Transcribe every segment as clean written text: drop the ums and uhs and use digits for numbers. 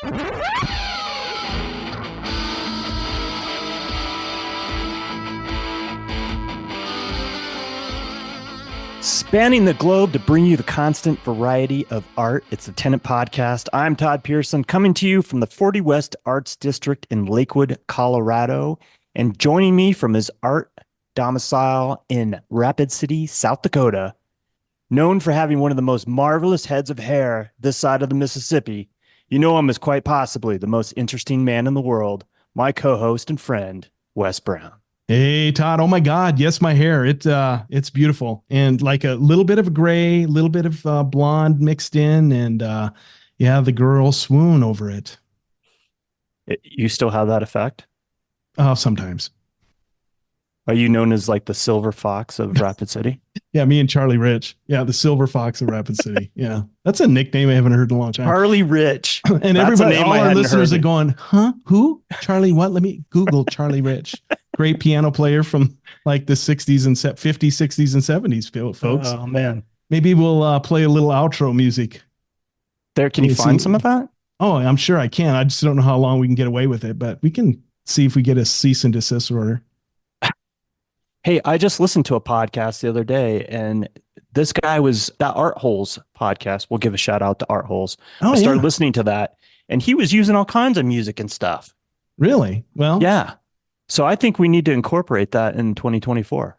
Spanning the globe to bring you the constant variety of art. It's the Tenant Podcast. I'm Todd Pearson, coming to you from the 40 West Arts District in Lakewood, Colorado. And joining me from his art domicile in Rapid City, South Dakota, known for having one of the most marvelous heads of hair this side of the Mississippi, you know him as quite possibly the most interesting man in the world, my co-host and friend, Wes Brown. Hey, Todd. Oh my God. Yes, my hair. It's beautiful. And like a little bit of a gray, little bit of blonde mixed in. And yeah, the girls swoon over it. You still have that effect? Oh, sometimes. Are you known as like the silver fox of Rapid City? Yeah, me and Charlie Rich. Yeah, the silver fox of Rapid City. Yeah, that's a nickname I haven't heard in a long time. Charlie Rich. And everybody, all our listeners are going, huh? Who? Charlie what? Let me Google Charlie Rich. Great piano player from like the 60s and 50s, 60s, and 70s, folks. Oh, man. Maybe we'll play a little outro music. There, can you find some of that? Oh, I'm sure I can. I just don't know how long we can get away with it, but we can see if we get a cease and desist order. Hey, I just listened to a podcast the other day, and this guy was that Art Holes podcast. We'll give a shout out to Art Holes. I started listening to that, and he was using all kinds of music and stuff. Really? Well, yeah. So I think we need to incorporate that in 2024.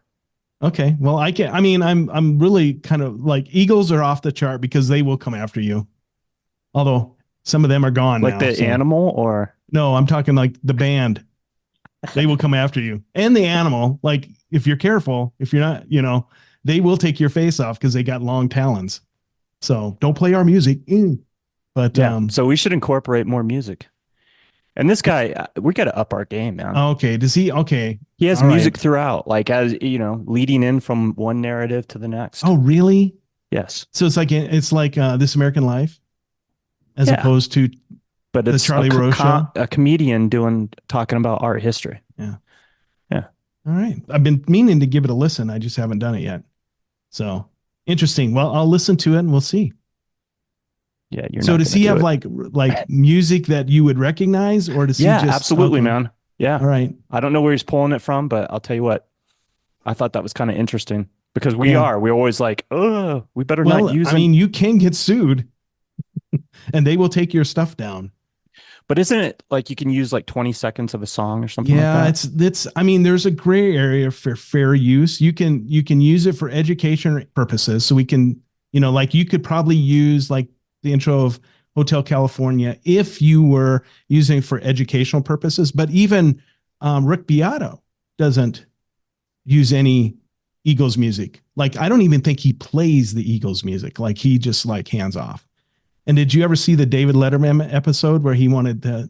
Okay. Well, I'm really kind of like Eagles are off the chart because they will come after you. Although some of them are gone like now. Like the animal or? No, I'm talking like the band. They will come after you. And the animal, like if you're careful, if you're not, they will take your face off because they got long talons. So don't play our music. But yeah, so we should incorporate more music. And this guy, we got to up our game, man. Okay. Does he? Okay. He has music throughout, like as leading in from one narrative to the next. Oh, really? Yes. So it's like This American Life, as opposed to, but it's the Charlie Rose show. A comedian talking about art history. Yeah. Yeah. All right. I've been meaning to give it a listen. I just haven't done it yet. So interesting. Well, I'll listen to it and we'll see. Yeah. So does he have like music that you would recognize, or does he just? Absolutely, man. Yeah. All right. I don't know where he's pulling it from, but I'll tell you what, I thought that was kind of interesting because we're always like, oh, we better not use it. I mean, you can get sued and they will take your stuff down. But isn't it like you can use like 20 seconds of a song or something like that? Yeah, there's a gray area for fair use. You can use it for education purposes. So we can, like you could probably use like the intro of Hotel California if you were using it for educational purposes. But even Rick Beato doesn't use any Eagles music. Like, I don't even think he plays the Eagles music. Like, he just like hands off. And did you ever see the David Letterman episode where he wanted to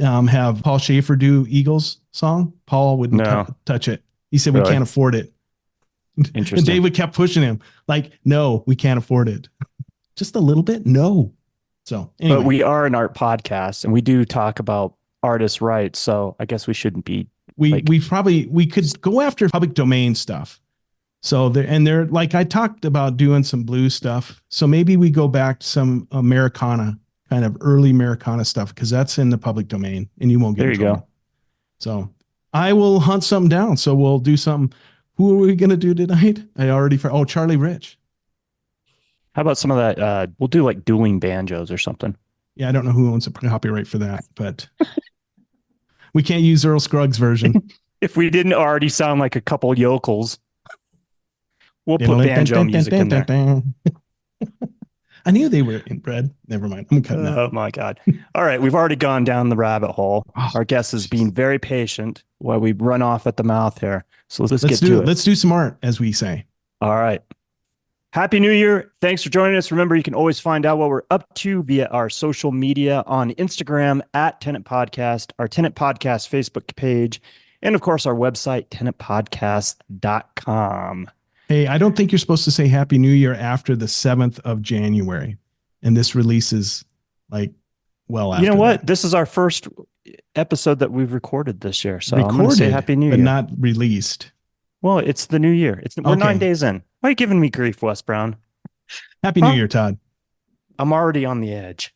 have Paul Schaefer do Eagles song? Paul wouldn't touch it. He said, we can't afford it. Interesting. And David kept pushing him like, no, we can't afford it. Just a little bit. No. So anyway. But we are an art podcast and we do talk about artists' rights. So I guess we shouldn't be. We could go after public domain stuff. So they're like, I talked about doing some blues stuff. So maybe we go back to some Americana, kind of early Americana stuff, because that's in the public domain and you won't get in trouble. Go. So I will hunt something down. So we'll do something. Who are we going to do tonight? Charlie Rich. How about some of that? We'll do like dueling banjos or something. Yeah, I don't know who owns a copyright for that, but we can't use Earl Scruggs' version. If we didn't already sound like a couple yokels. We'll put banjo music in there. I knew they were inbred. Never mind. I'm cutting that. Oh my God. All right. We've already gone down the rabbit hole. Our guest is being very patient while we run off at the mouth here. So let's get to it. Let's do some art, as we say. All right. Happy New Year. Thanks for joining us. Remember, you can always find out what we're up to via our social media on Instagram at Tenant Podcast, our Tenant Podcast Facebook page, and of course, our website, tenantpodcast.com. Hey, I don't think you're supposed to say Happy New Year after the 7th of January. And this releases like well after. You know what? That. This is our first episode that we've recorded this year. So I'm going to say Happy New Year. But not released. Well, it's the new year. We're 9 days in. Why are you giving me grief, Wes Brown? Happy New Year, Todd. I'm already on the edge.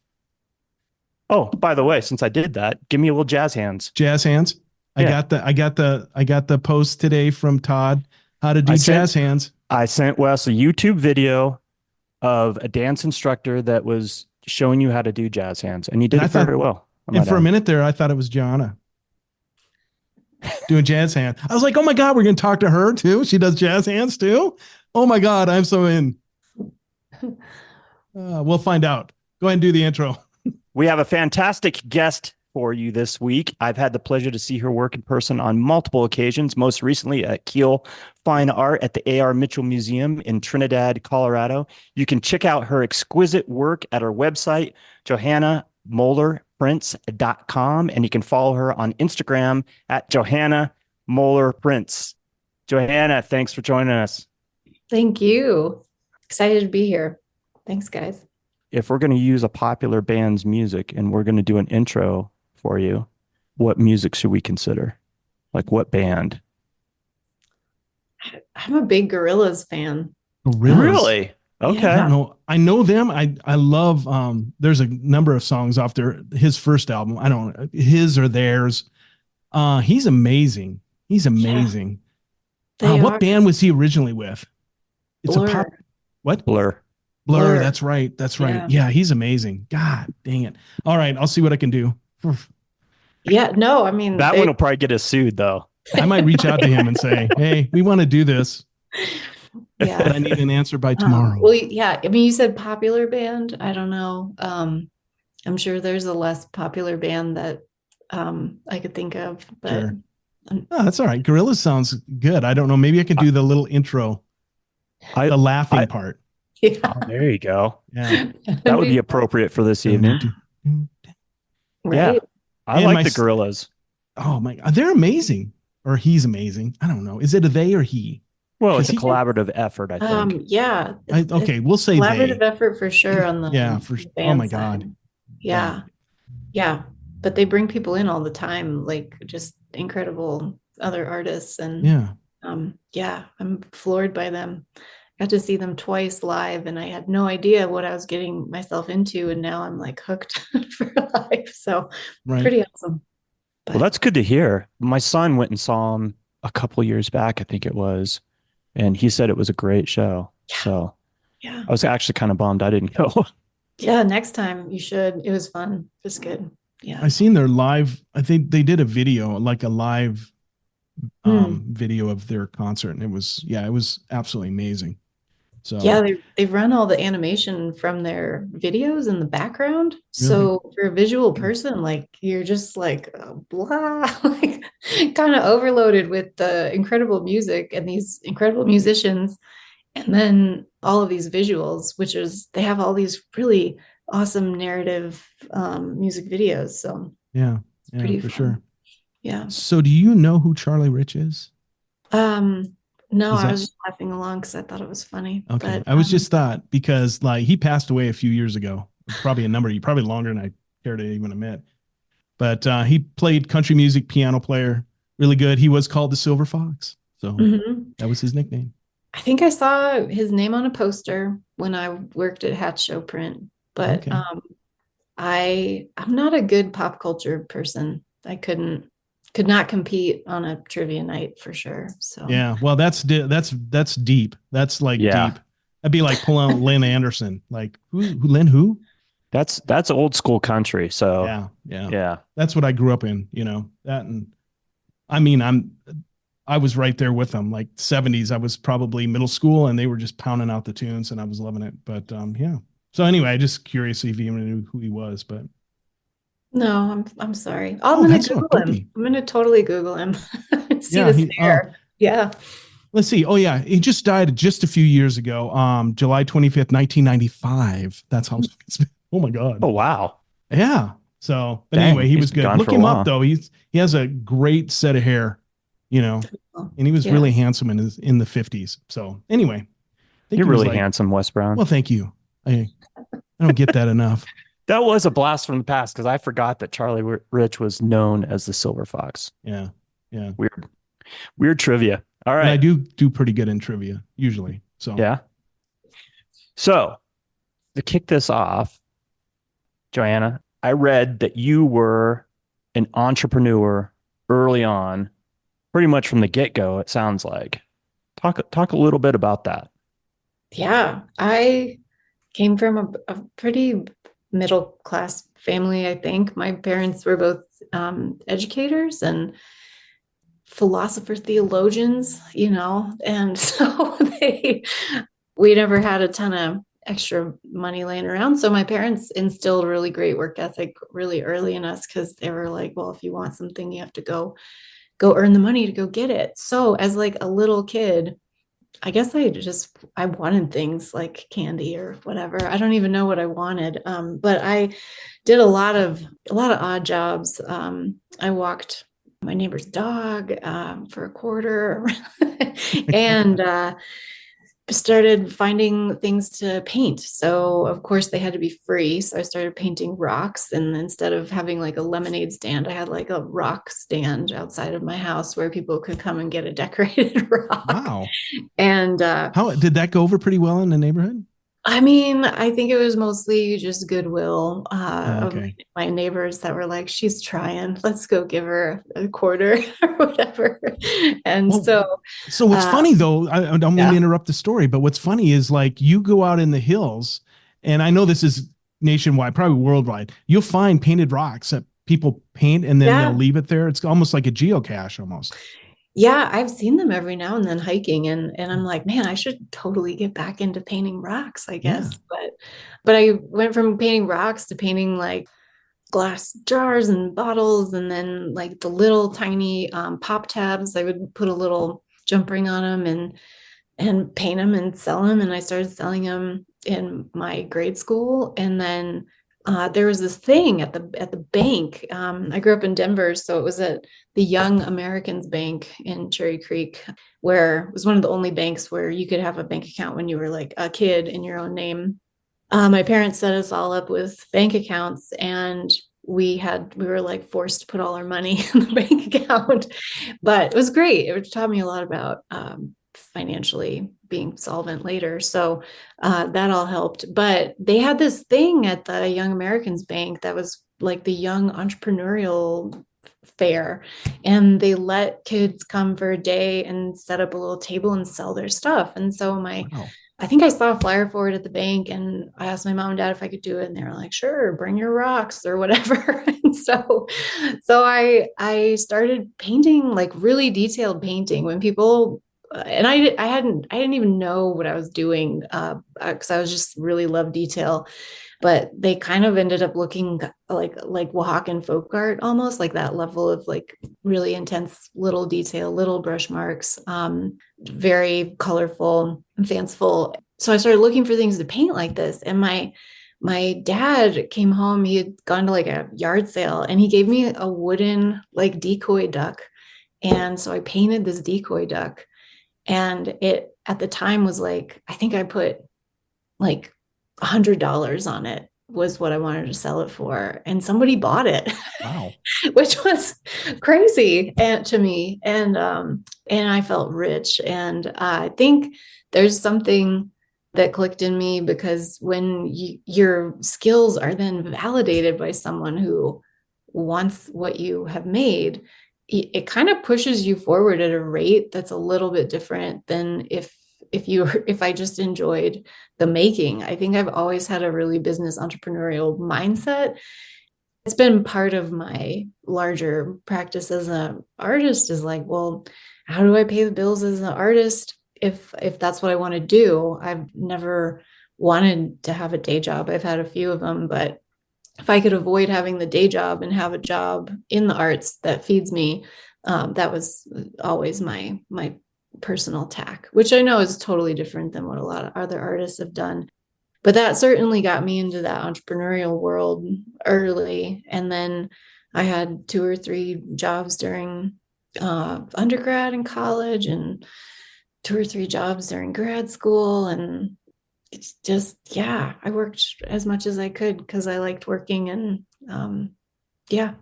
Oh, by the way, since I did that, give me a little jazz hands. Jazz hands. Yeah. I got the post today from Todd how to do jazz hands. I sent Wes a YouTube video of a dance instructor that was showing you how to do jazz hands, and you did it very well. And for a minute there, I thought it was Johanna doing jazz hands. I was like, oh my God, we're going to talk to her too. She does jazz hands too. Oh my God, I'm so in. We'll find out. Go ahead and do the intro. We have a fantastic guest for you this week. I've had the pleasure to see her work in person on multiple occasions, most recently at Kiel Fine Art at the A.R. Mitchell Museum in Trinidad, Colorado. You can check out her exquisite work at her website, JohannaMuellerPrints.com, and you can follow her on Instagram at Johanna Mueller Prints. Johanna, thanks for joining us. Thank you. Excited to be here. Thanks, guys. If we're going to use a popular band's music and we're going to do an intro for you, what music should we consider? Like what band? I'm a big Gorillaz fan. Gorillaz? Really? Okay. Yeah. I know them. I love there's a number of songs off his first album. I don't know, his or theirs. He's amazing. He's amazing. Yeah, what band was he originally with? It's Blur. a pop. What? Blur. Blur. That's right. That's right. Yeah. Yeah, he's amazing. God dang it. All right, I'll see what I can do. Yeah, no, I mean That one will probably get us sued though. I might reach out to him and say, hey, we want to do this. Yeah. But I need an answer by tomorrow. Well, yeah, I mean, you said popular band. I don't know. I'm sure there's a less popular band that I could think of, but Sure. Oh, that's all right. Gorillaz sounds good. I don't know. Maybe I can do the little intro, the laughing part. yeah. Oh, there you go. Yeah. That would be appropriate for this evening. Right? Yeah. I And like the Gorillaz. Oh my God, they're amazing. Or he's amazing. I don't know. Is it a they or he? Well, it's a He- collaborative effort, I think. Yeah. Okay, we'll say Collaborative they. effort for sure on the Yeah, band oh my side. God. Yeah. Yeah. But they bring people in all the time, like just incredible other artists. And Yeah. I'm floored by them. Got to see them twice live and I had no idea what I was getting myself into. And now I'm like hooked for life. So Right. pretty awesome. Well, that's good to hear. My son went and saw him a couple years back, I think it was, and he said it was a great show. Yeah. So Yeah. I was actually kind of bummed I didn't go. Yeah. Next time you should. It was fun. It was good. Yeah. I seen their live. I think they did a video, like a live video of their concert. And it was absolutely amazing. So yeah, they run all the animation from their videos in the background. So for a visual person, like you're just like blah, like kind of overloaded with the incredible music and these incredible musicians, and then all of these visuals, which is they have all these really awesome narrative music videos. So yeah, pretty for fun. sure. Yeah. So do you know who Charlie Rich is? No, Is I that- was just laughing along because I thought it was funny. Okay. But I was just thought because like he passed away a few years ago, probably longer than I care to even admit. But he played country music, piano player, really good. He was called the Silver Fox. So that was his nickname. I think I saw his name on a poster when I worked at Hatch Show Print, but Okay. I'm not a good pop culture person. I could not compete on a trivia night for sure. So Yeah, well, that's deep. That's like Yeah. deep. That'd be like pulling out Lynn Anderson. Like Lynn who? That's old school country. So Yeah. That's what I grew up in. You know that, and I mean, I was right there with them. Like 70s, I was probably middle school, and they were just pounding out the tunes, and I was loving it. But yeah. So anyway, I just curious if you even knew who he was, but. no, I'm sorry. I'm gonna Google him. I'm gonna totally Google him. See this hair. Yeah. Let's see. Oh yeah, he just died just a few years ago. July 25th, 1995. That's how long it's been. Oh my God. Oh wow. Yeah. So, but Dang, anyway, he he's was good. gone Look for a him while. up though. He has a great set of hair, and he was Yeah. really handsome in the 50s. So anyway, I think You're he was really handsome, Wes Brown. Well, thank you. I don't get that enough. That was a blast from the past because I forgot that Charlie Rich was known as the Silver Fox. Yeah. Yeah. Weird trivia. All And I right. do pretty good in trivia usually. So Yeah. So to kick this off, Johanna, I read that you were an entrepreneur early on, pretty much from the get-go, it sounds like. Talk a little bit about that. Yeah, I came from a pretty middle class family, I think. My parents were both educators and philosopher theologians, and so we never had a ton of extra money laying around. So my parents instilled really great work ethic really early in us because they were like, well, if you want something, you have to go earn the money to go get it. So as like a little kid, I guess I wanted things like candy or whatever. I don't even know what I wanted. But I did a lot of odd jobs. I walked my neighbor's dog for a quarter and started finding things to paint. So of course they had to be free. So I started painting rocks. And instead of having like a lemonade stand, I had like a rock stand outside of my house where people could come and get a decorated rock. Wow. And how did that go over pretty well in the neighborhood? I mean, I think it was mostly just goodwill of Okay. my neighbors that were like, she's trying, let's go give her a quarter or whatever. And Well, so what's funny though, I don't mean to interrupt the story, but what's funny is like you go out in the hills, and I know this is nationwide, probably worldwide, you'll find painted rocks that people paint and then they'll leave it there. It's almost like a geocache almost. Yeah, I've seen them every now and then hiking, and I'm like, man, I should totally get back into painting rocks, I guess. Yeah. But I went from painting rocks to painting like glass jars and bottles, and then like the little tiny pop tabs. I would put a little jump ring on them and paint them and sell them. And I started selling them in my grade school, and then there was this thing at the bank. I grew up in Denver, so it was at the Young Americans Bank in Cherry Creek, where it was one of the only banks where you could have a bank account when you were like a kid in your own name. My parents set us all up with bank accounts, and we were like forced to put all our money in the bank account, but it was great. It taught me a lot about financially being solvent later. So that all helped. But they had this thing at the Young Americans Bank that was like the young entrepreneurial fair, and they let kids come for a day and set up a little table and sell their stuff. And so I think I saw a flyer for it at the bank, and I asked my mom and dad if I could do it, and they were like, sure, bring your rocks or whatever. And so I started painting, like really detailed painting when people and I didn't even know what I was doing because I was just really love detail, but they kind of ended up looking like Oaxacan folk art, almost like that level of like really intense little detail, little brush marks, very colorful and fanciful. So I started looking for things to paint like this, and my dad came home. He had gone to like a yard sale, and he gave me a wooden like decoy duck, and so I painted this decoy duck. And it at the time was like, I think I put like $100 on it was what I wanted to sell it for. And somebody bought it. Wow. Which was crazy to me. And I felt rich. And I think there's something that clicked in me, because when your skills are then validated by someone who wants what you have made, it kind of pushes you forward at a rate that's a little bit different than if I just enjoyed the making. I think I've always had a really business entrepreneurial mindset. It's been part of my larger practice as an artist, is like, well, how do I pay the bills as an artist if that's what I want to do? I've never wanted to have a day job. I've had a few of them, but if I could avoid having the day job and have a job in the arts that feeds me, that was always my personal tack, which I know is totally different than what a lot of other artists have done. But that certainly got me into that entrepreneurial world early. And then I had 2 or 3 jobs during undergrad and college, and 2 or 3 jobs during grad school. And it's just, I worked as much as I could because I liked working. And yeah.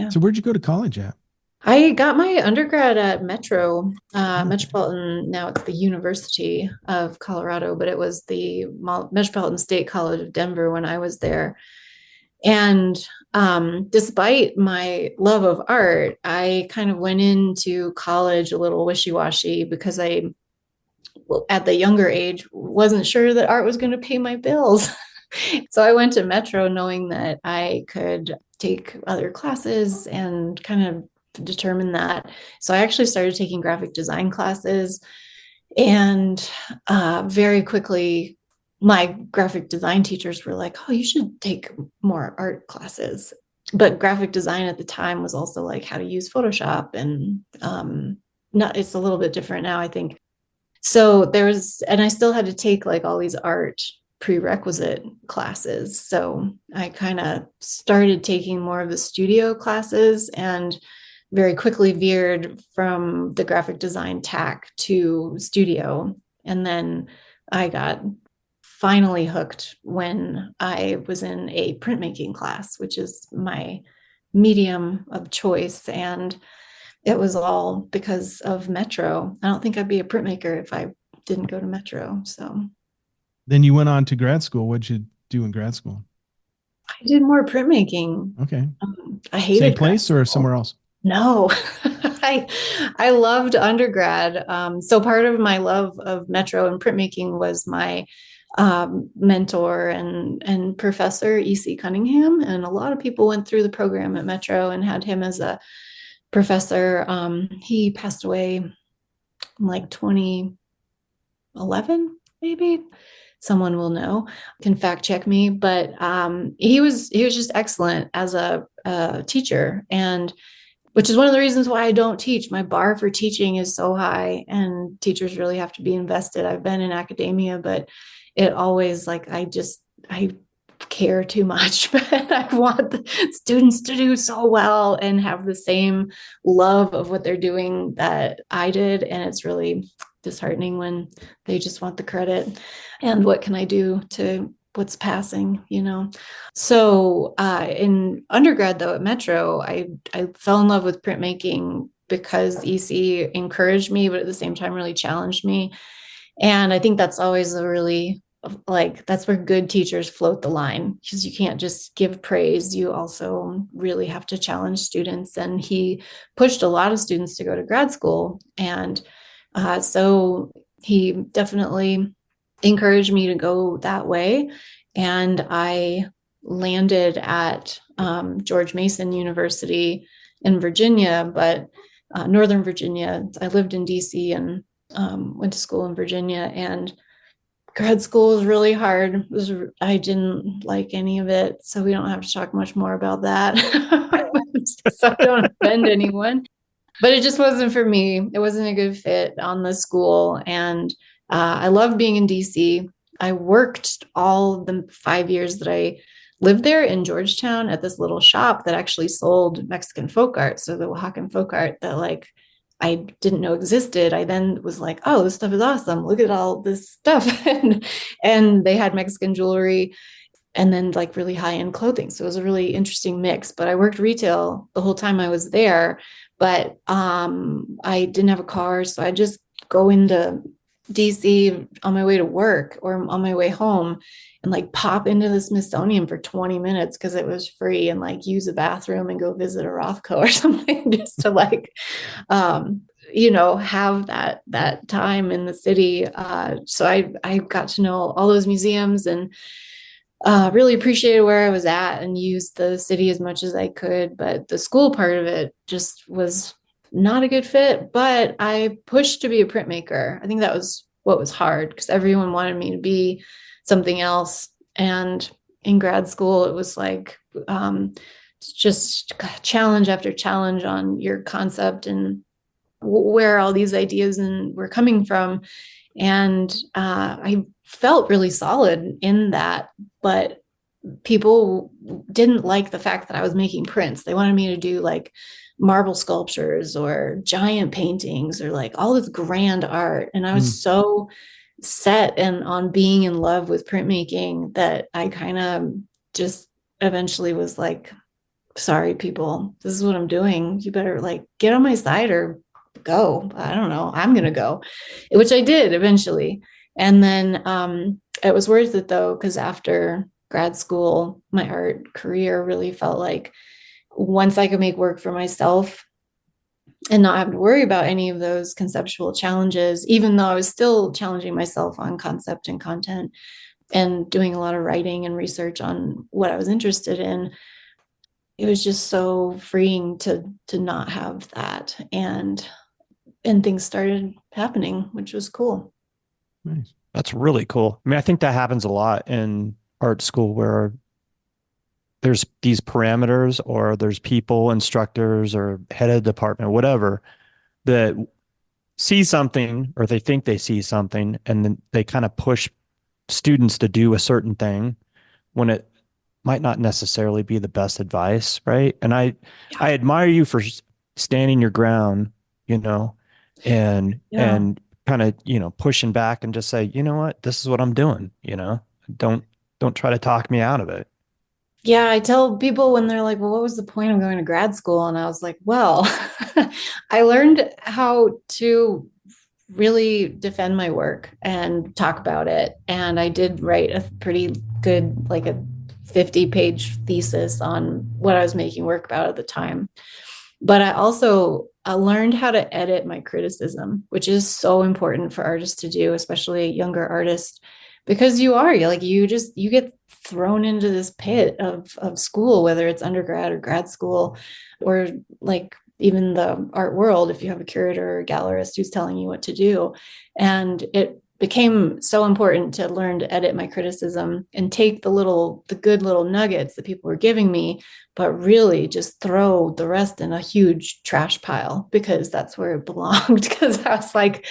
So where'd you go to college at? I got my undergrad at Metropolitan. Now it's the University of Colorado, but it was the Metropolitan State College of Denver when I was there. And despite my love of art, I kind of went into college a little wishy-washy because at the younger age, wasn't sure that art was going to pay my bills. So I went to Metro knowing that I could take other classes and kind of determine that. So I actually started taking graphic design classes, and very quickly my graphic design teachers were like, oh, you should take more art classes. But graphic design at the time was also like how to use Photoshop, and it's a little bit different now, I think. So and I still had to take like all these art prerequisite classes. So I kind of started taking more of the studio classes and very quickly veered from the graphic design tack to studio. And then I got finally hooked when I was in a printmaking class, which is my medium of choice. And it was all because of Metro. I don't think I'd be a printmaker if I didn't go to Metro. So then you went on to grad school. What'd you do in grad school? I did more printmaking. Okay. I hated same place or somewhere else? No, I loved undergrad. So part of my love of Metro and printmaking was my mentor and professor, E.C. Cunningham. And a lot of people went through the program at Metro and had him as a professor. He passed away in like 2011, maybe. Someone will know, can fact check me, but he was just excellent as a teacher, and which is one of the reasons why I don't teach. My bar for teaching is so high, and teachers really have to be invested. I've been in academia, but it always like I care too much, but I want the students to do so well and have the same love of what they're doing that I did. And it's really disheartening when they just want the credit. And what can I do to what's passing, So in undergrad, though, at Metro, I fell in love with printmaking because EC encouraged me, but at the same time really challenged me. And I think that's always that's where good teachers float the line, because you can't just give praise. You also really have to challenge students. And he pushed a lot of students to go to grad school. And so he definitely encouraged me to go that way. And I landed at George Mason University in Virginia, but Northern Virginia. I lived in DC and went to school in Virginia, and grad school was really hard. I didn't like any of it, so we don't have to talk much more about that. So I don't offend anyone. But it just wasn't for me. It wasn't a good fit on the school. And I loved being in DC. I worked all the 5 years that I lived there in Georgetown at this little shop that actually sold Mexican folk art. So the Oaxacan folk art that I didn't know existed. I then was like, oh, this stuff is awesome. Look at all this stuff. and they had Mexican jewelry and then really high-end clothing. So it was a really interesting mix. But I worked retail the whole time I was there. But I didn't have a car, so I just go into DC on my way to work or on my way home and pop into the Smithsonian for 20 minutes because it was free, and use a bathroom and go visit a Rothko or something just to have that time in the city. So I got to know all those museums and really appreciated where I was at and used the city as much as I could. But the school part of it just was not a good fit. But I pushed to be a printmaker. I think that was what was hard because everyone wanted me to be something else. And in grad school, it was just challenge after challenge on your concept and where all these ideas were coming from. And I felt really solid in that, but people didn't like the fact that I was making prints. They wanted me to do marble sculptures or giant paintings or all this grand art. And I was so set on being in love with printmaking that I kind of just eventually was sorry, people, this is what I'm doing. You better get on my side or go. I don't know. I'm going to go, which I did eventually. And then it was worth it though, because after grad school, my art career really felt like once I could make work for myself and not have to worry about any of those conceptual challenges, even though I was still challenging myself on concept and content and doing a lot of writing and research on what I was interested in. It was just so freeing to not have that. And things started happening, which was cool. Nice. That's really cool. I mean, I think that happens a lot in art school where there's these parameters or there's people, instructors or head of department, whatever, that see something or they think they see something and then they kind of push students to do a certain thing when it might not necessarily be the best advice, right? And I admire you for standing your ground, you know, and kind of, you know, pushing back and just say, you know what, this is what I'm doing, you know, don't try to talk me out of it. Yeah, I tell people when they're like, well, what was the point of going to grad school? And I was like, well, I learned how to really defend my work and talk about it. And I did write a pretty good, like a 50-page thesis on what I was making work about at the time. But I learned how to edit my criticism, which is so important for artists to do, especially younger artists, because you get thrown into this pit of school, whether it's undergrad or grad school, or like even the art world, if you have a curator or a gallerist who's telling you what to do. And it became so important to learn to edit my criticism and take the good little nuggets that people were giving me, but really just throw the rest in a huge trash pile because that's where it belonged. Because I was like,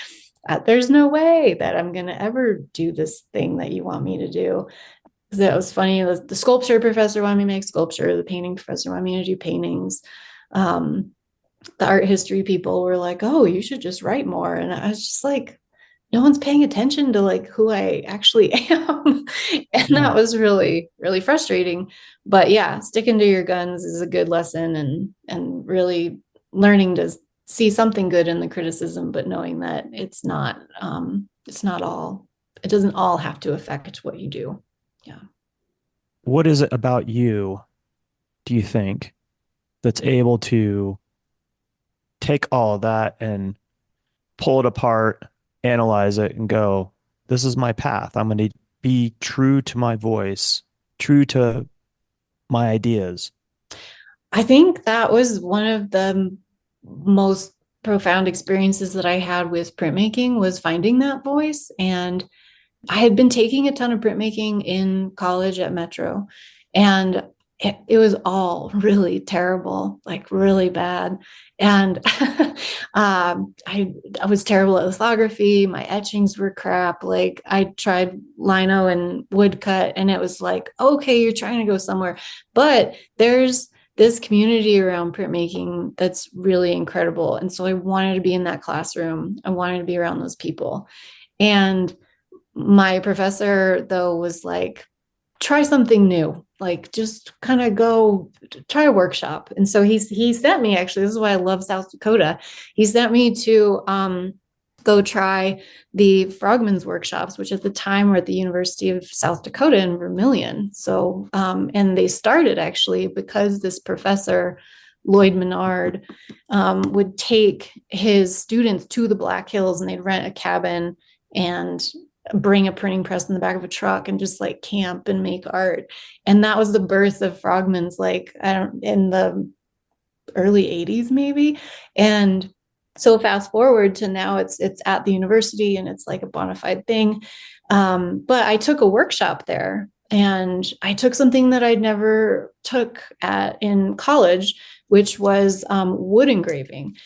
there's no way that I'm going to ever do this thing that you want me to do. Because it was funny. The sculpture professor wanted me to make sculpture. The painting professor wanted me to do paintings. The art history people were like, oh, you should just write more. And I was just like, no one's paying attention to like who I actually am. And that was really, really frustrating. But yeah, sticking to your guns is a good lesson, and really learning to see something good in the criticism, but knowing that it's not all, it doesn't all have to affect what you do. Yeah. What is it about you, do you think, that's able to take all of that and pull it apart, analyze it, and go, this is my path. I'm going to be true to my voice, true to my ideas? I think that was one of the most profound experiences that I had with printmaking, was finding that voice. And I had been taking a ton of printmaking in college at Metro, and it was all really terrible, like really bad. And I was terrible at lithography. My etchings were crap. Like I tried lino and woodcut, and it was like, okay, you're trying to go somewhere, but there's this community around printmaking that's really incredible. And so I wanted to be in that classroom. I wanted to be around those people. And my professor, though, was like, try something new, like just kind of go try a workshop. And so he sent me, actually, this is why I love South Dakota. He sent me to go try the Frogman's workshops, which at the time were at the University of South Dakota in Vermilion. So, and they started actually because this professor, Lloyd Menard, would take his students to the Black Hills, and they'd rent a cabin and bring a printing press in the back of a truck and just like camp and make art. And that was the birth of Frogman's, like, in the early 80s maybe. And so fast forward to now, it's at the university and it's like a bona fide thing. But I took a workshop there, and I took something that I'd never took in college, which was wood engraving.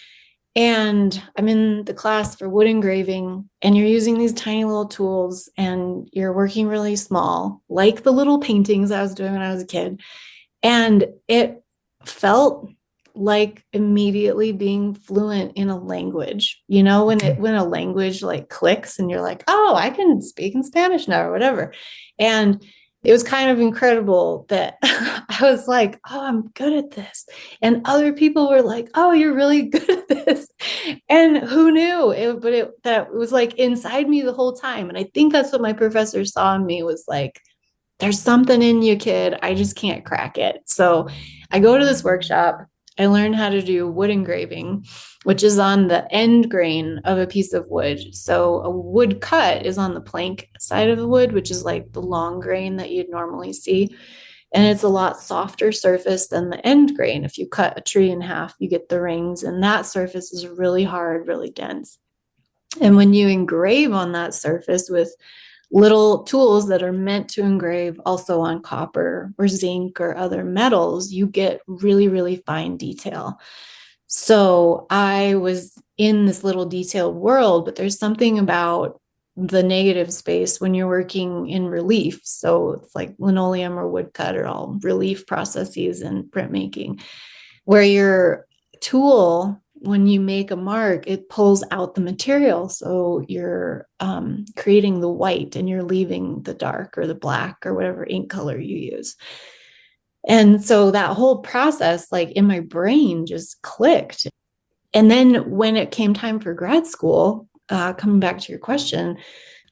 And I'm in the class for wood engraving, and you're using these tiny little tools, and you're working really small, like the little paintings I was doing when I was a kid. And it felt like immediately being fluent in a language, you know, when a language like clicks and you're like, oh, I can speak in Spanish now or whatever. And it was kind of incredible that I was like, oh, I'm good at this. And other people were like, oh, you're really good at this. And who knew? That was like inside me the whole time. And I think that's what my professor saw in me, was like, there's something in you, kid. I just can't crack it. So I go to this workshop. I learned how to do wood engraving, which is on the end grain of a piece of wood. So a wood cut is on the plank side of the wood, which is like the long grain that you'd normally see. And it's a lot softer surface than the end grain. If you cut a tree in half, you get the rings, and that surface is really hard, really dense. And when you engrave on that surface with little tools that are meant to engrave also on copper or zinc or other metals, you get really, really fine detail. So I was in this little detailed world, but there's something about the negative space when you're working in relief. So it's like linoleum or woodcut are all relief processes in printmaking, where your tool, when you make a mark, it pulls out the material. So you're creating the white and you're leaving the dark or the black or whatever ink color you use. And so that whole process, like in my brain, just clicked. And then when it came time for grad school, coming back to your question,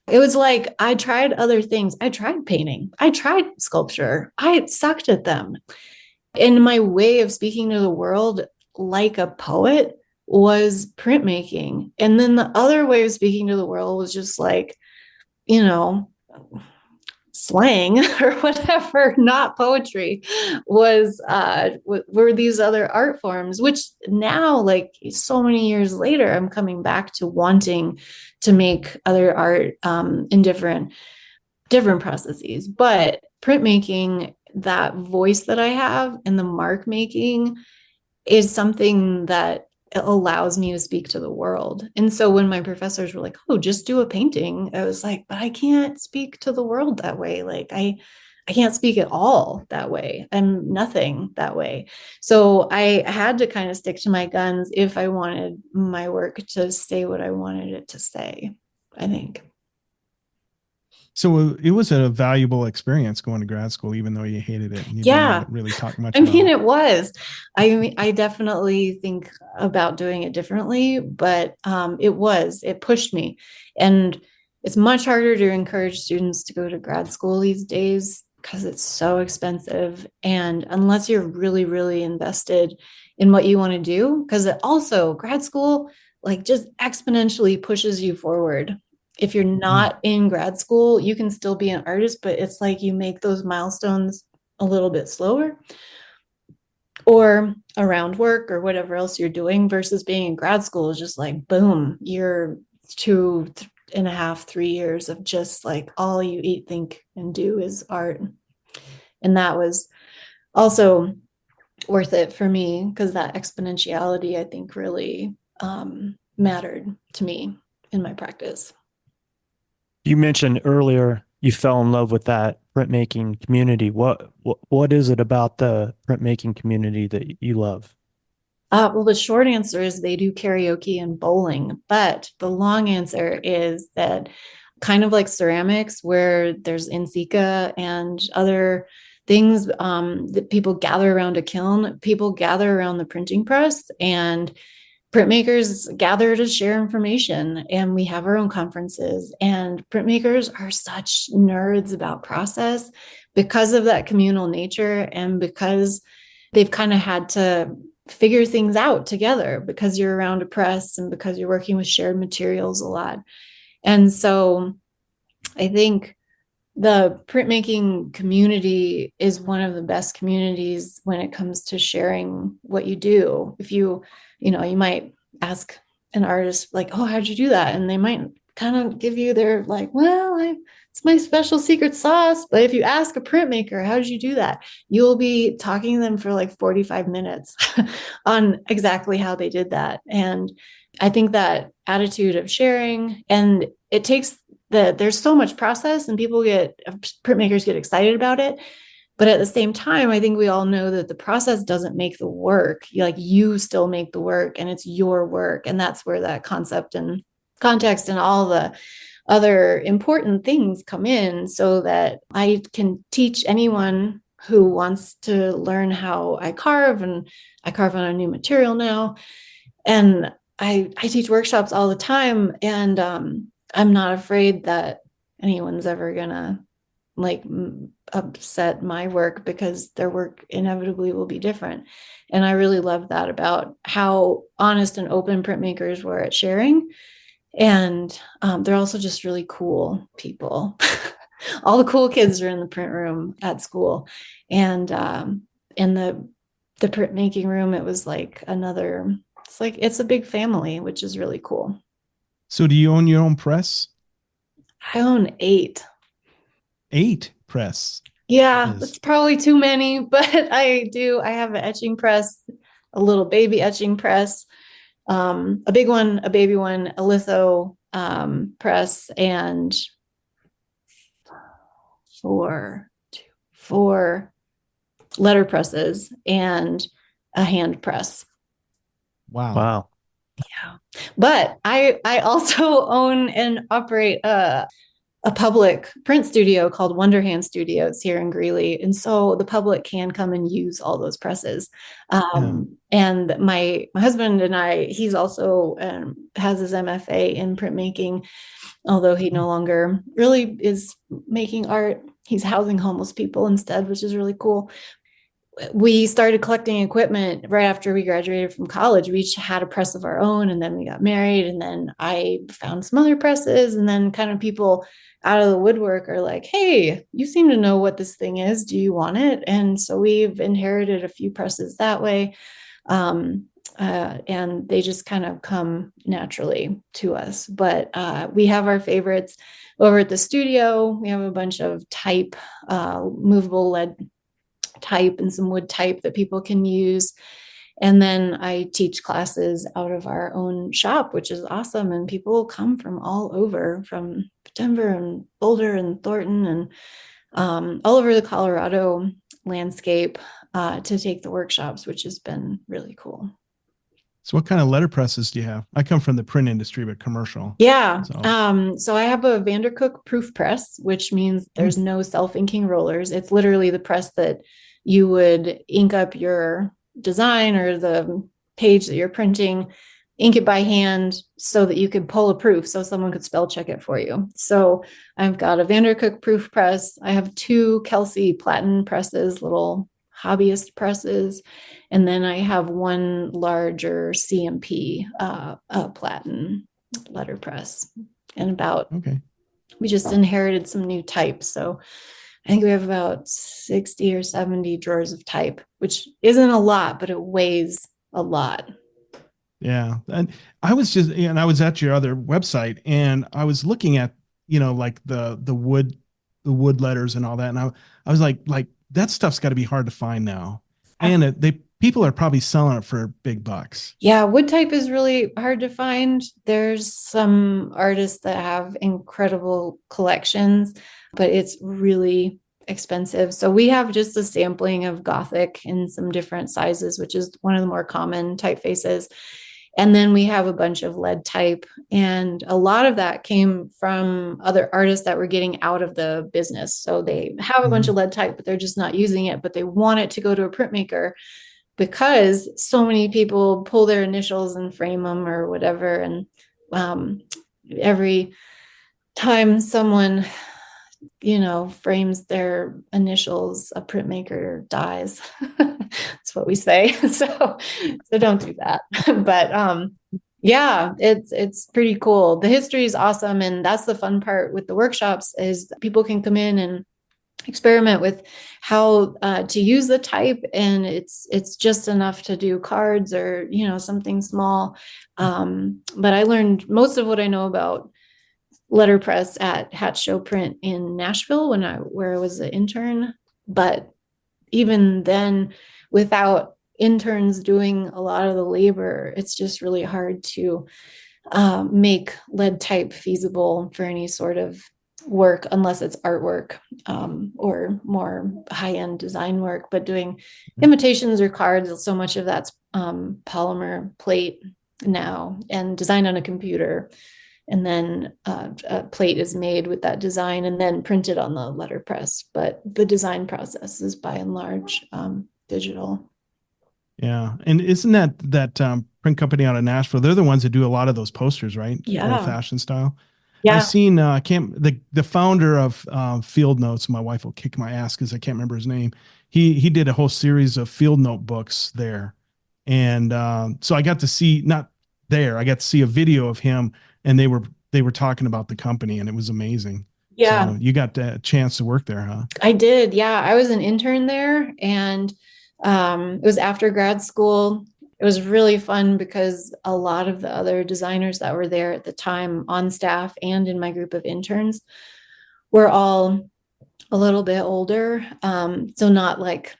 it was like I tried other things. I tried painting. I tried sculpture. I sucked at them. And my way of speaking to the world like a poet was printmaking. And then the other way of speaking to the world was just like, you know, slang or whatever, not poetry, was were these other art forms, which now, like so many years later, I'm coming back to wanting to make other art in different processes. But printmaking, that voice that I have and the mark making is something that allows me to speak to the world. And so when my professors were like, oh, just do a painting, I was like, but I can't speak to the world that way. Like I can't speak at all that way. I'm nothing that way. So I had to kind of stick to my guns if I wanted my work to say what I wanted it to say, I think. So it was a valuable experience going to grad school, even though you hated it and you Yeah. didn't really talk much I mean, about it. it was. I mean, I definitely think about doing it differently, but it pushed me. And it's much harder to encourage students to go to grad school these days because it's so expensive. And unless you're really, really invested in what you want to do, because it also, grad school, like just exponentially pushes you forward. If you're not in grad school, you can still be an artist, but it's like you make those milestones a little bit slower, or around work or whatever else you're doing, versus being in grad school is just like, boom, you're 2.5, 3 years of just like all you eat, think, and do is art. And that was also worth it for me because that exponentiality, I think, really mattered to me in my practice. You mentioned earlier you fell in love with that printmaking community. What is it about the printmaking community that you love? Well, the short answer is they do karaoke and bowling, but the long answer is that kind of like ceramics, where there's Insica and other things that people gather around a kiln, people gather around the printing press, and printmakers gather to share information, and we have our own conferences. And printmakers are such nerds about process because of that communal nature, and because they've kind of had to figure things out together because you're around a press and because you're working with shared materials a lot. And so I think the printmaking community is one of the best communities when it comes to sharing what you do. If you might ask an artist like, oh, how'd you do that? And they might kind of give you their like, well, it's my special secret sauce. But if you ask a printmaker, how did you do that? You'll be talking to them for like 45 minutes on exactly how they did that. And I think that attitude of sharing, and it takes there's so much process, and printmakers get excited about it. But at the same time, I think we all know that the process doesn't make the work. You still make the work, and it's your work. And that's where that concept and context and all the other important things come in, so that I can teach anyone who wants to learn how I carve, and I carve on a new material now. And I teach workshops all the time, and I'm not afraid that anyone's ever gonna like upset my work because their work inevitably will be different. And I really love that about how honest and open printmakers were at sharing. And they're also just really cool people. All the cool kids are in the print room at school. And in the printmaking room, it was like it's a big family, which is really cool. So do you own your own press? I own 8. 8 press. Yeah, that's probably too many, but I do. I have an etching press, a little baby etching press, a big one, a baby one, a litho press, and 4 letter presses and a hand press. Wow. Yeah. But I also own and operate a public print studio called Wonderhand Studios here in Greeley. And so the public can come and use all those presses. And my husband and I, he's also has his MFA in printmaking, although he no longer really is making art. He's housing homeless people instead, which is really cool. We started collecting equipment right after we graduated from college. We each had a press of our own, and then we got married, and then I found some other presses, and then kind of people out of the woodwork are like, hey, you seem to know what this thing is. Do you want it? And so we've inherited a few presses that way. And they just kind of come naturally to us. But we have our favorites over at the studio. We have a bunch of type, movable lead type and some wood type that people can use. And then I teach classes out of our own shop, which is awesome. And people come from all over, from Denver and Boulder and Thornton and all over the Colorado landscape to take the workshops, which has been really cool. So what kind of letterpresses do you have? I come from the print industry, but commercial. Yeah. So I have a Vandercook proof press, which means there's no self-inking rollers. It's literally the press that you would ink up your design or the page that you're printing, ink it by hand so that you could pull a proof so someone could spell check it for you. So I've got a Vandercook proof press. I have 2 Kelsey Platen presses, little hobbyist presses. And then I have 1 larger CMP Platen letterpress. And we just inherited some new type. So I think we have about 60 or 70 drawers of type, which isn't a lot, but it weighs a lot. Yeah. And I was at your other website, and I was looking at, like the wood letters and all that. And I was like that stuff's got to be hard to find now. And people are probably selling it for big bucks. Yeah. Wood type is really hard to find. There's some artists that have incredible collections, but it's really expensive. So we have just a sampling of Gothic in some different sizes, which is one of the more common typefaces. And then we have a bunch of lead type. And a lot of that came from other artists that were getting out of the business. So they have a bunch of lead type, but they're just not using it, but they want it to go to a printmaker because so many people pull their initials and frame them or whatever. And every time someone frames their initials, a printmaker dies. That's what we say. So don't do that. But yeah, it's pretty cool. The history is awesome. And that's the fun part with the workshops is people can come in and experiment with how to use the type. And it's just enough to do cards or, something small. But I learned most of what I know about letterpress at Hatch Show Print in Nashville where I was an intern. But even then, without interns doing a lot of the labor, it's just really hard to make lead type feasible for any sort of work unless it's artwork or more high-end design work. But doing invitations or cards, so much of that's polymer plate now and designed on a computer. And then a plate is made with that design and then printed on the letterpress. But the design process is by and large digital. Yeah. And isn't that print company out of Nashville? They're the ones that do a lot of those posters, right? Yeah. Old-fashioned style. Yeah. I've seen I can't the founder of Field Notes. My wife will kick my ass because I can't remember his name. He did a whole series of Field Note books there, and so I got to see not there. I got to see a video of him, and they were talking about the company, and it was amazing. Yeah. So you got the chance to work there, huh? I did. Yeah. I was an intern there, and it was after grad school. It was really fun because a lot of the other designers that were there at the time on staff and in my group of interns were all a little bit older. So not like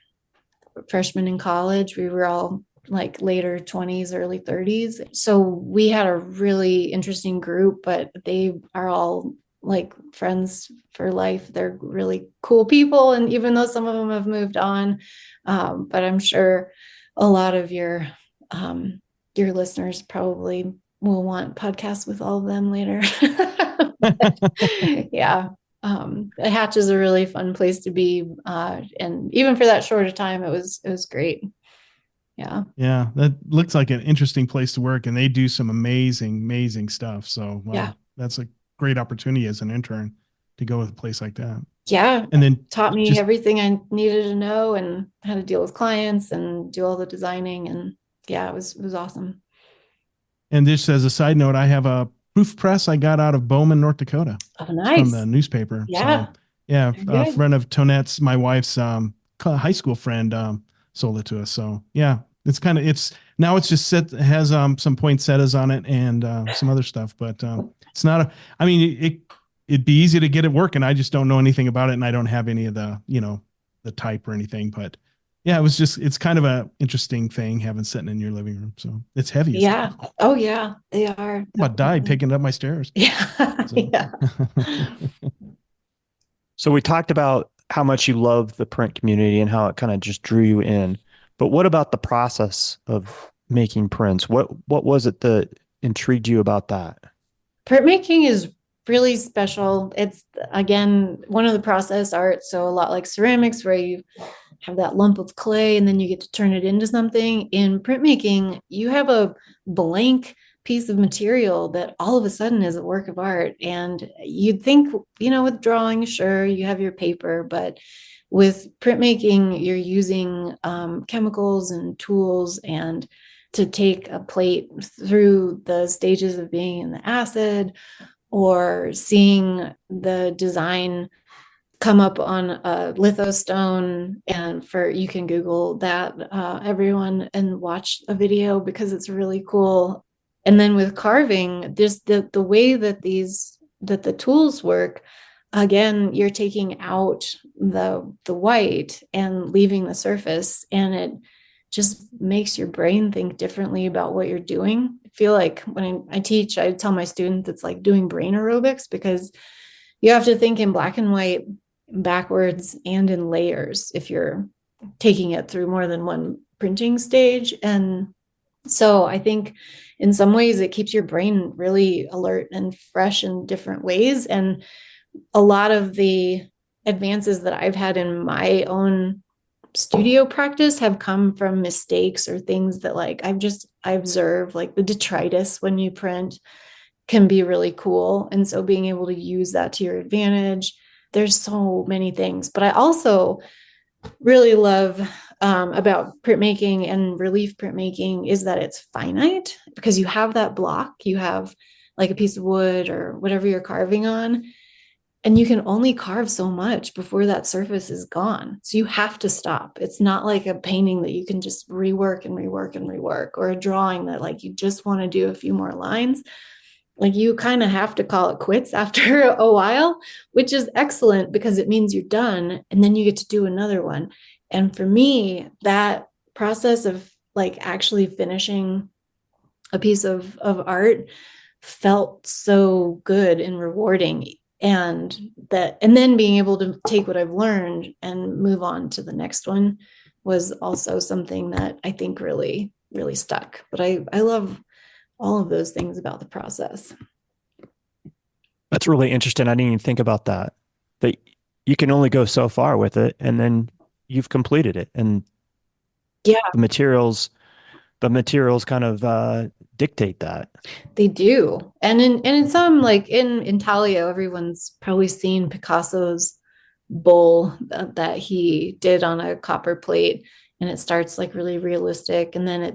freshmen in college. We were all like later 20s, early 30s. So we had a really interesting group, but they are all like friends for life. They're really cool people. And even though some of them have moved on, but I'm sure a lot of your listeners probably will want podcasts with all of them later. Yeah. Hatch is a really fun place to be. And even for that short a time, it was great. Yeah. Yeah, that looks like an interesting place to work, and they do some amazing stuff. So, well, Yeah. that's a great opportunity as an intern to go with a place like that. Yeah. And then taught me everything I needed to know and how to deal with clients and do all the designing. And yeah, it was awesome. And just as a side note, I have a proof press I got out of Bowman, North Dakota. Oh, nice. From the newspaper. Yeah. So, yeah, a friend of Tonette's, my wife's high school friend, sold it to us. So yeah, it's just has some poinsettias on it and some other stuff, but it's not it'd be easy to get it working. I just don't know anything about it, and I don't have any of the the type or anything. But yeah, it's kind of a interesting thing having sitting in your living room. So it's heavy. Yeah. Oh yeah, they are. I'm about died taking it up my stairs. Yeah. So. Yeah. So we talked about how much you love the print community and how it kind of just drew you in. But what about the process of making prints? What was it that intrigued you about that? Printmaking is really special. It's, again, one of the process art. So a lot like ceramics, where you have that lump of clay and then you get to turn it into something. In printmaking, you have a blank piece of material that all of a sudden is a work of art. And you'd think, with drawing, sure, you have your paper, but with printmaking, you're using chemicals and tools and to take a plate through the stages of being in the acid, or seeing the design come up on a lithostone. And you can Google that, everyone, and watch a video because it's really cool. And then with carving, there's the way that the tools work. Again, you're taking out the white and leaving the surface, and it just makes your brain think differently about what you're doing. I feel like when I teach, I tell my students it's like doing brain aerobics, because you have to think in black and white, backwards, and in layers if you're taking it through more than one printing stage. And so I think in some ways it keeps your brain really alert and fresh in different ways. And a lot of the advances that I've had in my own studio practice have come from mistakes or things that I observe, like the detritus when you print can be really cool. And so being able to use that to your advantage, there's so many things. But I also really love about printmaking and relief printmaking is that it's finite, because you have that block, you have like a piece of wood or whatever you're carving on, and you can only carve so much before that surface is gone. So you have to stop. It's not like a painting that you can just rework and rework and rework, or a drawing that you just want to do a few more lines. You kind of have to call it quits after a while, which is excellent because it means you're done, and then you get to do another one. And for me, that process of actually finishing a piece of art felt so good and rewarding. And then being able to take what I've learned and move on to the next one was also something that I think really, really stuck. But I love all of those things about the process. That's really interesting. I didn't even think about that you can only go so far with it, and then you've completed it. And yeah, the materials the materials kind of dictate that. They do. And in some, like in Intaglio, everyone's probably seen Picasso's bowl that he did on a copper plate, and it starts like really realistic, and then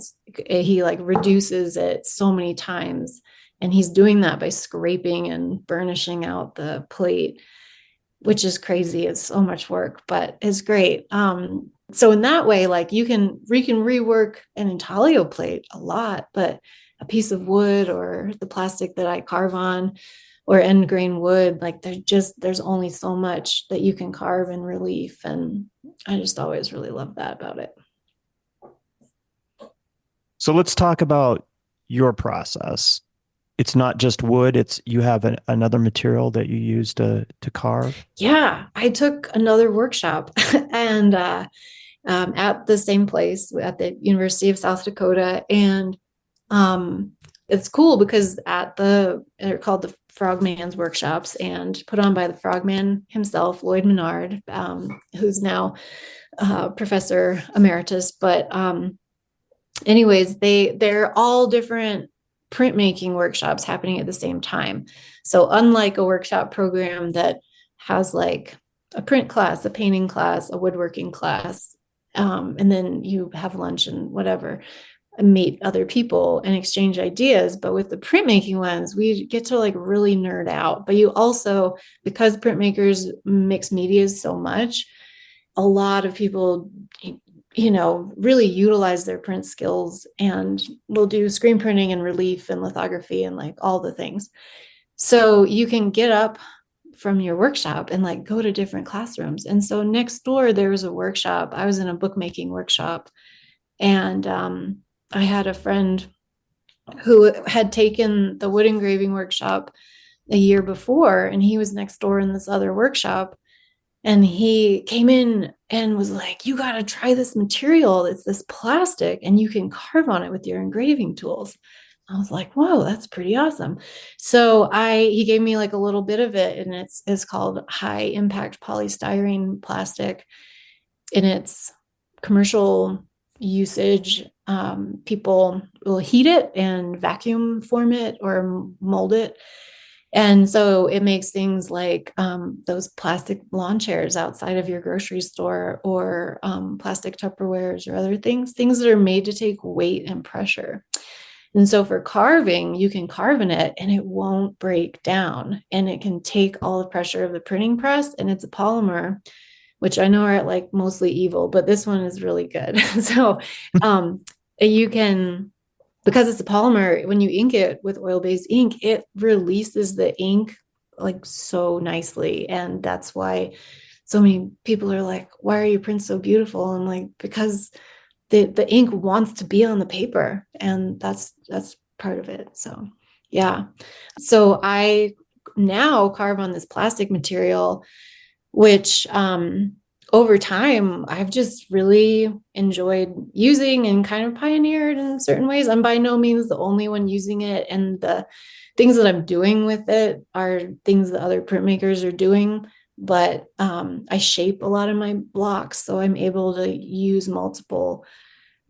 he like reduces it so many times, and he's doing that by scraping and burnishing out the plate, which is crazy. It's so much work, but it's great. So in that way, like we can rework an intaglio plate a lot, but a piece of wood or the plastic that I carve on or end grain wood, like there's only so much that you can carve in relief. And I just always really love that about it. So let's talk about your process. It's not just wood, you have another material that you use to carve. Yeah, I took another workshop and at the same place at the University of South Dakota. And it's cool because they're called the Frogman's workshops and put on by the Frogman himself, Lloyd Menard, who's now professor emeritus. But anyways, they're all different printmaking workshops happening at the same time. So unlike a workshop program that has like a print class, a painting class, a woodworking class, and then you have lunch and whatever, and meet other people and exchange ideas. But with the printmaking ones, we get to like really nerd out. But you also, because printmakers mix media so much, a lot of people really utilize their print skills and will do screen printing and relief and lithography and like all the things. So you can get up from your workshop and like go to different classrooms. And so next door, there was a workshop. I was in a bookmaking workshop, and I had a friend who had taken the wood engraving workshop a year before, and he was next door in this other workshop. And he came in and was like, you got to try this material. It's this plastic and you can carve on it with your engraving tools. I was like, whoa, that's pretty awesome. So he gave me like a little bit of it, and it's called high impact polystyrene plastic, and it's commercial usage. People will heat it and vacuum form it or mold it. And so it makes things like those plastic lawn chairs outside of your grocery store, or plastic Tupperwares or other things that are made to take weight and pressure. And so for carving, you can carve in it and it won't break down, and it can take all the pressure of the printing press, and it's a polymer, which I know are like mostly evil, but this one is really good. So you can, because it's a polymer, when you ink it with oil-based ink, it releases the ink like so nicely. And that's why so many people are like, why are your prints so beautiful? And like, because the ink wants to be on the paper, and that's part of it. So yeah. So I now carve on this plastic material, which over time, I've just really enjoyed using and kind of pioneered in certain ways. I'm by no means the only one using it, and the things that I'm doing with it are things that other printmakers are doing. But I shape a lot of my blocks, so I'm able to use multiple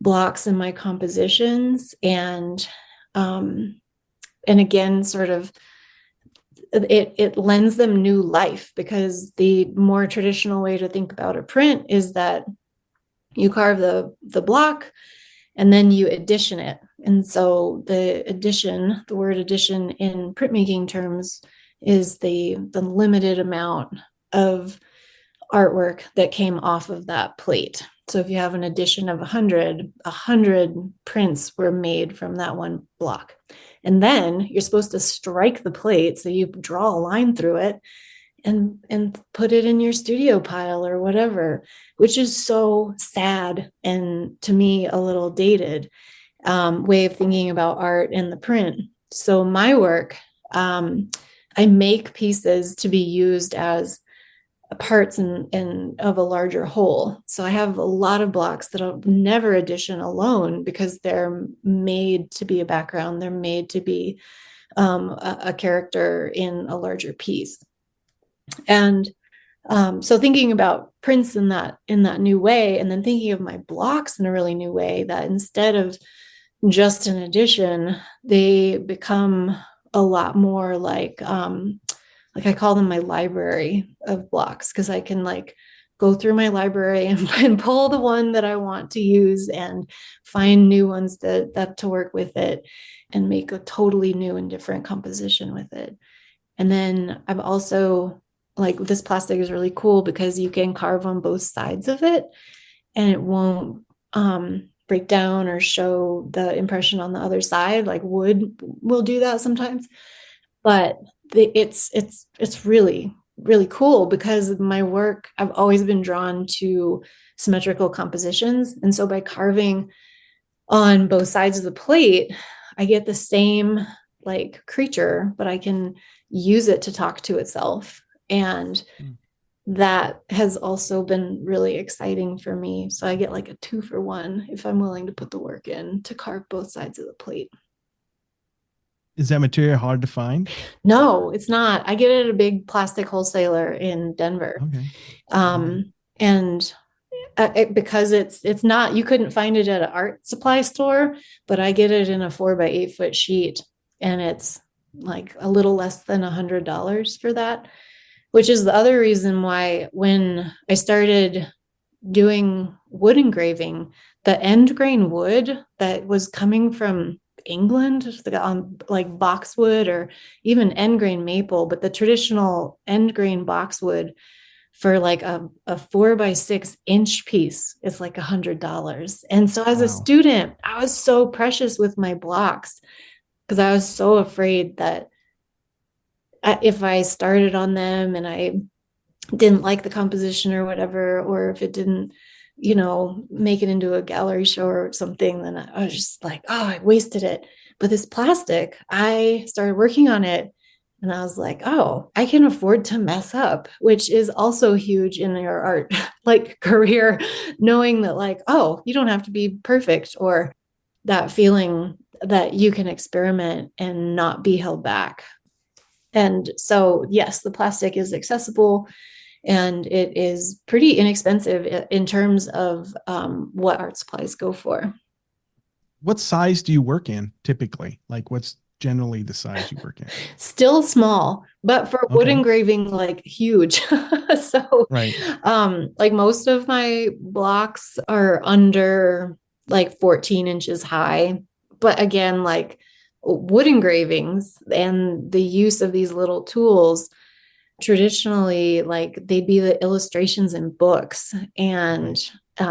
blocks in my compositions, and again, sort of it lends them new life, because the more traditional way to think about a print is that you carve the block and then you addition it. And so the word addition in printmaking terms is the limited amount of artwork that came off of that plate. So if you have an edition of 100 prints were made from that one block. And then you're supposed to strike the plate. So you draw a line through it and put it in your studio pile or whatever, which is so sad, and to me, a little dated way of thinking about art and the print. So my work, I make pieces to be used as parts of a larger whole. So I have a lot of blocks that I'll never edition alone, because they're made to be a background. They're made to be a character in a larger piece. And so thinking about prints in that new way, and then thinking of my blocks in a really new way, that instead of just an addition, they become a lot more like I call them my library of blocks, because I can like go through my library and pull the one that I want to use and find new ones that to work with it and make a totally new and different composition with it. And then I've also, like, this plastic is really cool because you can carve on both sides of it and it won't break down or show the impression on the other side. Like wood will do that sometimes, but it's really, really cool because my work, I've always been drawn to symmetrical compositions. And so by carving on both sides of the plate, I get the same like creature, but I can use it to talk to itself. And that has also been really exciting for me. So I get like a 2-for-1 if I'm willing to put the work in to carve both sides of the plate. Is that material hard to find? No, it's not. I get it at a big plastic wholesaler in Denver. Okay. And because it's not, you couldn't find it at an art supply store, but I get it in a 4x8 foot sheet, and it's like a little less than $100 for that, which is the other reason why when I started doing wood engraving, the end grain wood that was coming from England, like boxwood or even end grain maple, but the traditional end grain boxwood for like a 4x6 inch piece is like $100. And so as a student, I was so precious with my blocks because I was so afraid that if I started on them and I didn't like the composition or whatever, or if it didn't, make it into a gallery show or something, then I was just like, oh, I wasted it. But this plastic, I started working on it and I was like, oh, I can afford to mess up, which is also huge in your art like career, knowing that like, oh, you don't have to be perfect, or that feeling that you can experiment and not be held back. And so, yes, the plastic is accessible and it is pretty inexpensive in terms of what art supplies go for. What size do you work in typically? Like what's generally the size you work in? Still small, but for wood engraving, like huge. So, like most of my blocks are under like 14 inches high. But again, like wood engravings and the use of these little tools, traditionally, like they'd be the illustrations in books and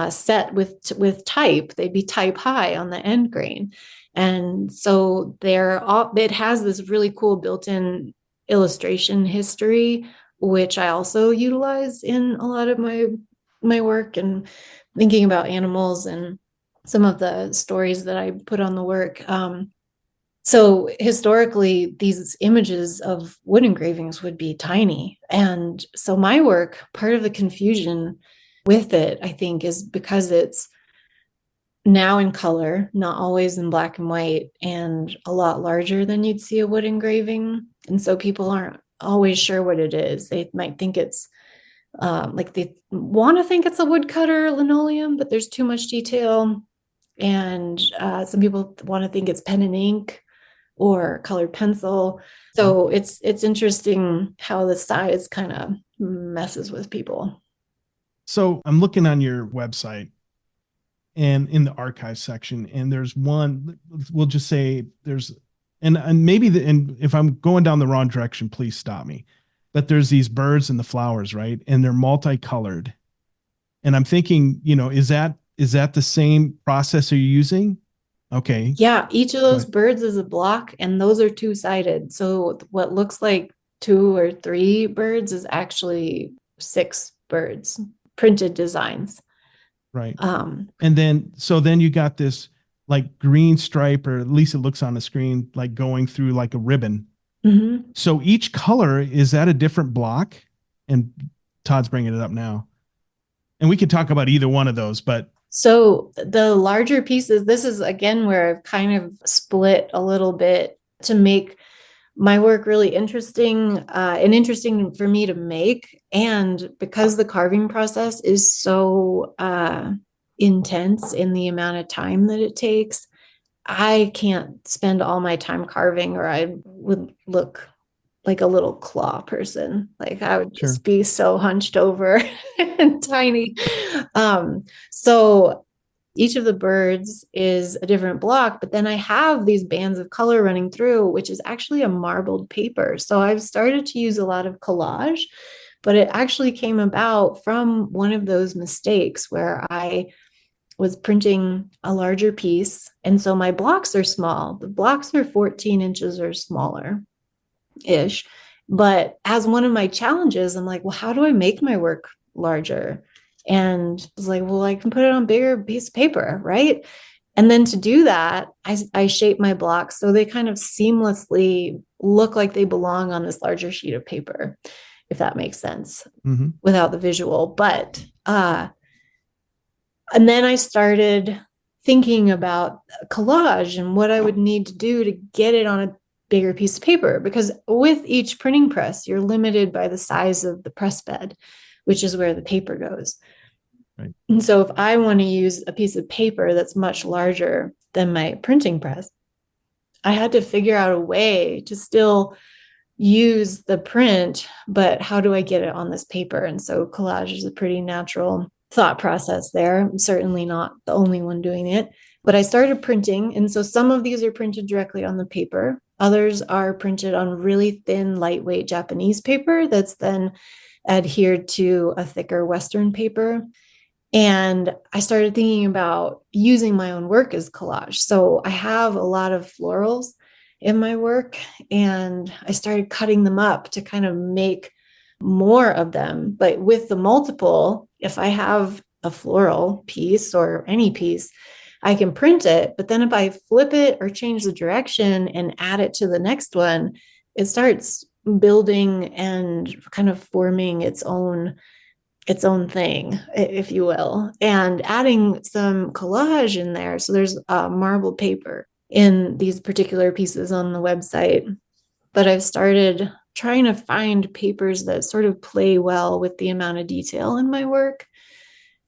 set with type. They'd be type high on the end grain. And so it has this really cool built-in illustration history, which I also utilize in a lot of my work and thinking about animals and some of the stories that I put on the work. So historically, these images of wood engravings would be tiny. And so my work, part of the confusion with it, I think, is because it's now in color, not always in black and white, and a lot larger than you'd see a wood engraving. And so people aren't always sure what it is. They might think it's like they want to think it's a woodcutter linoleum, but there's too much detail. And some people want to think it's pen and ink or colored pencil. So it's interesting how the size kind of messes with people. So I'm looking on your website and in the archive section, and there's one, we'll just say there's, and maybe and if I'm going down the wrong direction, please stop me. But there's these birds and the flowers, right? And they're multicolored. And I'm thinking, is that the same process you're using? Okay. Yeah, each of those birds is a block, and those are two-sided. So what looks like 2 or 3 birds is actually 6 birds, printed designs. Right. And then you got this like green stripe, or at least it looks on the screen, like going through like a ribbon. Mm-hmm. So each color, is that a different block? And Todd's bringing it up now. And we could talk about either one of those, but. So the larger pieces, this is again where I've kind of split a little bit to make my work really interesting and interesting for me to make. And because the carving process is so intense in the amount of time that it takes, I can't spend all my time carving, or I would look like a little claw person. Like I would just be so hunched over and tiny. So each of the birds is a different block, but then I have these bands of color running through, which is actually a marbled paper. So I've started to use a lot of collage, but it actually came about from one of those mistakes where I was printing a larger piece. And so my blocks are small. The blocks are 14 inches or smaller ish. But as one of my challenges, I'm like, well, how do I make my work larger? And I was like, well, I can put it on a bigger piece of paper, right? And then to do that, I shape my blocks so they kind of seamlessly look like they belong on this larger sheet of paper, if that makes sense, without the visual. But and then I started thinking about collage and what I would need to do to get it on a bigger piece of paper, because with each printing press, you're limited by the size of the press bed, which is where the paper goes. Right. And so if I want to use a piece of paper that's much larger than my printing press, I had to figure out a way to still use the print, but how do I get it on this paper? And so collage is a pretty natural thought process there. I'm certainly not the only one doing it, but I started printing. And so some of these are printed directly on the paper. Others are printed on really thin, lightweight Japanese paper that's then adhered to a thicker Western paper. And I started thinking about using my own work as collage. So I have a lot of florals in my work, and I started cutting them up to kind of make more of them. But with the multiple, if I have a floral piece or any piece, I can print it. But then if I flip it or change the direction and add it to the next one, it starts building and kind of forming its own thing, if you will, and adding some collage in there. So there's marbled paper in these particular pieces on the website, but I've started trying to find papers that sort of play well with the amount of detail in my work.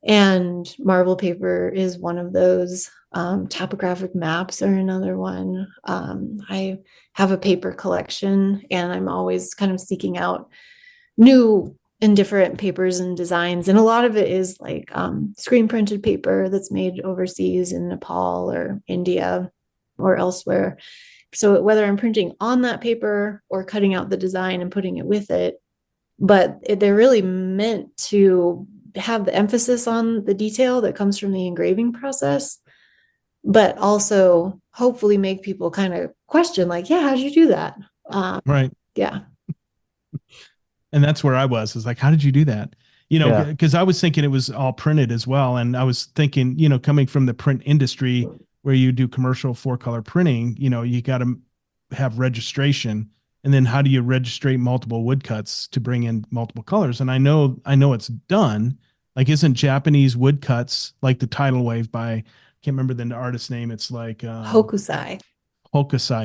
And marble paper is one of those. Topographic maps are another one. I have a paper collection, and I'm always kind of seeking out new and different papers and designs. And a lot of it is like screen printed paper that's made overseas in Nepal or India or elsewhere. So whether I'm printing on that paper or cutting out the design and putting it with it, but they're really meant to have the emphasis on the detail that comes from the engraving process, but also hopefully make people kind of question, like, yeah, how'd you do that? Right. Yeah. And that's where I was like, how did you do that? You know, because I was thinking it was all printed as well. And I was thinking, you know, coming from the print industry where you do commercial 4-color printing, you know, you got to have registration. And then how do you registrate multiple woodcuts to bring in multiple colors? And I know it's done. Like, isn't Japanese woodcuts like the tidal wave by, I can't remember the artist's name. It's like Hokusai.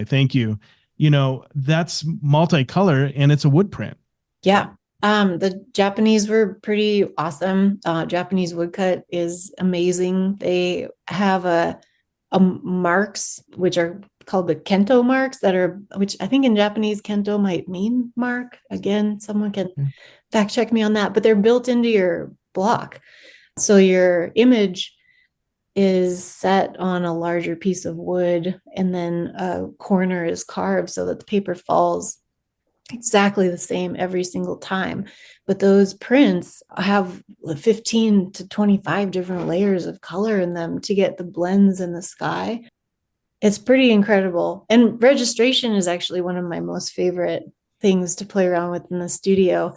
Thank you. You know, that's multicolor and it's a wood print. Yeah. The Japanese were pretty awesome. Japanese woodcut is amazing. They have a marks, which are called the Kento marks, which I think in Japanese Kento might mean mark. Again, someone can fact check me on that, but they're built into your block. So your image is set on a larger piece of wood, and then a corner is carved so that the paper falls exactly the same every single time. But those prints have 15 to 25 different layers of color in them to get the blends in the sky. It's pretty incredible. And registration is actually one of my most favorite things to play around with in the studio.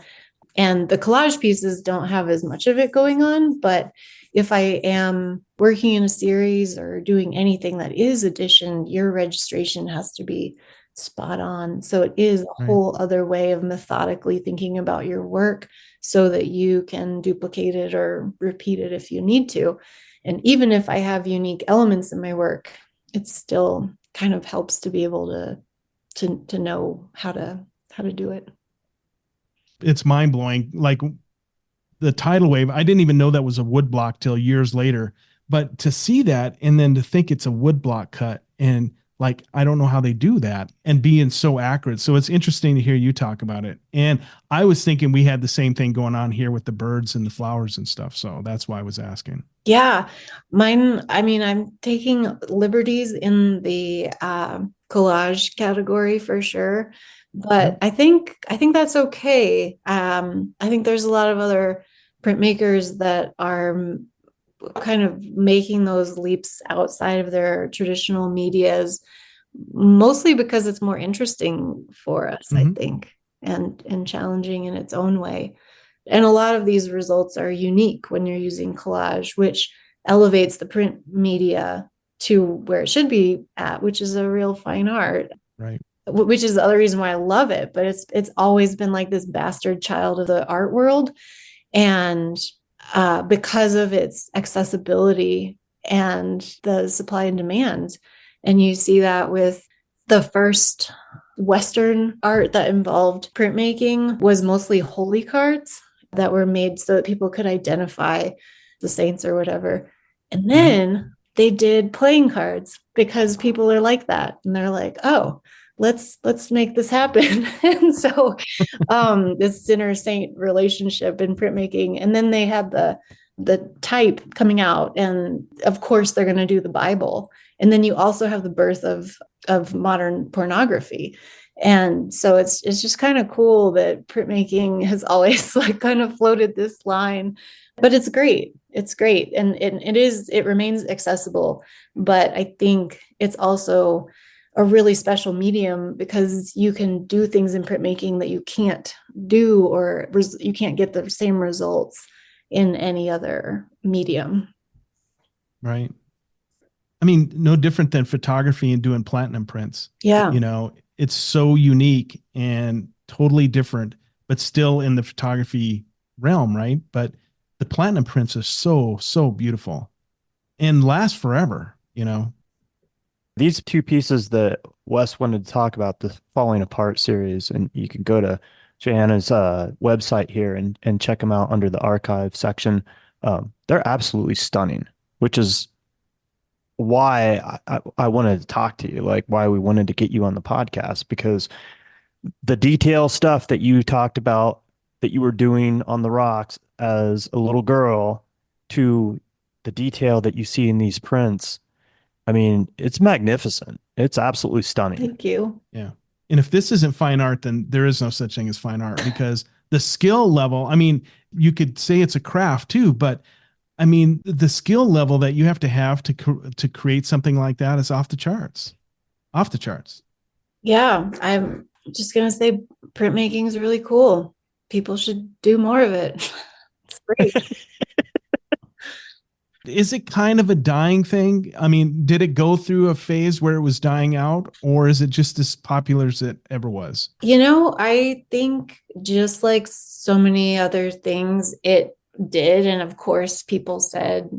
And the collage pieces don't have as much of it going on, but if I am working in a series or doing anything that is addition, your registration has to be spot on. So it is a whole other way of methodically thinking about your work so that you can duplicate it or repeat it if you need to. And even if I have unique elements in my work, it still kind of helps to be able to know how to do it. It's mind blowing. Like the tidal wave, I didn't even know that was a wood block till years later, but to see that and then to think it's a wood block cut, And like, I don't know how they do that and being so accurate. So it's interesting to hear you talk about it. And I was thinking we had the same thing going on here with the birds and the flowers and stuff. So that's why I was asking. Yeah, mine, I mean, I'm taking liberties in the collage category for sure, but Yep. I think that's okay. I think there's a lot of other printmakers that are kind of making those leaps outside of their traditional medias, mostly because it's more interesting for us, I think, and challenging in its own way. And a lot of these results are unique when you're using collage, which elevates the print media to where it should be at, which is a real fine art. Right. Which is the other reason why I love it. But it's always been like this bastard child of the art world. And because of its accessibility and the supply and demand. And you see that with the first Western art that involved printmaking was mostly holy cards that were made so that people could identify the saints or whatever. And then they did playing cards because people are like that. And they're like, oh, let's make this happen. And so this sinner saint relationship in printmaking. And then they had the type coming out. And of course they're going to do the Bible. And then you also have the birth of modern pornography. And so it's just kind of cool that printmaking has always like kind of floated this line, but it's great. It's great. And it remains accessible, but I think it's also a really special medium because you can do things in printmaking that you can't do, or you can't get the same results in any other medium. Right. I mean, no different than photography and doing platinum prints. Yeah. You know, it's so unique and totally different, but still in the photography realm, right? But the platinum prints are so beautiful and last forever, you know. These two pieces that Wes wanted to talk about, the Falling Apart series, and you can go to Johanna's website here and check them out under the archive section. They're absolutely stunning, which is why I wanted to talk to you, like why we wanted to get you on the podcast, because the detail stuff that you talked about that you were doing on the rocks as a little girl to the detail that you see in these prints. I mean, it's magnificent. It's absolutely stunning. Thank you. Yeah. And if this isn't fine art, then there is no such thing as fine art, because the skill level, I mean, you could say it's a craft too, but I mean, the skill level that you have to create something like that is off the charts. Off the charts. Yeah, I'm just going to say printmaking is really cool. People should do more of it. It's great. Is it kind of a dying thing? I mean, did it go through a phase where it was dying out, or is it just as popular as it ever was? You know, I think just like so many other things, it did. And of course, people said,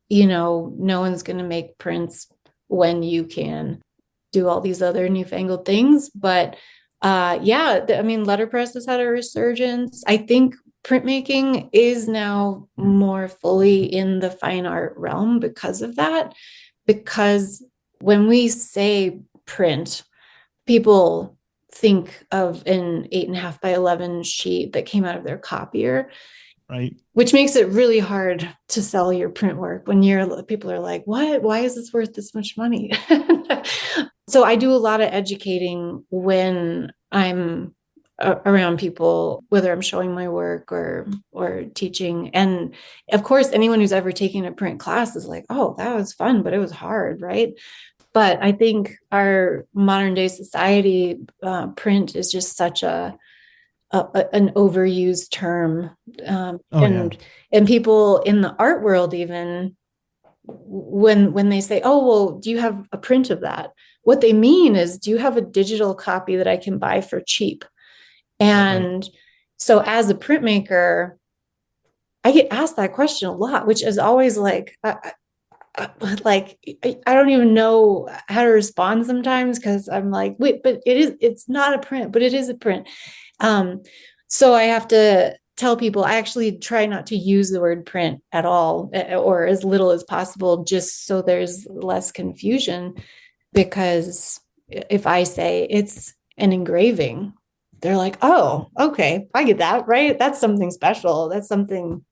you know, no one's going to make prints when you can do all these other newfangled things. But yeah, I mean, letterpress has had a resurgence. I think printmaking is now more fully in the fine art realm because of that. Because when we say print, people think of an 8.5 by 11 sheet that came out of their copier. Right. Which makes it really hard to sell your print work when people are like, what? Why is this worth this much money? So I do a lot of educating when I'm around people, whether I'm showing my work or teaching. And of course, anyone who's ever taken a print class is like, oh, that was fun, but it was hard, right? But I think our modern day society, print is just such an overused term. And people in the art world, even when they say, oh, well, do you have a print of that? What they mean is, do you have a digital copy that I can buy for cheap? And so as a printmaker, I get asked that question a lot, which is always like, I don't even know how to respond sometimes, because I'm like, wait, but it's not a print, but it is a print. So I have to tell people, I actually try not to use the word print at all, or as little as possible, just so there's less confusion. because if I say it's an engraving, they're like, oh, okay, I get that, right? That's something special. That's something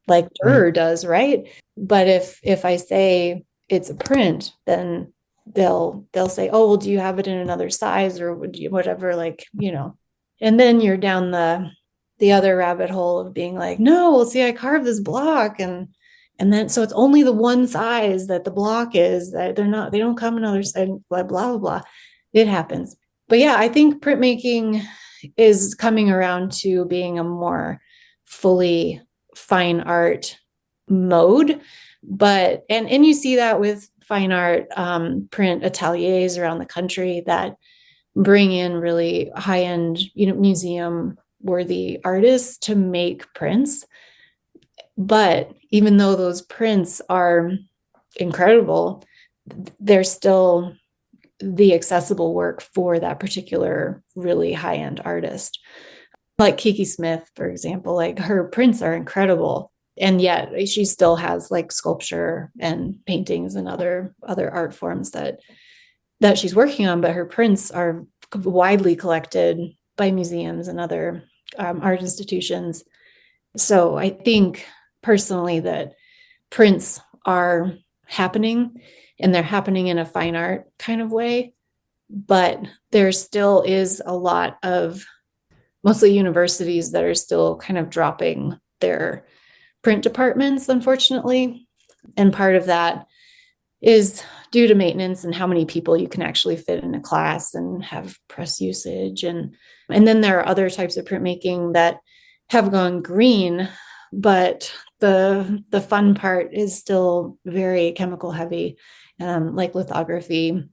like Durer does, right? But if I say it's a print, then they'll say, oh, well, do you have it in another size or would you whatever, like, and then you're down the other rabbit hole of being like, no, well, see, I carved this block and then so it's only the one size that the block is, that they don't come another size, blah blah blah. It happens. But yeah, I think printmaking is coming around to being a more fully fine art mode. But and you see that with fine art print ateliers around the country that bring in really high-end, museum worthy artists to make prints. But even though those prints are incredible, they're still the accessible work for that particular really high-end artist. Like Kiki Smith, for example, like her prints are incredible. And yet she still has like sculpture and paintings and other art forms that she's working on, but her prints are widely collected by museums and other art institutions. So I think personally that prints are happening, and they're happening in a fine art kind of way, but there still is a lot of mostly universities that are still kind of dropping their print departments, unfortunately. And part of that is due to maintenance and how many people you can actually fit in a class and have press usage. And then there are other types of printmaking that have gone green, but the fun part is still very chemical heavy, like lithography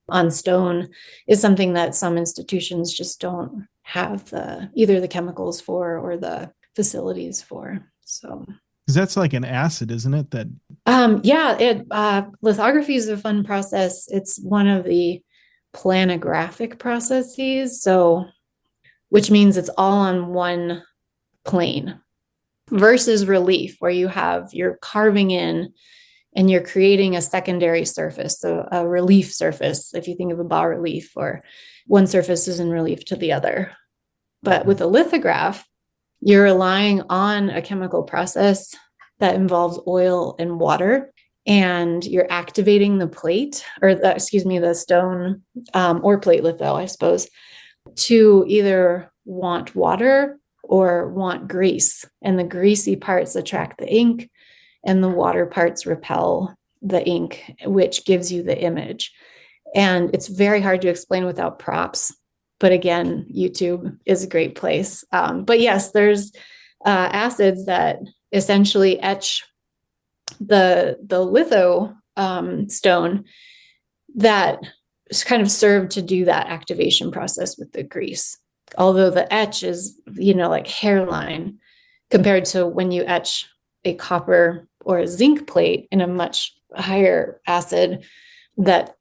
on stone is something that some institutions just don't have either the chemicals for or the facilities for. So because that's like an acid, isn't it? That lithography is a fun process. It's one of the planographic processes, so which means it's all on one plane, versus relief, where you're carving in and you're creating a secondary surface, so a relief surface. If you think of a bas relief, or one surface is in relief to the other. But with a lithograph, you're relying on a chemical process that involves oil and water, and you're activating the plate, or the stone, or plate litho, I suppose, to either want water or want grease. And the greasy parts attract the ink, and the water parts repel the ink, which gives you the image. And it's very hard to explain without props. But again, YouTube is a great place. But yes, there's acids that essentially etch the litho stone that kind of serve to do that activation process with the grease. Although the etch is, like hairline compared to when you etch a copper or a zinc plate in a much higher acid that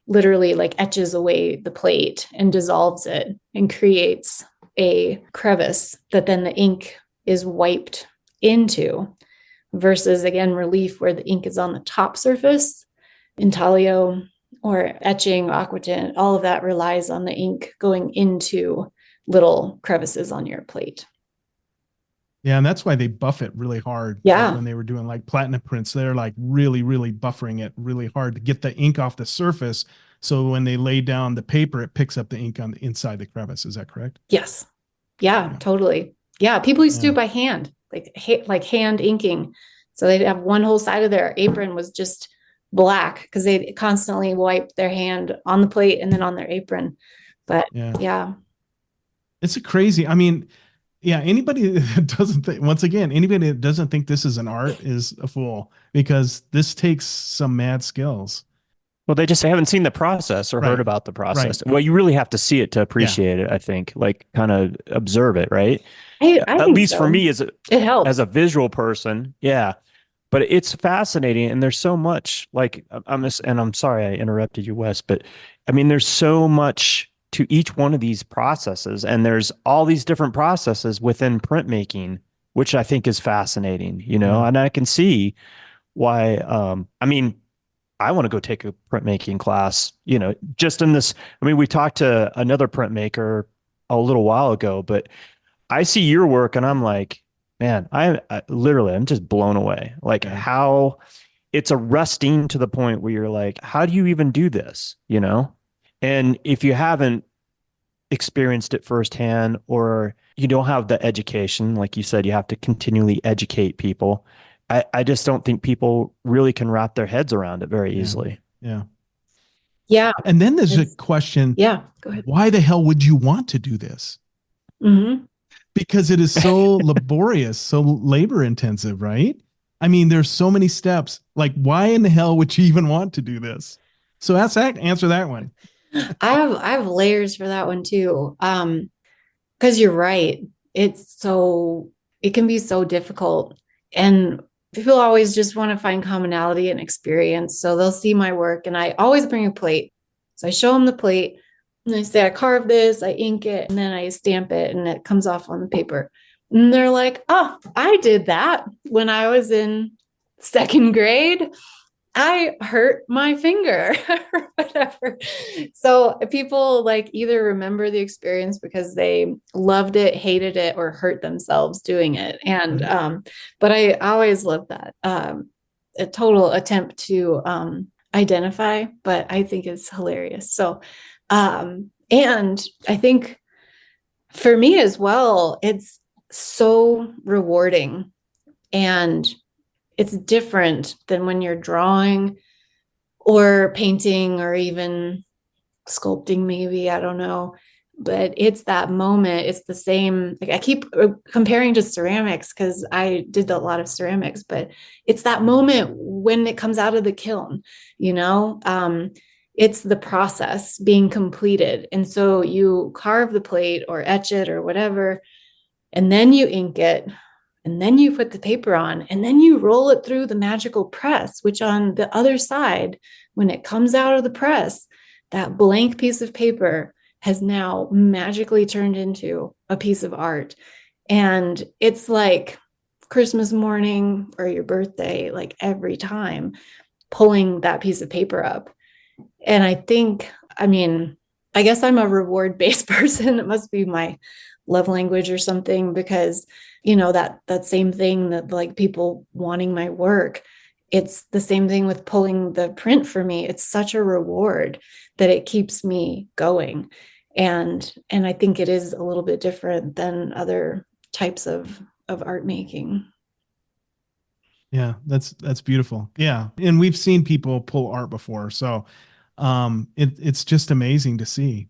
literally etches away the plate and dissolves it and creates a crevice that then the ink is wiped into, versus again relief, where the ink is on the top surface. Intaglio or etching, aquatint, all of that relies on the ink going into little crevices on your plate. Yeah, and that's why they buff it really hard. Yeah. Like when they were doing like platinum prints, they're like really, really buffering it really hard to get the ink off the surface. So when they lay down the paper, it picks up the ink on the inside the crevice. Is that correct? Yes. Yeah. Totally. Yeah. People used to do it by hand, like hand inking. So they'd have one whole side of their apron was just black because they constantly wiped their hand on the plate and then on their apron. But yeah. It's crazy. I mean, yeah, anybody that doesn't think, once again, anybody that doesn't think this is an art is a fool, because this takes some mad skills. Well, they just haven't seen the process or heard about the process. Well, you really have to see it to appreciate it, I think, kind of observe it, right? I At least so. for me, it helps as a visual person. Yeah. But it's fascinating. And there's so much I'm sorry I interrupted you, Wes, but I mean, there's so much to each one of these processes, and there's all these different processes within printmaking, which I think is fascinating, and I can see why, I want to go take a printmaking class, just in this. I mean, we talked to another printmaker a little while ago, but I see your work and I'm like, man, I literally, I'm just blown away. Like Yeah. how it's arresting to the point where you're like, how do you even do this? And if you haven't experienced it firsthand, or you don't have the education, like you said, you have to continually educate people. I just don't think people really can wrap their heads around it very easily. Yeah. Yeah. And then there's a question. Yeah. Go ahead. Why the hell would you want to do this? Mm-hmm. Because it is so laborious, so labor intensive, right? I mean, there's so many steps. Like, why in the hell would you even want to do this? So answer that one. I have layers for that one too. Because you're right. It can be so difficult. And people always just want to find commonality and experience. So they'll see my work and I always bring a plate. So I show them the plate and I say, I carved this, I ink it, and then I stamp it and it comes off on the paper. And they're like, oh, I did that when I was in second grade. I hurt my finger or whatever. So people like either remember the experience because they loved it, hated it, or hurt themselves doing it. And but I always love that. A total attempt to identify, but I think it's hilarious. So and I think for me as well, it's so rewarding and it's different than when you're drawing or painting or even sculpting, maybe, I don't know. But it's that moment. It's the same. Like I keep comparing to ceramics because I did a lot of ceramics, but it's that moment when it comes out of the kiln, it's the process being completed. And so you carve the plate or etch it or whatever, and then you ink it. And then you put the paper on and then you roll it through the magical press, which on the other side, when it comes out of the press, that blank piece of paper has now magically turned into a piece of art. And it's like Christmas morning or your birthday, like every time pulling that piece of paper up. And I guess I'm a reward-based person. It must be my love language or something, because that same thing that like people wanting my work, it's the same thing with pulling the print for me. It's such a reward that it keeps me going. And I think it is a little bit different than other types of art making. Yeah, that's beautiful. Yeah. And we've seen people pull art before. So it's just amazing to see.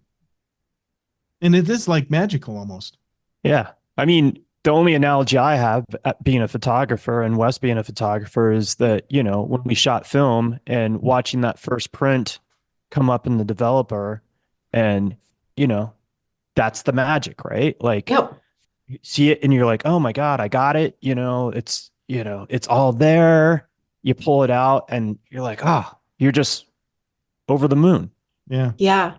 And it is like magical almost. Yeah. I mean, the only analogy I have at being a photographer and Wes being a photographer is that, when we shot film and watching that first print come up in the developer and, that's the magic, right? Like Yep. you see it and you're like, oh my God, I got it. It's all there. You pull it out and you're like, you're just over the moon. Yeah. Yeah.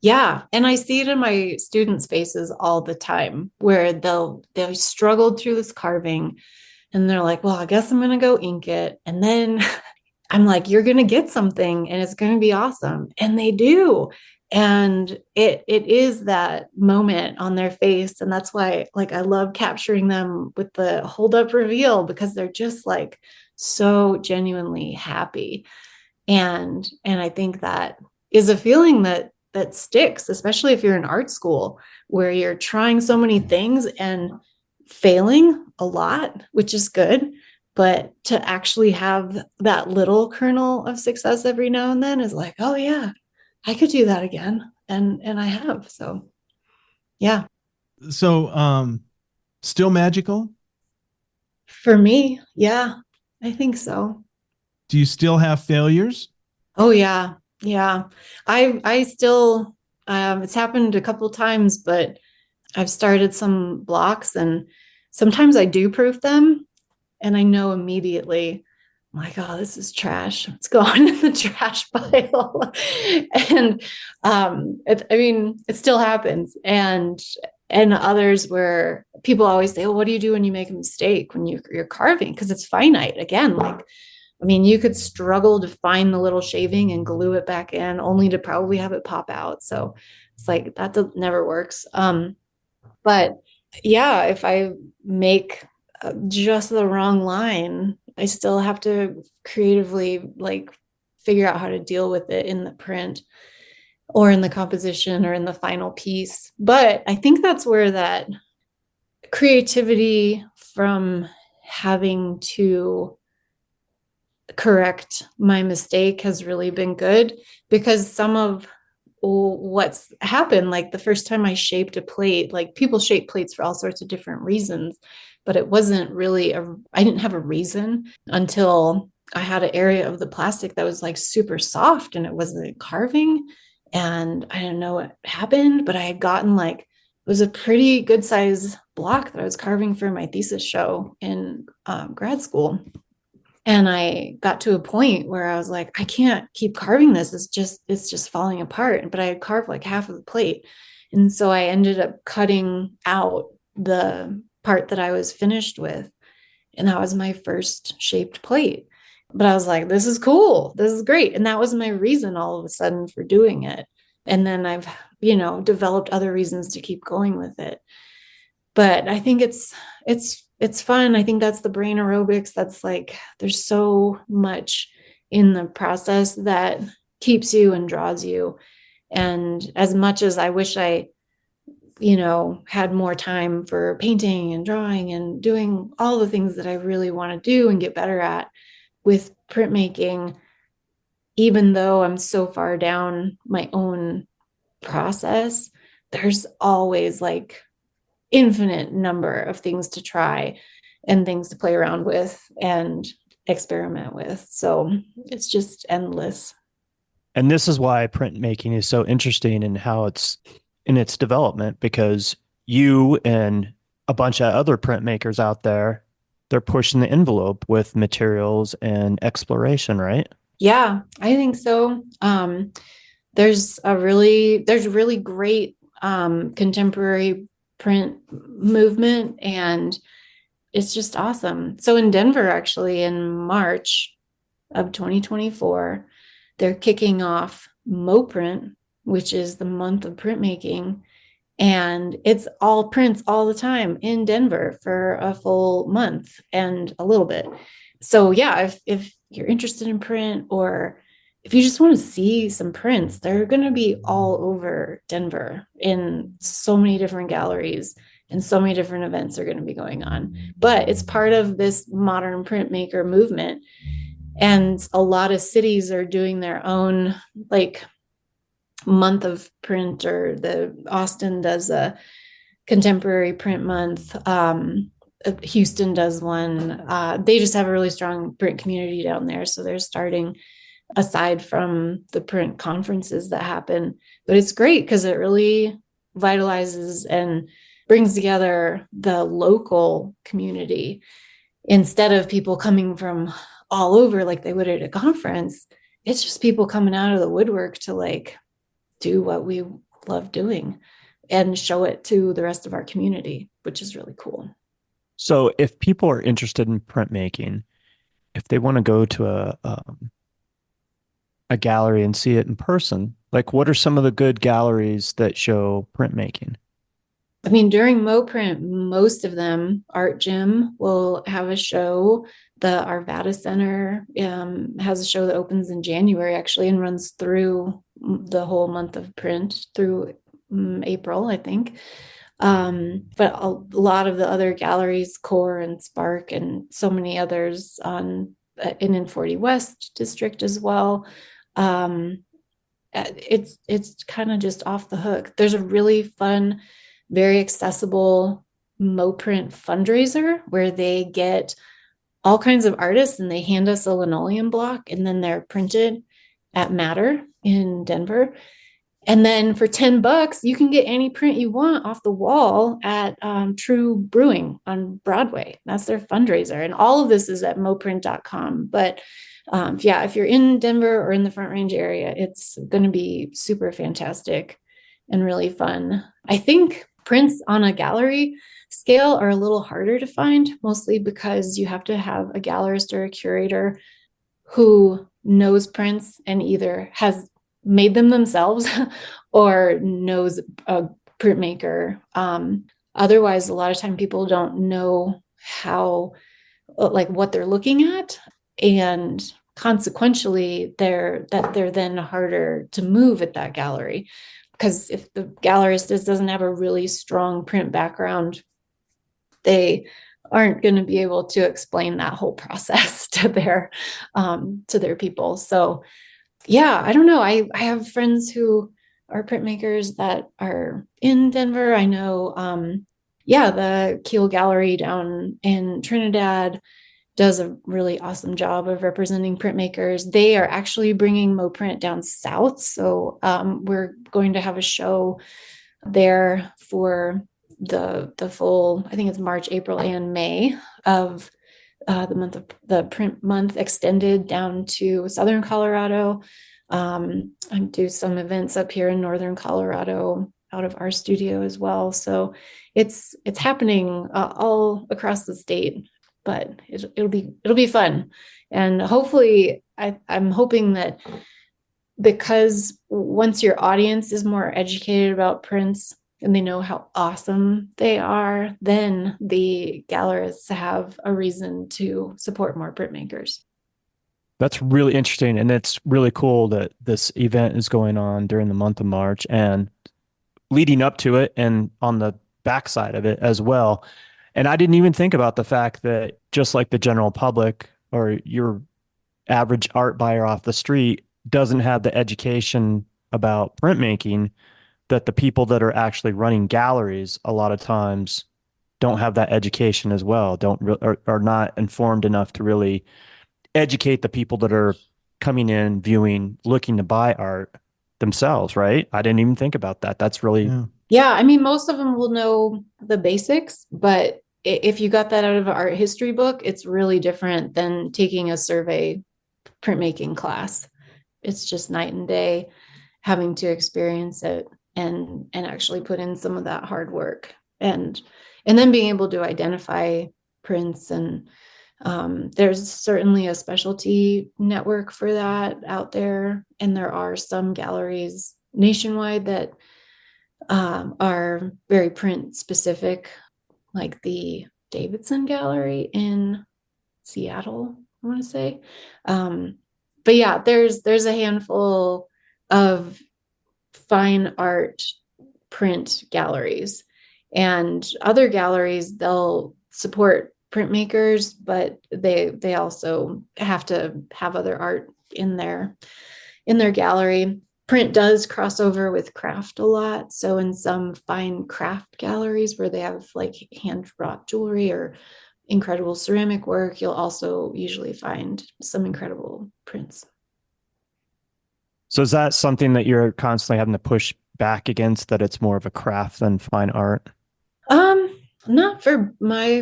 Yeah. And I see it in my students' faces all the time where they've struggled through this carving and they're like, well, I guess I'm going to go ink it. And then I'm like, you're going to get something and it's going to be awesome. And they do. And it is that moment on their face. And that's why like I love capturing them with the hold up reveal, because they're just like so genuinely happy. And I think that is a feeling that sticks, especially if you're in art school where you're trying so many things and failing a lot, which is good. But to actually have that little kernel of success every now and then is like, oh yeah, I could do that again. And I have. So yeah. So still magical? For me, yeah, I think so. Do you still have failures? Oh yeah. Yeah. I still it's happened a couple times, but I've started some blocks and sometimes I do proof them and I know immediately, I'm like, oh, this is trash. It's going in the trash pile. And it still happens. And others where people always say, oh, what do you do when you make a mistake when you're carving? Because it's finite. Again, like I mean, you could struggle to find the little shaving and glue it back in, only to probably have it pop out. So it's like that never works. But yeah, if I make just the wrong line, I still have to creatively like figure out how to deal with it in the print or in the composition or in the final piece. But I think that's where that creativity from having to correct my mistake has really been good, because some of what's happened, like the first time I shaped a plate, like people shape plates for all sorts of different reasons, but it wasn't really I didn't have a reason until I had an area of the plastic that was like super soft and it wasn't carving, and I didn't know what happened, but I had gotten like, it was a pretty good size block that I was carving for my thesis show in grad school. And I got to a point where I was like, I can't keep carving this. It's just falling apart. But I had carved like half of the plate. And so I ended up cutting out the part that I was finished with. And that was my first shaped plate. But I was like, this is cool. This is great. And that was my reason all of a sudden for doing it. And then I've, developed other reasons to keep going with it. But I think it's fun. I think that's the brain aerobics. That's like, there's so much in the process that keeps you and draws you. And as much as I wish I, had more time for painting and drawing and doing all the things that I really want to do and get better at with printmaking, even though I'm so far down my own process, there's always like infinite number of things to try and things to play around with and experiment with. So it's just endless. And this is why printmaking is so interesting in how it's in its development, because you and a bunch of other printmakers out there, they're pushing the envelope with materials and exploration, right? Yeah, I think so. There's really great contemporary print movement, and it's just awesome. So in Denver, actually, in March of 2024, they're kicking off MoPrint, which is the month of printmaking, and it's all prints all the time in Denver for a full month and a little bit. So yeah, if you're interested in print, or if you just want to see some prints, they're going to be all over Denver in so many different galleries, and so many different events are going to be going on. But it's part of this modern printmaker movement. And a lot of cities are doing their own like month of print, or the Austin does a contemporary print month. Houston does one. They just have a really strong print community down there. So they're starting, aside from the print conferences that happen. But it's great because it really vitalizes and brings together the local community, instead of people coming from all over like they would at a conference. It's just people coming out of the woodwork to like do what we love doing and show it to the rest of our community, which is really cool. So if people are interested in printmaking, if they want to go to a gallery and see it in person, like what are some of the good galleries that show printmaking? I mean, during MoPrint, most of them, Art Gym will have a show. The Arvada Center has a show that opens in January, actually, and runs through the whole month of print through April, I think. But a lot of the other galleries, Core and Spark, and so many others in 40 West District as well. It's kind of just off the hook. There's a really fun, very accessible MoPrint fundraiser where they get all kinds of artists and they hand us a linoleum block, and then they're printed at Matter in Denver. And then for $10, you can get any print you want off the wall at True Brewing on Broadway. That's their fundraiser. And all of this is at moprint.com. But if you're in Denver or in the Front Range area, it's going to be super fantastic and really fun. I think prints on a gallery scale are a little harder to find, mostly because you have to have a gallerist or a curator who knows prints and either has made them themselves or knows a printmaker. Otherwise, a lot of time people don't know how, like, what they're looking at, and consequentially they're then harder to move at that gallery, because if the gallerist doesn't have a really strong print background, they aren't going to be able to explain that whole process to their people. So yeah, I don't know. I have friends who are printmakers that are in Denver. I know, the Keel Gallery down in Trinidad does a really awesome job of representing printmakers. They are actually bringing MoPrint down south. So we're going to have a show there for the full, I think it's March, April, and May of the print month, extended down to Southern Colorado. I do some events up here in Northern Colorado out of our studio as well. So it's happening all across the state, but it'll be fun. And hopefully I'm hoping that, because once your audience is more educated about prints and they know how awesome they are, then the gallerists have a reason to support more printmakers. That's really interesting. And it's really cool that this event is going on during the month of March and leading up to it and on the backside of it as well. And I didn't even think about the fact that, just like the general public or your average art buyer off the street doesn't have the education about printmaking, that the people that are actually running galleries a lot of times don't have that education as well, are not informed enough to really educate the people that are coming in, viewing, looking to buy art themselves, right? I didn't even think about that. That's really... Yeah, I mean, most of them will know the basics, but if you got that out of an art history book, it's really different than taking a survey printmaking class. It's just night and day having to experience it and actually put in some of that hard work, and then being able to identify prints. And there's certainly a specialty network for that out there, and there are some galleries nationwide that are very print specific, like the Davidson Gallery in Seattle, I want to say. But yeah, there's a handful of fine art print galleries, and other galleries, they'll support printmakers, but they also have to have other art in their gallery. Print does cross over with craft a lot. So in some fine craft galleries where they have like hand wrought jewelry or incredible ceramic work, you'll also usually find some incredible prints. So is that something that you're constantly having to push back against, that it's more of a craft than fine art? Not for my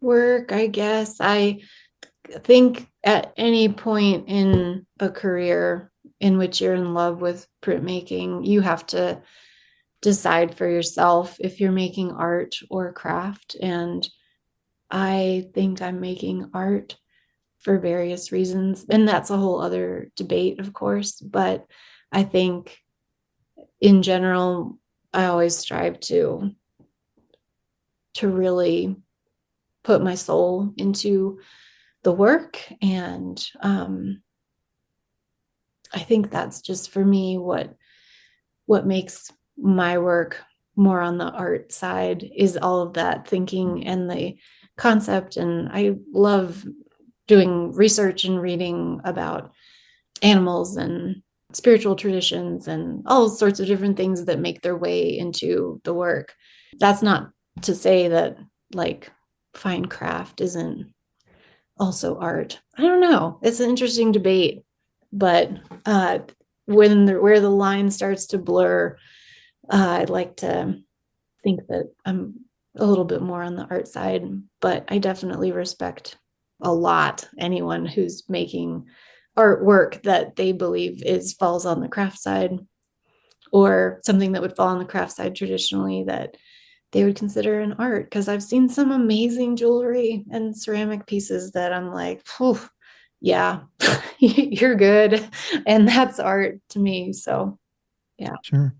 work, I guess. I think at any point in a career in which you're in love with printmaking, you have to decide for yourself if you're making art or craft. And I think I'm making art for various reasons. And that's a whole other debate, of course. But I think in general, I always strive to really put my soul into the work. And I think that's just, for me, what makes my work more on the art side, is all of that thinking and the concept. And I love doing research and reading about animals and spiritual traditions and all sorts of different things that make their way into the work. That's not to say that like fine craft isn't also art. I don't know. It's an interesting debate, but where the line starts to blur, I'd like to think that I'm a little bit more on the art side, but I definitely respect a lot anyone who's making artwork that they believe falls on the craft side, or something that would fall on the craft side traditionally that they would consider an art. Because I've seen some amazing jewelry and ceramic pieces that I'm like, yeah, you're good. And that's art to me. So yeah. Sure.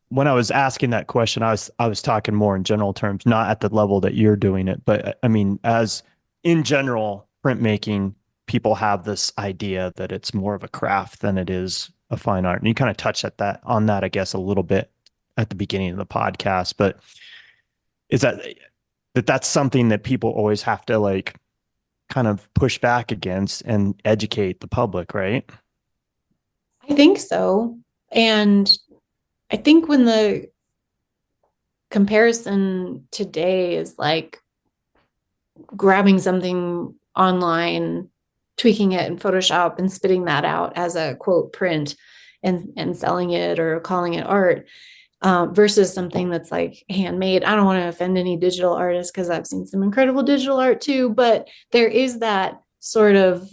When I was asking that question, I was talking more in general terms, not at the level that you're doing it, but I mean, as in general, printmaking, people have this idea that it's more of a craft than it is a fine art. And you kind of touched on that, I guess, a little bit at the beginning of the podcast, but is that's something that people always have to like kind of push back against and educate the public, right? I think so. And I think when the comparison today is like grabbing something online, tweaking it in Photoshop and spitting that out as a quote print and selling it or calling it art, versus something that's like handmade. I don't want to offend any digital artists because I've seen some incredible digital art too, but there is that sort of,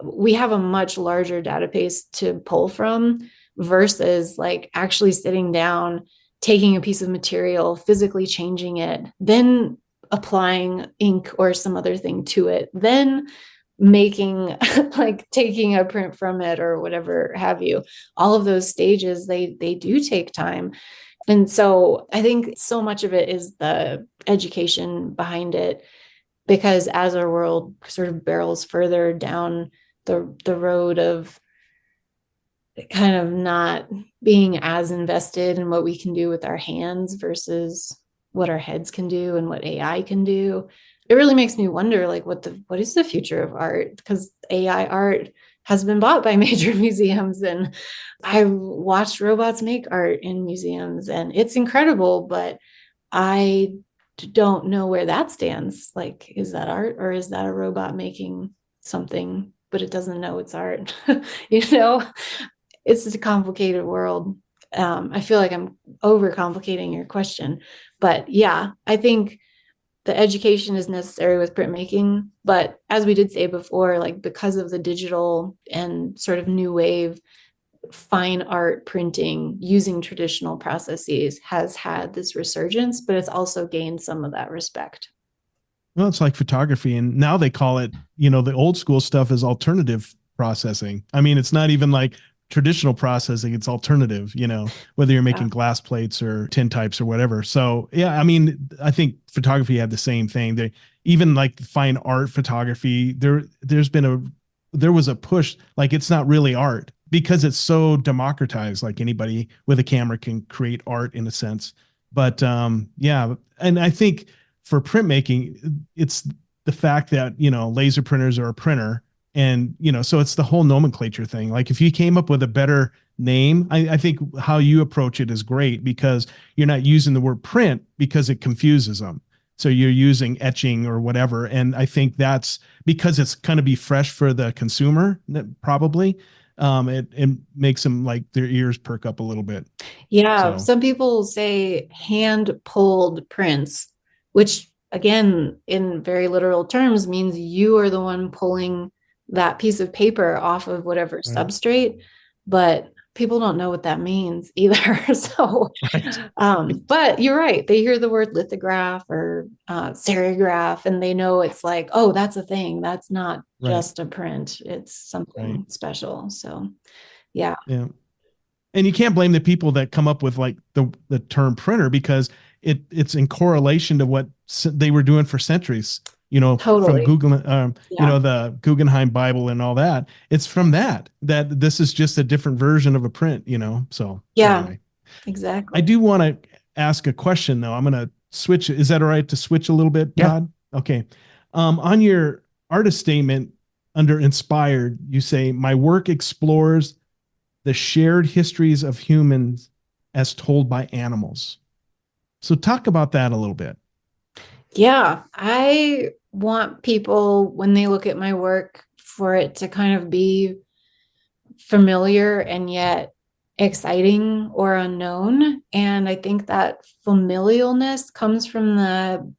we have a much larger database to pull from versus like actually sitting down, taking a piece of material, physically changing it, then applying ink or some other thing to it, then making like taking a print from it or whatever have you. All of those stages, they do take time. And so I think so much of it is the education behind it, because as our world sort of barrels further down the road of kind of not being as invested in what we can do with our hands versus what our heads can do and what AI can do, it really makes me wonder, like, what is the future of art? Because AI art has been bought by major museums, and I've watched robots make art in museums, and it's incredible, but I don't know where that stands. Like, is that art or is that a robot making something, but it doesn't know it's art? It's a complicated world. I feel like I'm overcomplicating your question, but yeah, I think the education is necessary with printmaking. But as we did say before, like because of the digital and sort of new wave, fine art printing using traditional processes has had this resurgence, but it's also gained some of that respect. Well, it's like photography, and now they call it, the old school stuff is alternative processing. I mean, it's not even like traditional processing, it's alternative, whether you're making glass plates or tintypes or whatever. So yeah, I mean, I think photography had the same thing. They even like fine art photography, there was a push, like it's not really art because it's so democratized, like anybody with a camera can create art in a sense. But yeah, and I think for printmaking, it's the fact that, laser printers are a printer. And, so it's the whole nomenclature thing. Like if you came up with a better name, I think how you approach it is great because you're not using the word print because it confuses them. So you're using etching or whatever. And I think that's because it's kind of be fresh for the consumer, probably. It makes them like their ears perk up a little bit. Yeah. So. Some people say hand pulled prints, which again, in very literal terms means you are the one pulling that piece of paper off of whatever substrate, but people don't know what that means either. So, but you're right. They hear the word lithograph or serigraph, and they know it's like, oh, that's a thing. That's not just a print. It's something special. So, yeah. Yeah. And you can't blame the people that come up with like the term printer because it's in correlation to what they were doing for centuries. Totally. From Google, the Guggenheim Bible and all that. It's from that this is just a different version of a print, so. Yeah, anyway. Exactly. I do want to ask a question though. I'm going to switch. Is that all right to switch a little bit, Todd? Yeah. Okay. On your artist statement under inspired, you say, my work explores the shared histories of humans as told by animals. So talk about that a little bit. Yeah, I want people, when they look at my work, for it to kind of be familiar and yet exciting or unknown. And I think that familialness comes from the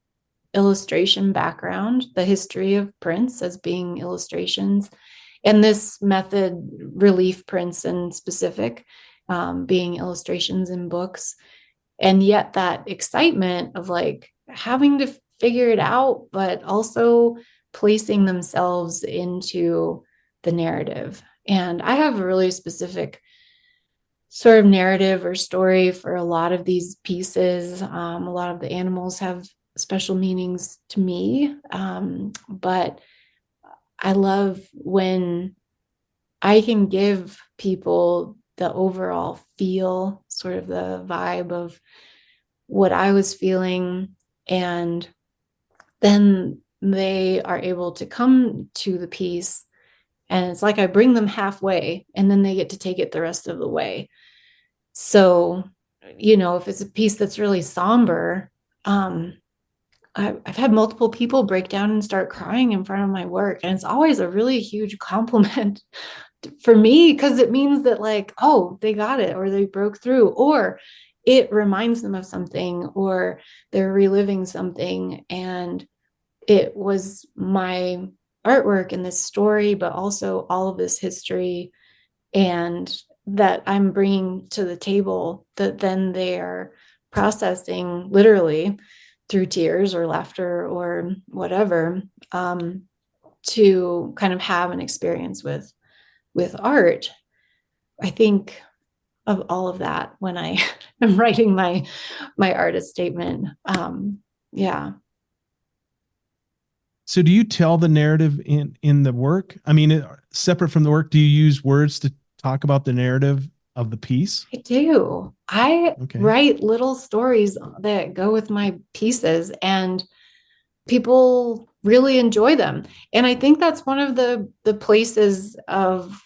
illustration background, the history of prints as being illustrations, and this method, relief prints in specific, being illustrations in books. And yet that excitement of like having to figure it out, but also placing themselves into the narrative. And I have a really specific sort of narrative or story for a lot of these pieces. A lot of the animals have special meanings to me. But I love when I can give people the overall feel, sort of the vibe of what I was feeling. And then they are able to come to the piece. And it's like I bring them halfway and then they get to take it the rest of the way. So, if it's a piece that's really somber, I've had multiple people break down and start crying in front of my work. And it's always a really huge compliment for me, because it means that like, oh, they got it, or they broke through, or it reminds them of something, or they're reliving something. And it was my artwork and this story, but also all of this history, and that I'm bringing to the table, that then they are processing literally through tears or laughter or whatever, to kind of have an experience with art. I think of all of that when I am writing my artist statement. Yeah. So do you tell the narrative in the work? I mean, separate from the work, do you use words to talk about the narrative of the piece? I do. I Okay. write little stories that go with my pieces, and people really enjoy them. And I think that's one of the places of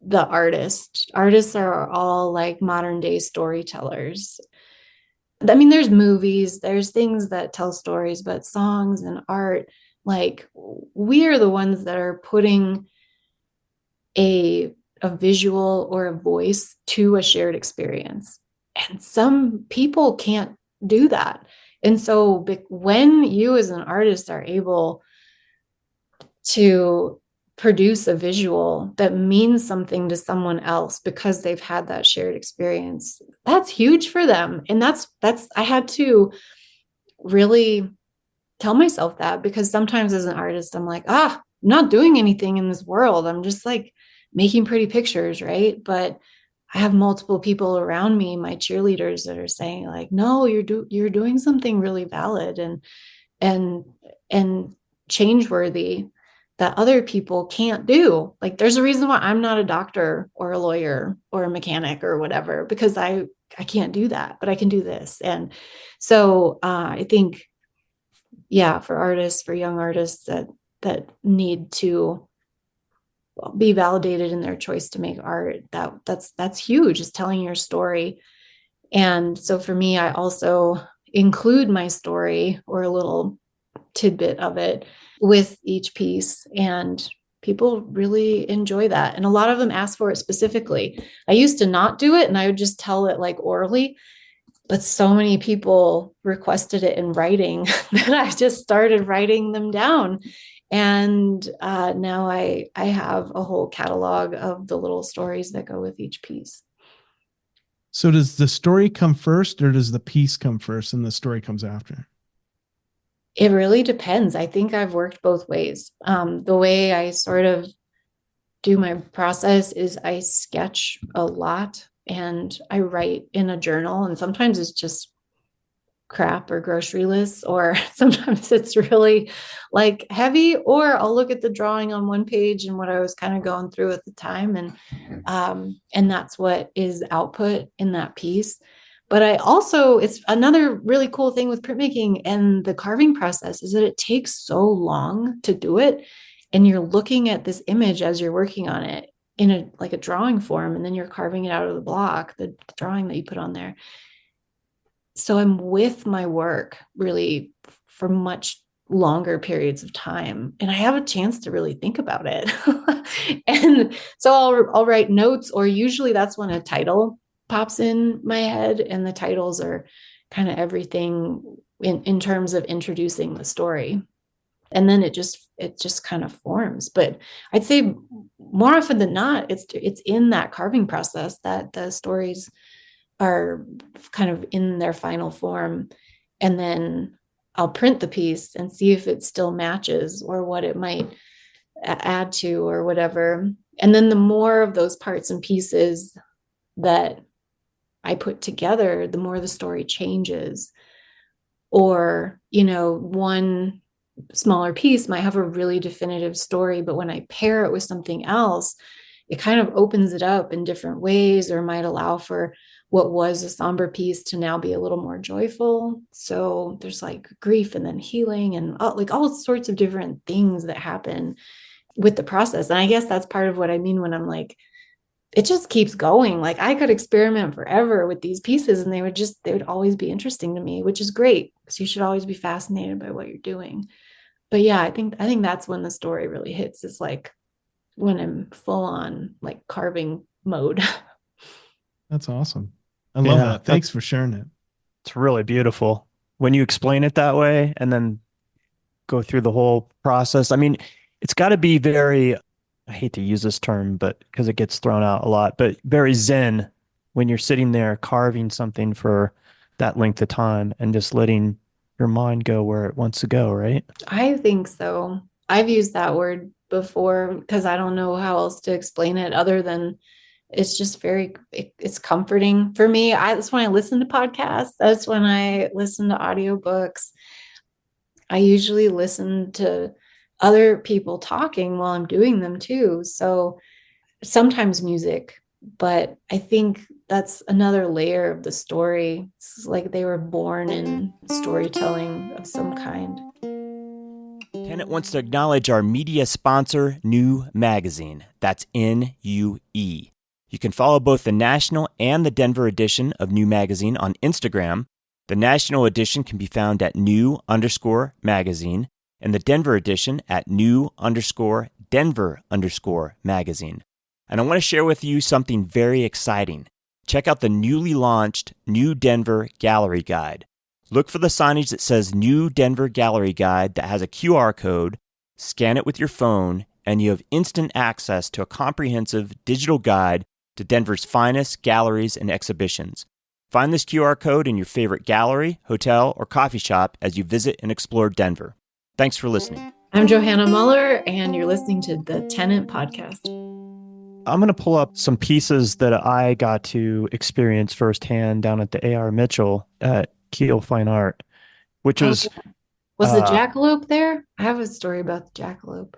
the artist. Artists are all like modern day storytellers. I mean, there's movies, there's things that tell stories, but songs and art, like, we are the ones that are putting a visual or a voice to a shared experience. And some people can't do that. And so when you as an artist are able to produce a visual that means something to someone else because they've had that shared experience, that's huge for them. And that's I had to really tell myself that, because sometimes as an artist, I'm like, I'm not doing anything in this world. I'm just like making pretty pictures, right? But I have multiple people around me, my cheerleaders, that are saying like, no, you're doing something really valid and change worthy that other people can't do. Like, there's a reason why I'm not a doctor or a lawyer or a mechanic or whatever, because I can't do that, but I can do this. And so I think, yeah, for artists, for young artists that need to be validated in their choice to make art, that's huge, is telling your story. And so for me, I also include my story, or a little tidbit of it, with each piece, and people really enjoy that. And a lot of them ask for it specifically. I used to not do it, and I would just tell it like orally, but so many people requested it in writing that I just started writing them down. And now I have a whole catalog of the little stories that go with each piece. So does the story come first, or does the piece come first and the story comes after? It really depends. I think I've worked both ways. The way I sort of do my process is I sketch a lot and I write in a journal, and sometimes it's just crap or grocery lists, or sometimes it's really like heavy, or I'll look at the drawing on one page and what I was kind of going through at the time, and that's what is output in that piece. But it's another really cool thing with printmaking and the carving process is that it takes so long to do it, and you're looking at this image as you're working on it in a drawing form, and then you're carving it out of the block, the drawing that you put on there. So I'm with my work really for much longer periods of time, and I have a chance to really think about it. And so I'll write notes, or usually that's when a title pops in my head, and the titles are kind of everything in terms of introducing the story. And then it just kind of forms. But I'd say more often than not, it's in that carving process that the stories are kind of in their final form. And then I'll print the piece and see if it still matches, or what it might add to or whatever. And then the more of those parts and pieces that I put together, the more the story changes. Or, one smaller piece might have a really definitive story, but when I pair it with something else, it kind of opens it up in different ways, or might allow for what was a somber piece to now be a little more joyful. So there's like grief and then healing and all sorts of different things that happen with the process. And I guess that's part of what I mean when I'm like, it just keeps going. Like I could experiment forever with these pieces and they would always be interesting to me, which is great. So you should always be fascinated by what you're doing. But yeah, I think that's when the story really hits, is like when I'm full on like carving mode. That's awesome. I love that. Thanks for sharing it. It's really beautiful when you explain it that way and then go through the whole process. I mean, it's got to be very, I hate to use this term, but because it gets thrown out a lot, but very zen when you're sitting there carving something for that length of time and just letting your mind go where it wants to go, right? I think so. I've used that word before because I don't know how else to explain it other than it's just it's comforting for me. That's when I listen to podcasts. That's when I listen to audiobooks. I usually listen to other people talking while I'm doing them too. So sometimes music, but I think that's another layer of the story. It's like they were born in storytelling of some kind. Tenant wants to acknowledge our media sponsor, New Magazine. That's NUE. You can follow both the national and the Denver edition of New Magazine on Instagram. The national edition can be found at new_magazine and the Denver edition at new_Denver_magazine. And I want to share with you something very exciting. Check out the newly launched New Denver Gallery Guide. Look for the signage that says New Denver Gallery Guide that has a QR code. Scan it with your phone, and you have instant access to a comprehensive digital guide to Denver's finest galleries and exhibitions. Find this QR code in your favorite gallery, hotel, or coffee shop as you visit and explore Denver. Thanks for listening. I'm Johanna Mueller, and you're listening to the Tenant Podcast. I'm going to pull up some pieces that I got to experience firsthand down at the A.R. Mitchell at Keel Fine Art, which was... Was the jackalope there? I have a story about the jackalope.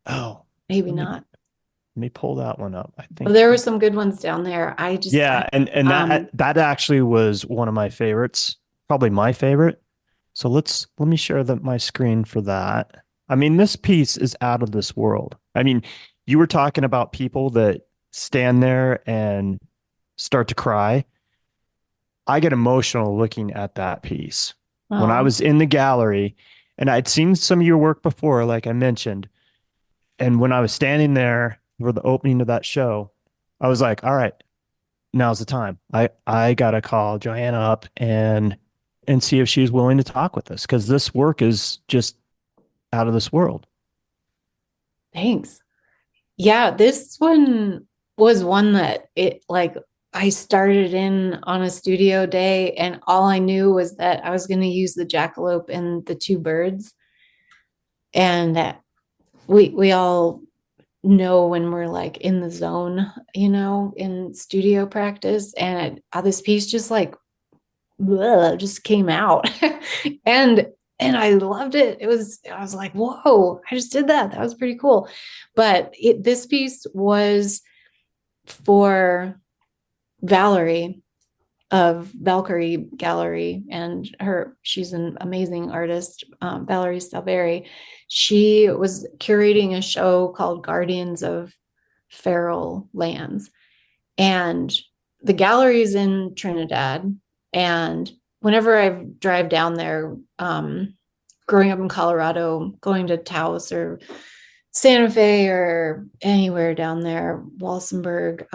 Oh. Maybe not. Let me pull that one up. I think well, there were some good ones down there. And that actually was one of my favorites, probably my favorite. So let me share my screen for that. I mean, this piece is out of this world. I mean, you were talking about people that stand there and start to cry. I get emotional looking at that piece. Oh. When I was in the gallery, and I'd seen some of your work before, like I mentioned, and when I was standing there for the opening of that show, I was like, all right, now's the time. I got to call Johanna up and see if she's willing to talk with us, because this work is just out of this world. Thanks. Yeah, this one was one that I started in on a studio day, and all I knew was that I was going to use the jackalope and the two birds. And we all know when we're like in the zone, in studio practice, and this piece just just came out. and I loved it. I was like, whoa, I just did that. That was pretty cool. But this piece was for Valerie of Valkyrie Gallery, and she's an amazing artist, Valerie Salveri. She was curating a show called Guardians of Feral Lands, and the gallery is in Trinidad. And whenever I drive down there, growing up in Colorado, going to Taos or Santa Fe or anywhere down there, Walsenburg,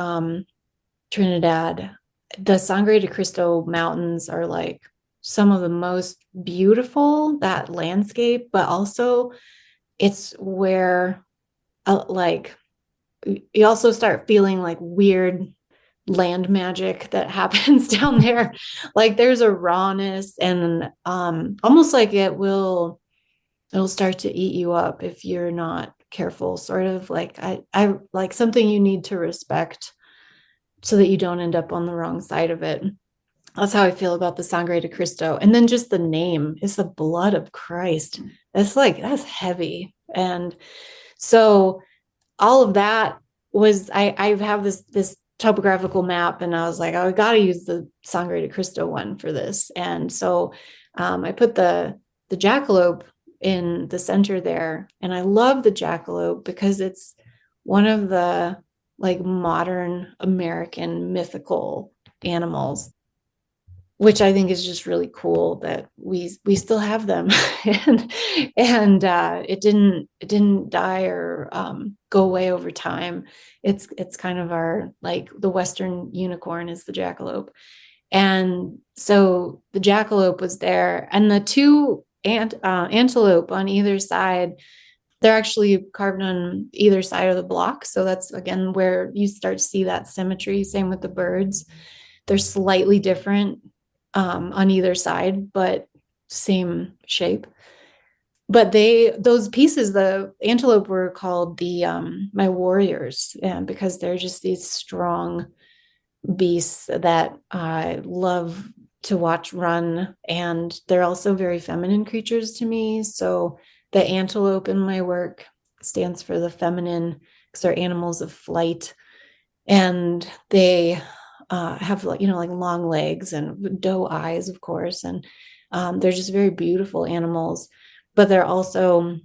Trinidad, the Sangre de Cristos mountains are like some of the most beautiful, that landscape, but also it's where you also start feeling like weird land magic that happens down there. Like there's a rawness and almost like it'll start to eat you up if you're not careful, sort of like I like something you need to respect so that you don't end up on the wrong side of it. That's how I feel about the Sangre de Cristo. And then just the name is the blood of Christ. That's heavy. And so all of that was, I have this topographical map, and I was like, oh, I got to use the Sangre de Cristo one for this. And so I put the jackalope in the center there. And I love the jackalope because it's one of the like modern American mythical animals, which I think is just really cool that we still have them, and it didn't die or go away over time. It's kind of our, like, the Western unicorn is the jackalope, and so the jackalope was there, and the two antelope on either side. They're actually carved on either side of the block, so that's again where you start to see that symmetry. Same with the birds; they're slightly different on either side, but same shape. But those pieces, the antelope, were called the my warriors, because they're just these strong beasts that I love to watch run, and they're also very feminine creatures to me. So the antelope in my work stands for the feminine, because they're animals of flight, and they have, like, like long legs and doe eyes, of course, and they're just very beautiful animals. But they're also,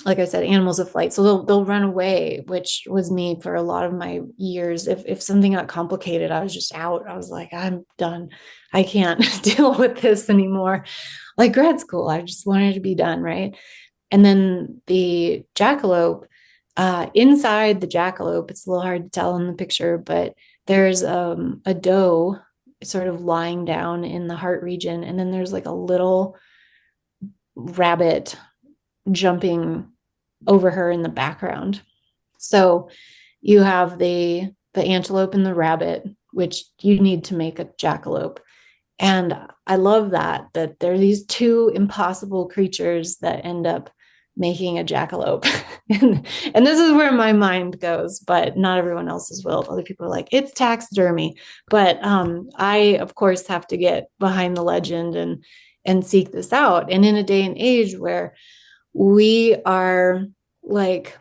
like I said, animals of flight. So they'll run away, which was me for a lot of my years. If something got complicated, I was just out. I was like, I'm done. I can't deal with this anymore. Like grad school, I just wanted to be done, right? And then the jackalope, inside the jackalope, it's a little hard to tell in the picture, but there's a doe sort of lying down in the heart region, and then there's like a little rabbit jumping over her in the background. So you have the antelope and the rabbit, which you need to make a jackalope. And I love that there are these two impossible creatures that end up making a jackalope. and this is where my mind goes, but not everyone else's will. Other people are like, it's taxidermy. But I, of course, have to get behind the legend and seek this out. And in a day and age where we are like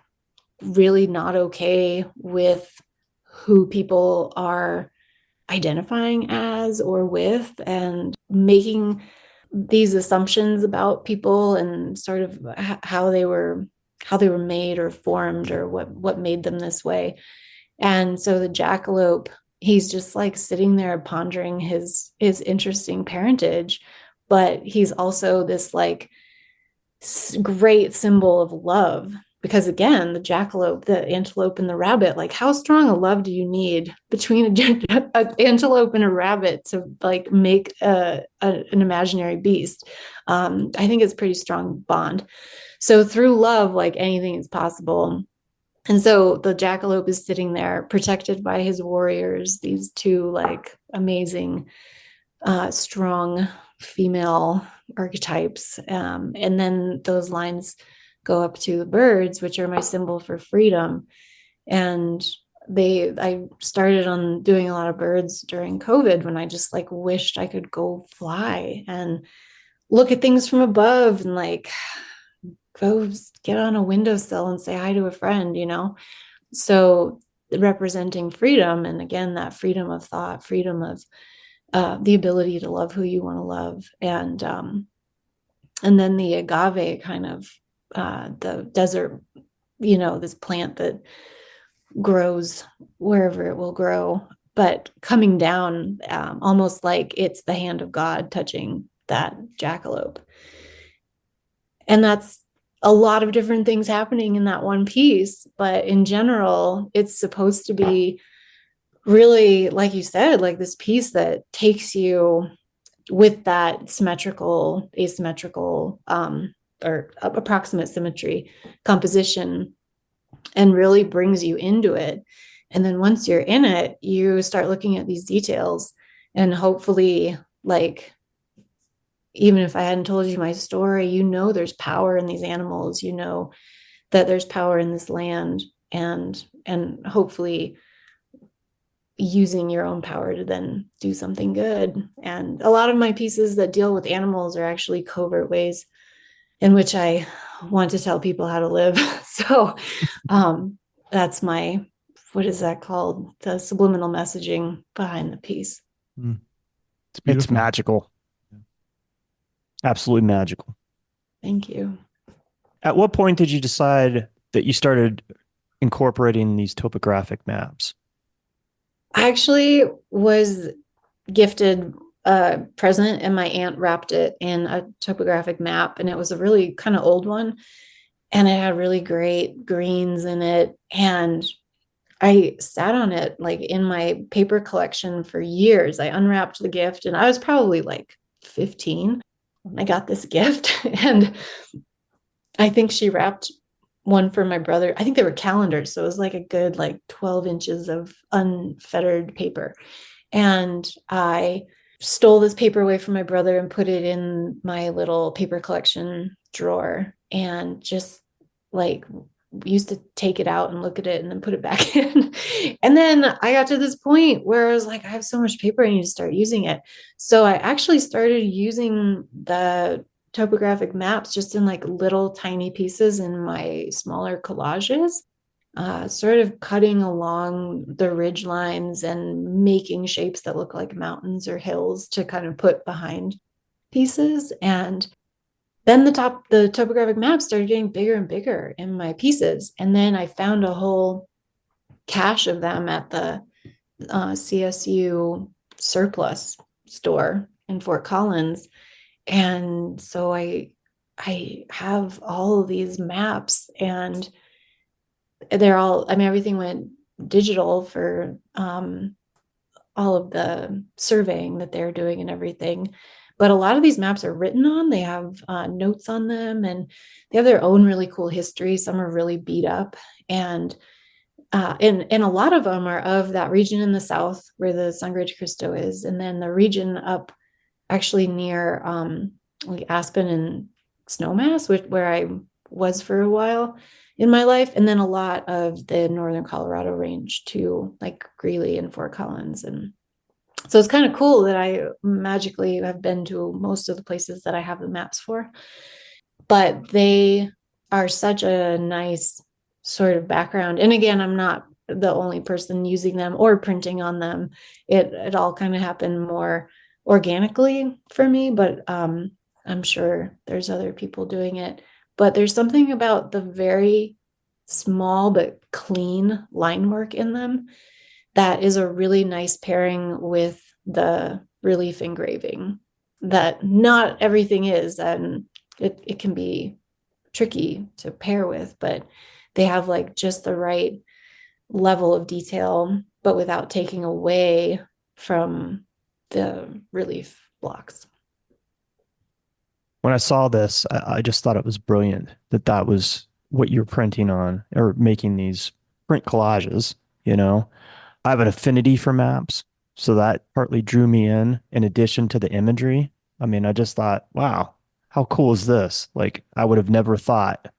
really not okay with who people are identifying as or with, and making these assumptions about people and sort of how they were made or formed, or what made them this way. And so the jackalope, he's just like sitting there pondering his interesting parentage, but he's also this like great symbol of love, because again, the jackalope, the antelope, and the rabbit, like, how strong a love do you need between an antelope and a rabbit to like make an imaginary beast? I think it's a pretty strong bond. So through love, like, anything is possible. And so the jackalope is sitting there protected by his warriors, these two like amazing, strong female archetypes. And then those lines go up to the birds, which are my symbol for freedom. And I started on doing a lot of birds during COVID, when I just like wished I could go fly and look at things from above, and like go get on a windowsill and say hi to a friend, So representing freedom, and again, that freedom of thought, freedom of the ability to love who you want to love. And then the agave, kind of the desert, this plant that grows wherever it will grow, but coming down, almost like it's the hand of God touching that jackalope. And that's a lot of different things happening in that one piece. But in general, it's supposed to be really, like you said, like this piece that takes you with that symmetrical, asymmetrical, or approximate symmetry composition, and really brings you into it. And then once you're in it, you start looking at these details, and hopefully, like, even if I hadn't told you my story, there's power in these animals, that there's power in this land, and hopefully using your own power to then do something good. And a lot of my pieces that deal with animals are actually covert ways in which I want to tell people how to live. So that's my, what is that called? The subliminal messaging behind the piece. It's magical. Absolutely magical. Thank you. At what point did you decide that you started incorporating these topographic maps? I actually was gifted a present, and my aunt wrapped it in a topographic map, and it was a really kind of old one, and it had really great greens in it. And I sat on it like in my paper collection for years. I unwrapped the gift, and I was probably like 15 when I got this gift. And I think she wrapped one for my brother. I think they were calendars. So it was like a good, like 12 inches of unfettered paper. And I stole this paper away from my brother and put it in my little paper collection drawer, and just like used to take it out and look at it and then put it back in. And then I got to this point where I was like, I have so much paper, I need to start using it. So I actually started using the topographic maps just in like little tiny pieces in my smaller collages, sort of cutting along the ridge lines and making shapes that look like mountains or hills to kind of put behind pieces. And then the topographic maps started getting bigger and bigger in my pieces. And then I found a whole cache of them at the CSU surplus store in Fort Collins. And so I have all of these maps, and they're all, I mean, everything went digital for all of the surveying that they're doing and everything. But a lot of these maps are written on, they have notes on them, and they have their own really cool history. Some are really beat up, and a lot of them are of that region in the south where the Sangre de Cristos is, and then the region up actually near like Aspen and Snowmass, where I was for a while in my life, and then a lot of the northern Colorado range too, like Greeley and Fort Collins. And so it's kind of cool that I magically have been to most of the places that I have the maps for, but they are such a nice sort of background. And again, I'm not the only person using them or printing on them. It all kind of happened more organically for me, but I'm sure there's other people doing it. But there's something about the very small but clean line work in them that is a really nice pairing with the relief engraving that not everything is, and it can be tricky to pair with, but they have like just the right level of detail, but without taking away from the relief blocks. When I saw this, I just thought it was brilliant that was what you're printing on, or making these print collages. I have an affinity for maps, so that partly drew me in addition to the imagery. I mean, I just thought, wow, how cool is this? Like, I would have never thought.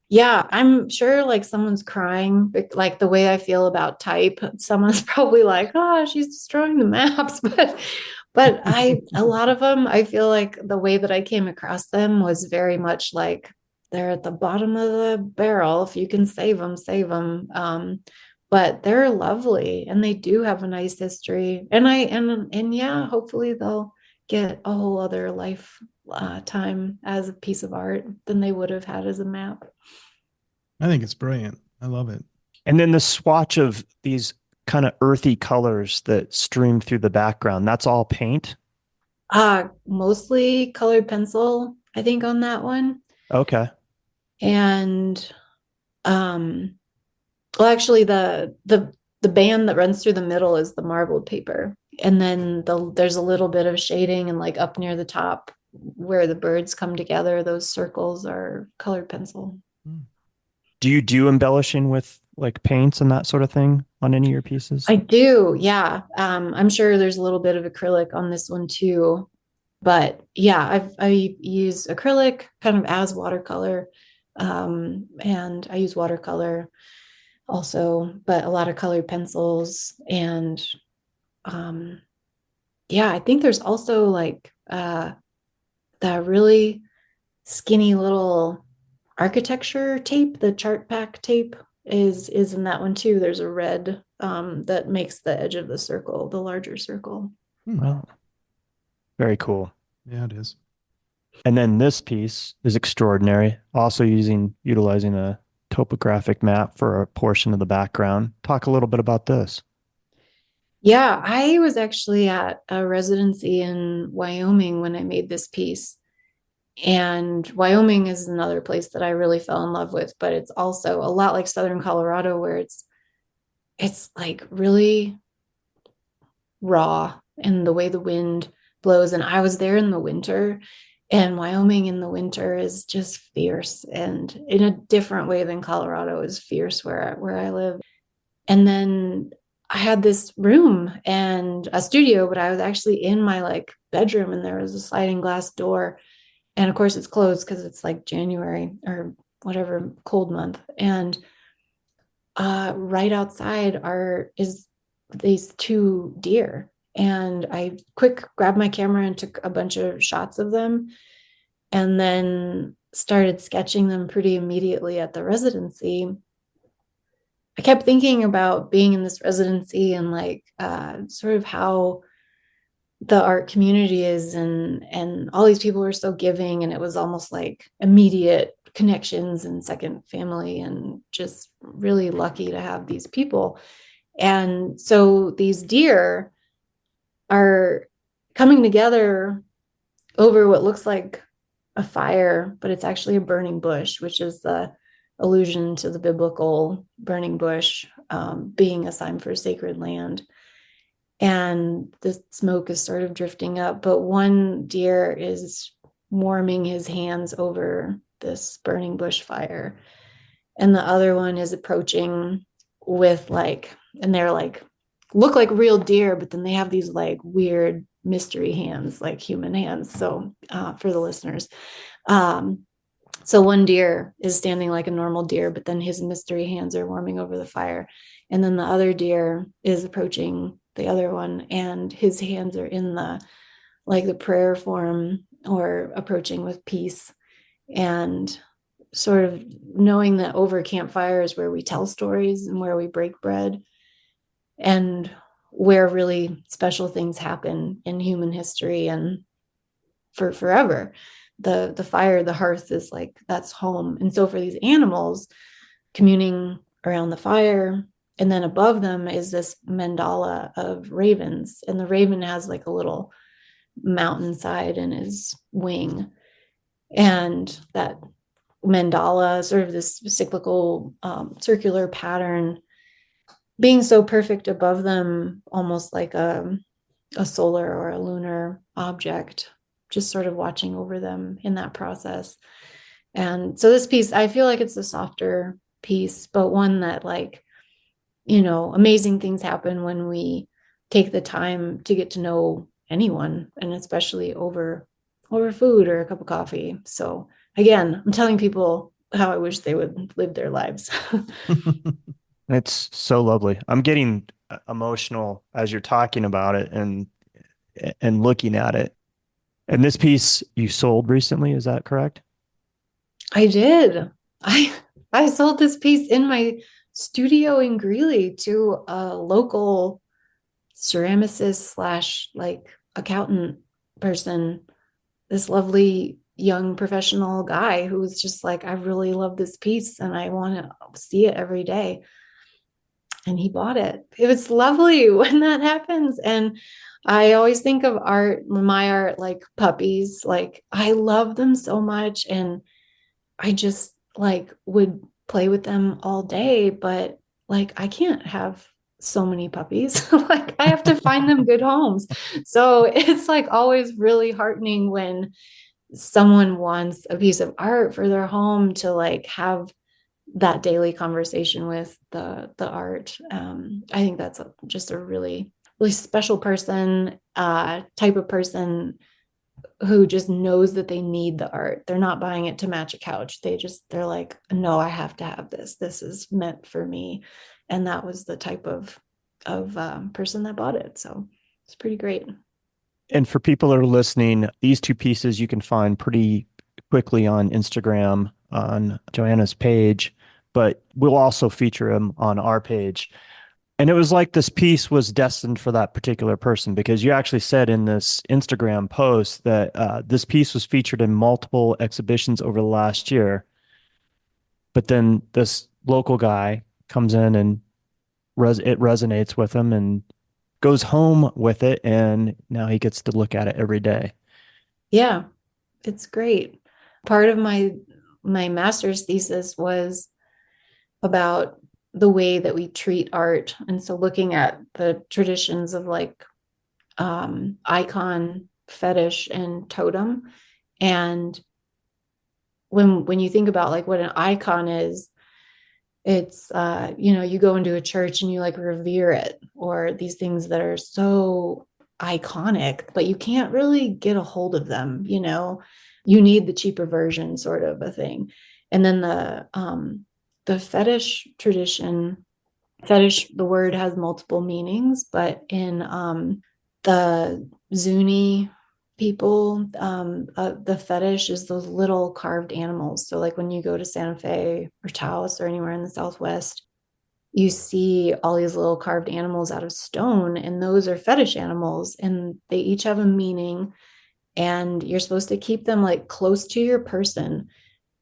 Yeah, I'm sure like someone's crying, like the way I feel about type. Someone's probably like, oh, she's destroying the maps. But a lot of them, I feel like the way that I came across them was very much like they're at the bottom of the barrel. If you can save them, save them. But they're lovely, and they do have a nice history. And yeah, hopefully they'll get a whole other time as a piece of art than they would have had as a map. I think it's brilliant. I love it. And then the swatch of these kind of earthy colors that stream through the background, that's all paint? Mostly colored pencil, I think, on that one. Okay. And well, actually the band that runs through the middle is the marbled paper. And then there's a little bit of shading, and like up near the top where the birds come together, those circles are colored pencil. Do you do embellishing with like paints and that sort of thing on any of your pieces? I do, yeah. I'm sure there's a little bit of acrylic on this one too, but yeah, I use acrylic kind of as watercolor, And I use watercolor also, but a lot of colored pencils. And yeah, I think there's also like that really skinny little architecture tape, the chart pack tape is in that one too. There's a red that makes the edge of the circle, the larger circle. Wow. Very cool. Yeah, it is. And then this piece is extraordinary, also utilizing a topographic map for a portion of the background. Talk a little bit about this. Yeah, I was actually at a residency in Wyoming when I made this piece. And Wyoming is another place that I really fell in love with, but it's also a lot like Southern Colorado, where it's like really raw and the way the wind blows. And I was there in the winter, and Wyoming in the winter is just fierce, and in a different way than Colorado is fierce where I live. And then I had this room and a studio, but I was actually in my like bedroom, and there was a sliding glass door. And of course it's closed because it's like January or whatever cold month. And right outside is these two deer. And I quick grabbed my camera and took a bunch of shots of them, and then started sketching them pretty immediately at the residency. I kept thinking about being in this residency and like sort of how the art community is, and all these people were so giving, and it was almost like immediate connections and second family, and just really lucky to have these people. And so these deer are coming together over what looks like a fire, but it's actually a burning bush, which is the allusion to the biblical burning bush being a sign for sacred land. And the smoke is sort of drifting up, but one deer is warming his hands over this burning bush fire, and the other one is approaching with like, and they're like, look like real deer, but then they have these like weird mystery hands, like human hands. So for the listeners, so one deer is standing like a normal deer, but then his mystery hands are warming over the fire. And then the other deer is approaching the other one, and his hands are in the prayer form, or approaching with peace. And sort of knowing that over campfire is where we tell stories and where we break bread, and where really special things happen in human history and for forever. The fire, the hearth is like, that's home. And so for these animals communing around the fire, and then above them is this mandala of ravens, and the raven has like a little mountainside in his wing, and that mandala, sort of this cyclical circular pattern, being so perfect above them, almost like a solar or a lunar object, just sort of watching over them in that process. And so this piece, I feel like it's a softer piece, but one that, like, you know, amazing things happen when we take the time to get to know anyone, and especially over food or a cup of coffee. So again, I'm telling people how I wish they would live their lives. It's so lovely. I'm getting emotional as you're talking about it and looking at it. And this piece you sold recently, is that correct? I did. I sold this piece in my studio in Greeley to a local ceramicist slash like accountant person, this lovely young professional guy who was just like, I really love this piece and I want to see it every day. And he bought it. It was lovely when that happens. And I always think of my art, like puppies. Like, I love them so much. And I just like would play with them all day, but like, I can't have so many puppies. Like, I have to find them good homes. So it's like always really heartening when someone wants a piece of art for their home to like have that daily conversation with the art. I think that's just a really, really special person, type of person who just knows that they need the art. They're not buying it to match a couch. They're like, no, I have to have this. This is meant for me. And that was the type of person that bought it. So it's pretty great. And for people that are listening, these two pieces you can find pretty quickly on Instagram on Johanna's page, but we'll also feature them on our page. And it was like this piece was destined for that particular person, because you actually said in this Instagram post that this piece was featured in multiple exhibitions over the last year. But then this local guy comes in and it resonates with him and goes home with it. And now he gets to look at it every day. Yeah, it's great. Part of my master's thesis was about the way that we treat art. And so looking at the traditions of like icon, fetish, and totem. And when you think about like what an icon is, it's you go into a church and you like revere it, or these things that are so iconic, but you can't really get a hold of them. You need the cheaper version, sort of a thing. And then the fetish tradition, fetish, the word has multiple meanings, but in the Zuni people, the fetish is those little carved animals. So like when you go to Santa Fe or Taos or anywhere in the Southwest, you see all these little carved animals out of stone, and those are fetish animals, and they each have a meaning, and you're supposed to keep them like close to your person.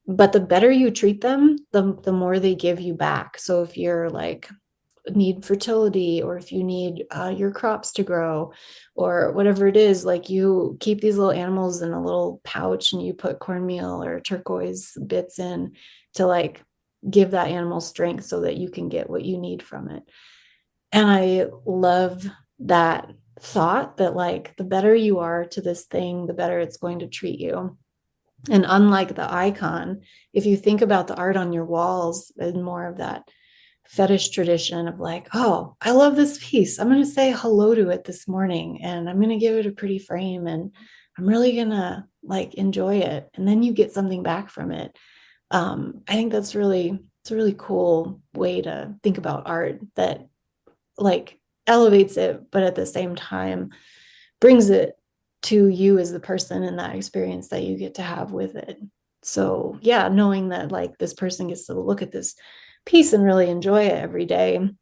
But the better you treat them, the more they give you back. So if you're like need fertility, or if you need your crops to grow, or whatever it is, like you keep these little animals in a little pouch and you put cornmeal or turquoise bits in to like give that animal strength so that you can get what you need from it. And I love that thought that like the better you are to this thing, the better it's going to treat you. And unlike the icon, if you think about the art on your walls and more of that fetish tradition of like, oh, I love this piece, I'm going to say hello to it this morning, and I'm going to give it a pretty frame, and I'm really going to like enjoy it. And then you get something back from it. I think it's a really cool way to think about art that like elevates it, but at the same time brings it to you as the person and that experience that you get to have with it. So yeah, knowing that like this person gets to look at this piece and really enjoy it every day, and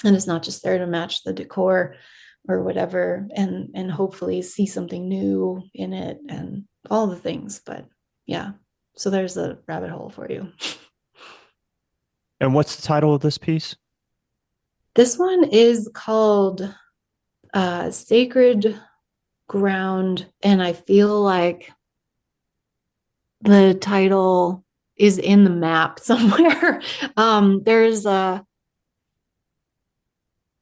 it's not just there to match the decor or whatever, and hopefully see something new in it and all the things. But yeah, so there's a rabbit hole for you. And what's the title of this piece? This one is called Sacred Ground, and I feel like the title is in the map somewhere.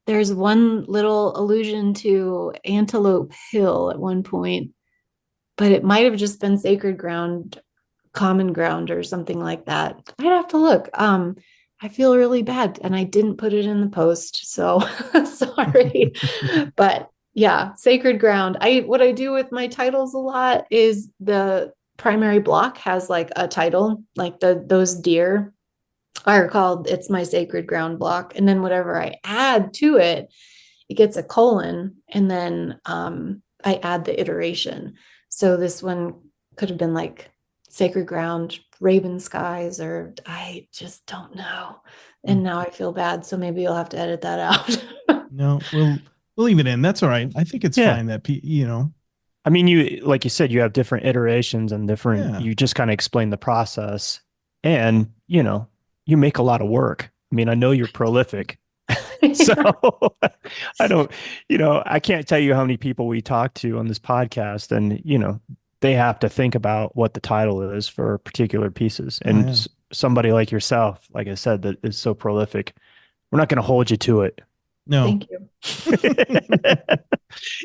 There's one little allusion to Antelope Hill at one point, but it might have just been Sacred Ground, Common Ground, or something like that. I'd have to look. I feel really bad, and I didn't put it in the post, so sorry. But yeah, Sacred Ground. What I do with my titles a lot is the primary block has like a title, like those deer are called, it's my Sacred Ground block. And then whatever I add to it, it gets a colon, and then I add the iteration. So this one could have been like Sacred Ground, Raven Skies, or I just don't know. And now I feel bad, so maybe you'll have to edit that out. No, we'll leave it in. That's all right. I think it's fine that I mean, you, like you said, you have different iterations and different, you just kind of explain the process, and, you make a lot of work. I mean, I know you're prolific. So I don't, I can't tell you how many people we talk to on this podcast, and, they have to think about what the title is for particular pieces. And somebody like yourself, like I said, that is so prolific, we're not going to hold you to it. No. Thank you.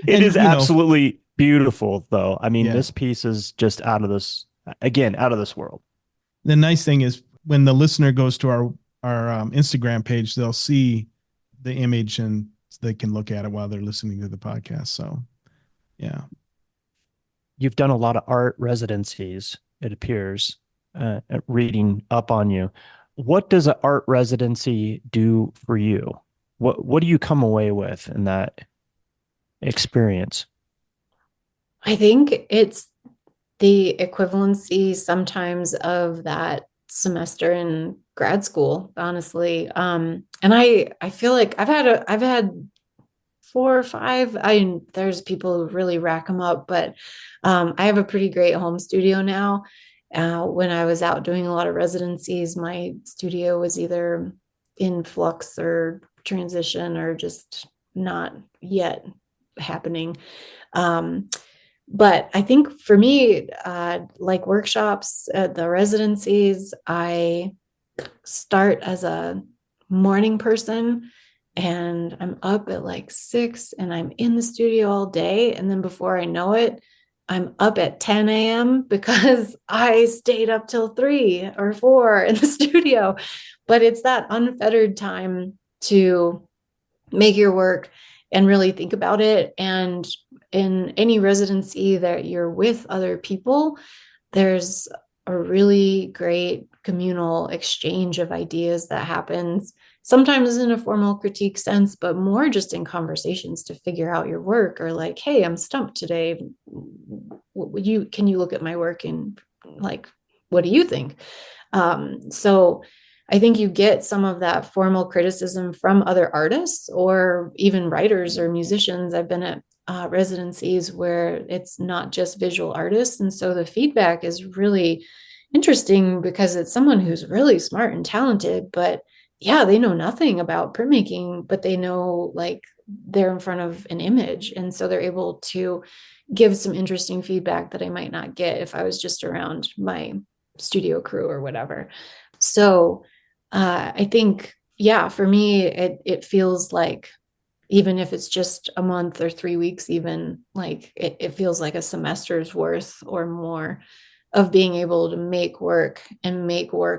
It is absolutely beautiful, though. I mean, this piece is just out of this world. The nice thing is when the listener goes to our Instagram page, they'll see the image and they can look at it while they're listening to the podcast. So, yeah. you've done a lot of art residencies, it appears, reading up on you. What does an art residency do for you? What do you come away with in that experience? I think it's the equivalency sometimes of that semester in grad school, honestly. And I feel like I've had 4 or 5. There's people who really rack them up, but I have a pretty great home studio now. When I was out doing a lot of residencies, my studio was either in flux or transition or just not yet happening. But I think for me, like workshops, the residencies, I start as a morning person and I'm up at like 6 and I'm in the studio all day. And then before I know it, I'm up at 10 a.m. because I stayed up till 3 or 4 in the studio. But it's that unfettered time to make your work and really think about it. And in any residency that you're with other people, there's a really great communal exchange of ideas that happens, sometimes in a formal critique sense, but more just in conversations to figure out your work, or like, hey, I'm stumped today. Can you look at my work and like, what do you think? So I think you get some of that formal criticism from other artists or even writers or musicians. I've been at residencies where it's not just visual artists. And so the feedback is really interesting because it's someone who's really smart and talented, but yeah, they know nothing about printmaking, but they know like they're in front of an image. And so they're able to give some interesting feedback that I might not get if I was just around my studio crew or whatever. So I think, yeah, for me, it feels like, even if it's just a month or 3 weeks, even like it feels like a semester's worth or more of being able to make work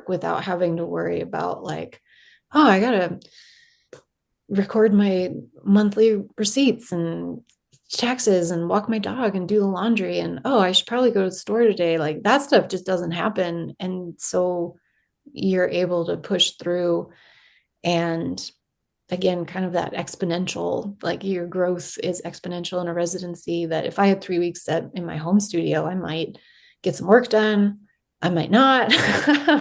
without having to worry about like, oh, I gotta record my monthly receipts and taxes and walk my dog and do the laundry, and oh, I should probably go to the store today. Like that stuff just doesn't happen. And so you're able to push through, and again, kind of that exponential, like your growth is exponential in a residency, that if I had 3 weeks in my home studio, I might get some work done. I might not,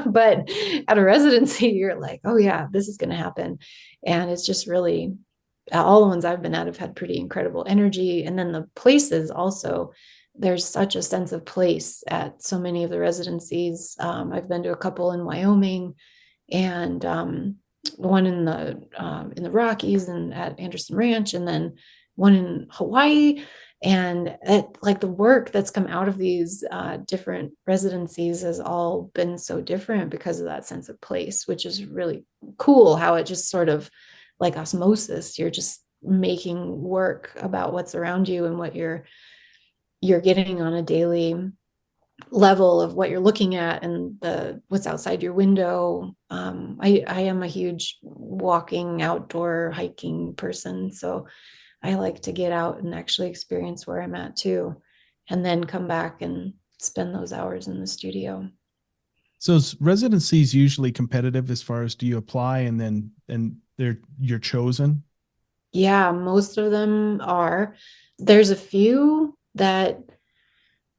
but at a residency, you're like, oh yeah, this is going to happen. And it's just really, all the ones I've been at have had pretty incredible energy. And then the places also, there's such a sense of place at so many of the residencies. I've been to a couple in Wyoming and one in the Rockies and at Anderson Ranch, and then one in Hawaii. And like the work that's come out of these different residencies has all been so different because of that sense of place, which is really cool. How it just sort of like osmosis, you're just making work about what's around you and what you're getting on a daily level of what you're looking at and what's outside your window. I am a huge walking, outdoor hiking person, so I like to get out and actually experience where I'm at too, and then come back and spend those hours in the studio. So is residencies usually competitive as far as, do you apply and you're chosen? Yeah, most of them are. There's a few that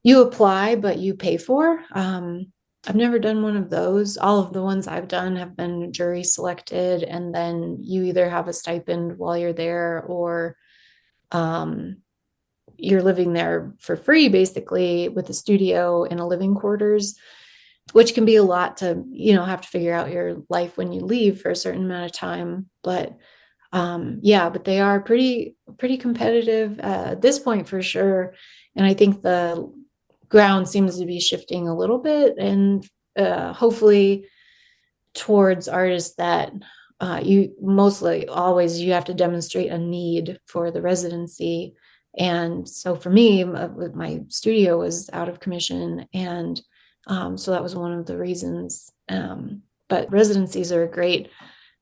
you apply, but you pay for. I've never done one of those. All of the ones I've done have been jury selected, and then you either have a stipend while you're there, or you're living there for free, basically, with a studio and a living quarters, which can be a lot to, have to figure out your life when you leave for a certain amount of time. But yeah, but they are pretty competitive at this point for sure. And I think the ground seems to be shifting a little bit, and hopefully towards artists that you mostly always you have to demonstrate a need for the residency. And so for me, my studio was out of commission, and so that was one of the reasons. But residencies are a great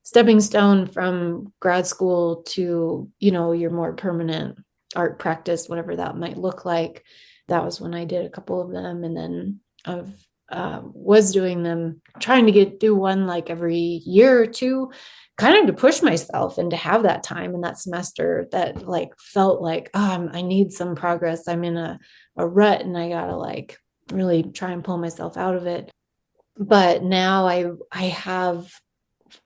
stepping stone from grad school to, your more permanent art practice, whatever that might look like. that was when I did a couple of them. And then I've was doing them, trying to do one like every year or two, kind of to push myself and to have that time in that semester that like felt like, oh, I need some progress. I'm in a rut and I gotta like really try and pull myself out of it. But now I have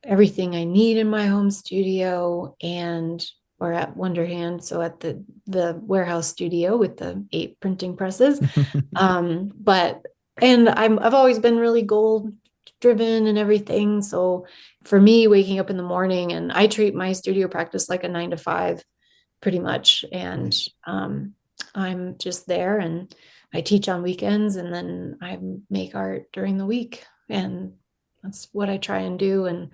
everything I need in my home studio or at Wonderhand, so at the warehouse studio with the 8 printing presses. And I've always been really goal driven and everything. So for me, waking up in the morning, and I treat my studio practice like a 9 to 5 pretty much. And I'm just there, and I teach on weekends, and then I make art during the week. And that's what I try and do. And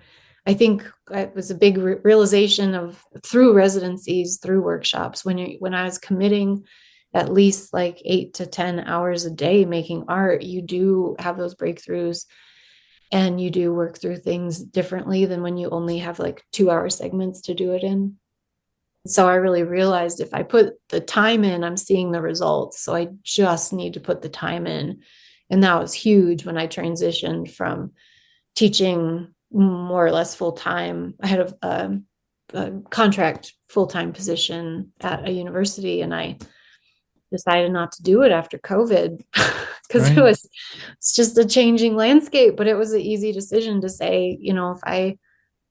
I think it was a big realization through residencies, through workshops, when I was committing at least like 8 to 10 hours a day making art, you do have those breakthroughs, and you do work through things differently than when you only have like 2-hour segments to do it in. So I really realized if I put the time in, I'm seeing the results. So I just need to put the time in. And that was huge when I transitioned from teaching more or less full time. I had a contract full-time position at a university, and I decided not to do it after COVID because it's just a changing landscape. But it was an easy decision to say, if I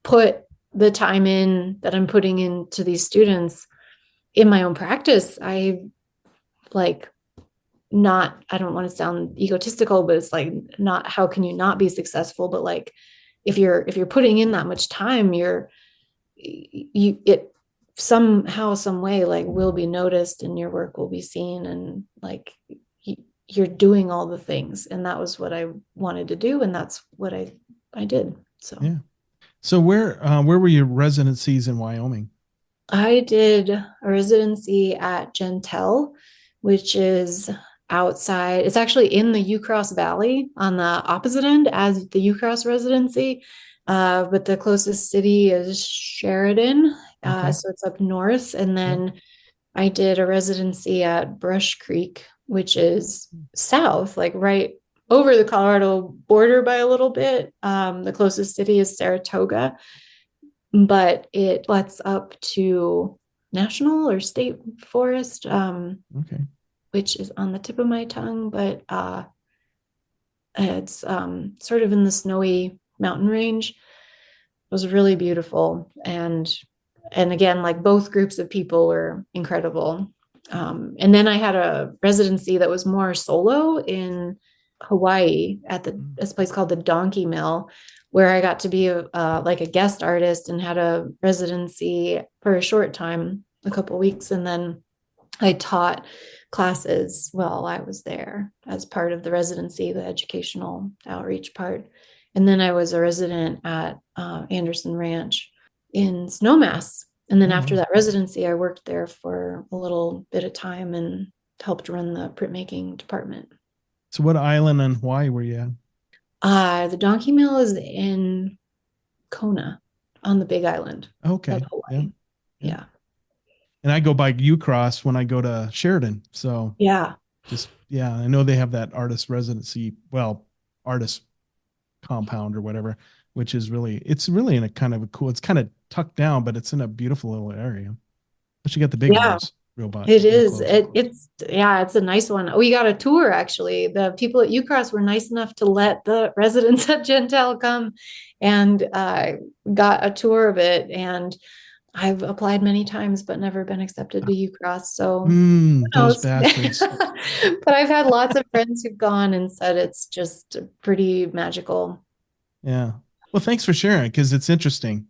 put the time in that I'm putting into these students in my own practice, I don't want to sound egotistical, but it's like, not how can you not be successful? But like, if you're putting in that much time, it somehow, some way, like, will be noticed and your work will be seen, and like you're doing all the things. And that was what I wanted to do, and that's what I did. So yeah. So where were your residencies in Wyoming? I did a residency at Gentel, which is outside. It's actually in the Ucross Valley on the opposite end as the Ucross residency. But the closest city is Sheridan. So it's up north. And then I did a residency at Brush Creek, which is south, like right over the Colorado border by a little bit. The closest city is Saratoga, but it lets up to national or state forest, which is on the tip of my tongue, but it's sort of in the snowy mountain range. It was really beautiful. And again, like, both groups of people were incredible. And then I had a residency that was more solo in Hawaii at this place called the Donkey Mill, where I got to be like a guest artist and had a residency for a short time, a couple of weeks. And then I taught classes while I was there as part of the residency, the educational outreach part. And then I was a resident at Anderson Ranch in Snowmass. And then after that residency, I worked there for a little bit of time and helped run the printmaking department. So what island in Hawaii were you at? The Donkey Mill is in Kona on the Big Island of Hawaii. Yeah. And I go by Ucross when I go to Sheridan. So I know they have that artist residency, artist compound or whatever, which is it's really in a kind of it's kind of tucked down, but it's in a beautiful little area. But you got the big ones. It is. It's a nice one. We got a tour, actually. The people at Ucross were nice enough to let the residents at Gentel come and got a tour of it. And I've applied many times, but never been accepted to Ucross. So those bastards. But I've had lots of friends who've gone and said it's just pretty magical. Yeah. Well, thanks for sharing, because it's interesting,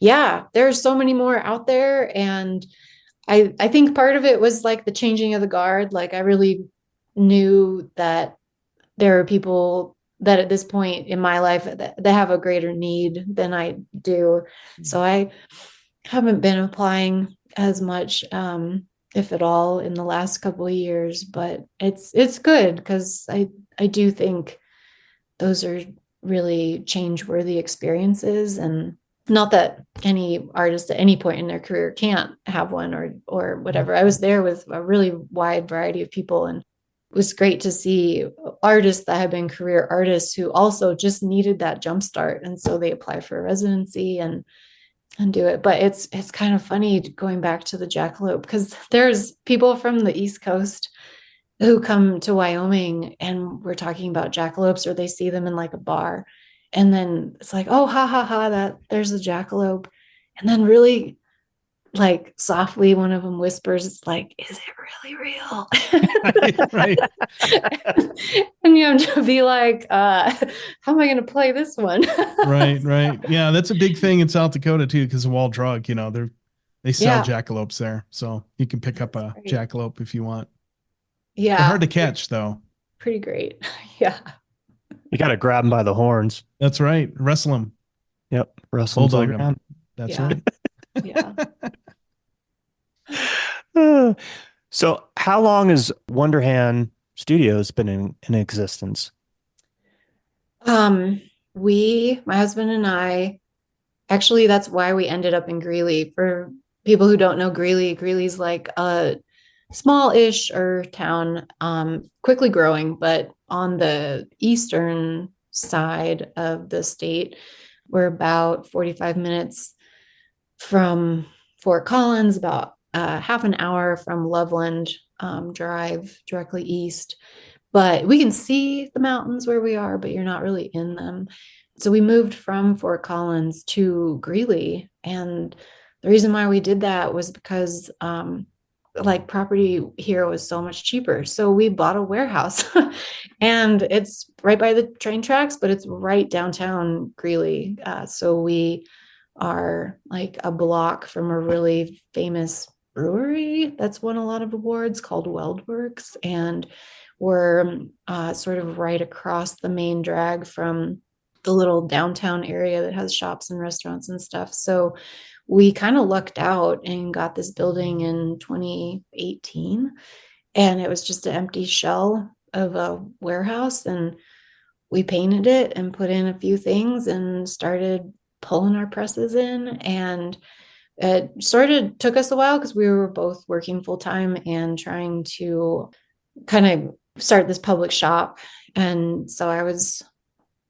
Yeah, there's so many more out there. And I think part of it was like the changing of the guard. Like, I really knew that there are people that at this point in my life that have a greater need than I do. So I haven't been applying as much, if at all, in the last couple of years, but it's good, because I do think those are really change-worthy experiences. And Not that any artist at any point in their career can't have one or whatever. I was there with a really wide variety of people, and it was great to see artists that have been career artists who also just needed that jump start, and so they apply for a residency and do it. But it's kind of funny going back to the jackalope, because there's people from the East Coast who come to Wyoming and we're talking about jackalopes, or they see them in like a bar. And then it's like, oh, ha, ha, ha, that there's the jackalope. And then really like softly, one of them whispers, it's like, is it really real? Right. And you have to be like, how am I going to play this one? Right. Yeah, that's a big thing in South Dakota too, because of Wall Drug, they sell jackalopes there. So you can pick up a jackalope if you want. Yeah. They're hard to catch though. Pretty great. Yeah. You got to grab them by the horns. That's right. Wrestle them. Yep. Wrestle them. That's right. Yeah. So how long has Wonderhand Studios been in existence? My husband and I, actually, that's why we ended up in Greeley. For people who don't know Greeley's like a small-ish town, quickly growing, but on the eastern side of the state. We're about 45 minutes from Fort Collins, about half an hour from Loveland Drive directly east. But we can see the mountains where we are, but you're not really in them. So we moved from Fort Collins to Greeley. And the reason why we did that was because like property here was so much cheaper. So we bought a warehouse and it's right by the train tracks, but it's right downtown Greeley. So we are like a block from a really famous brewery that's won a lot of awards called Weldworks. And we're sort of right across the main drag from the little downtown area that has shops and restaurants and stuff. So we kind of lucked out and got this building in 2018, and it was just an empty shell of a warehouse, and we painted it and put in a few things and started pulling our presses in. And it sort of took us a while because we were both working full time and trying to kind of start this public shop. And so I was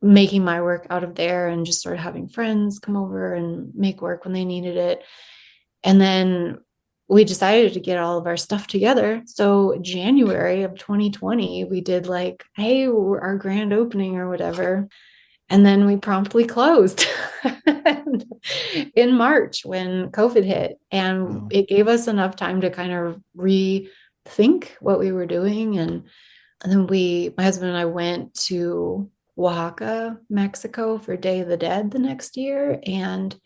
making my work out of there and just sort of having friends come over and make work when they needed it. And then we decided to get all of our stuff together. So January of 2020, we did like, hey, our grand opening or whatever. And then we promptly closed in March when COVID hit. And it gave us enough time to kind of rethink what we were doing. And then my husband and I went to Oaxaca, Mexico for Day of the Dead the next year. And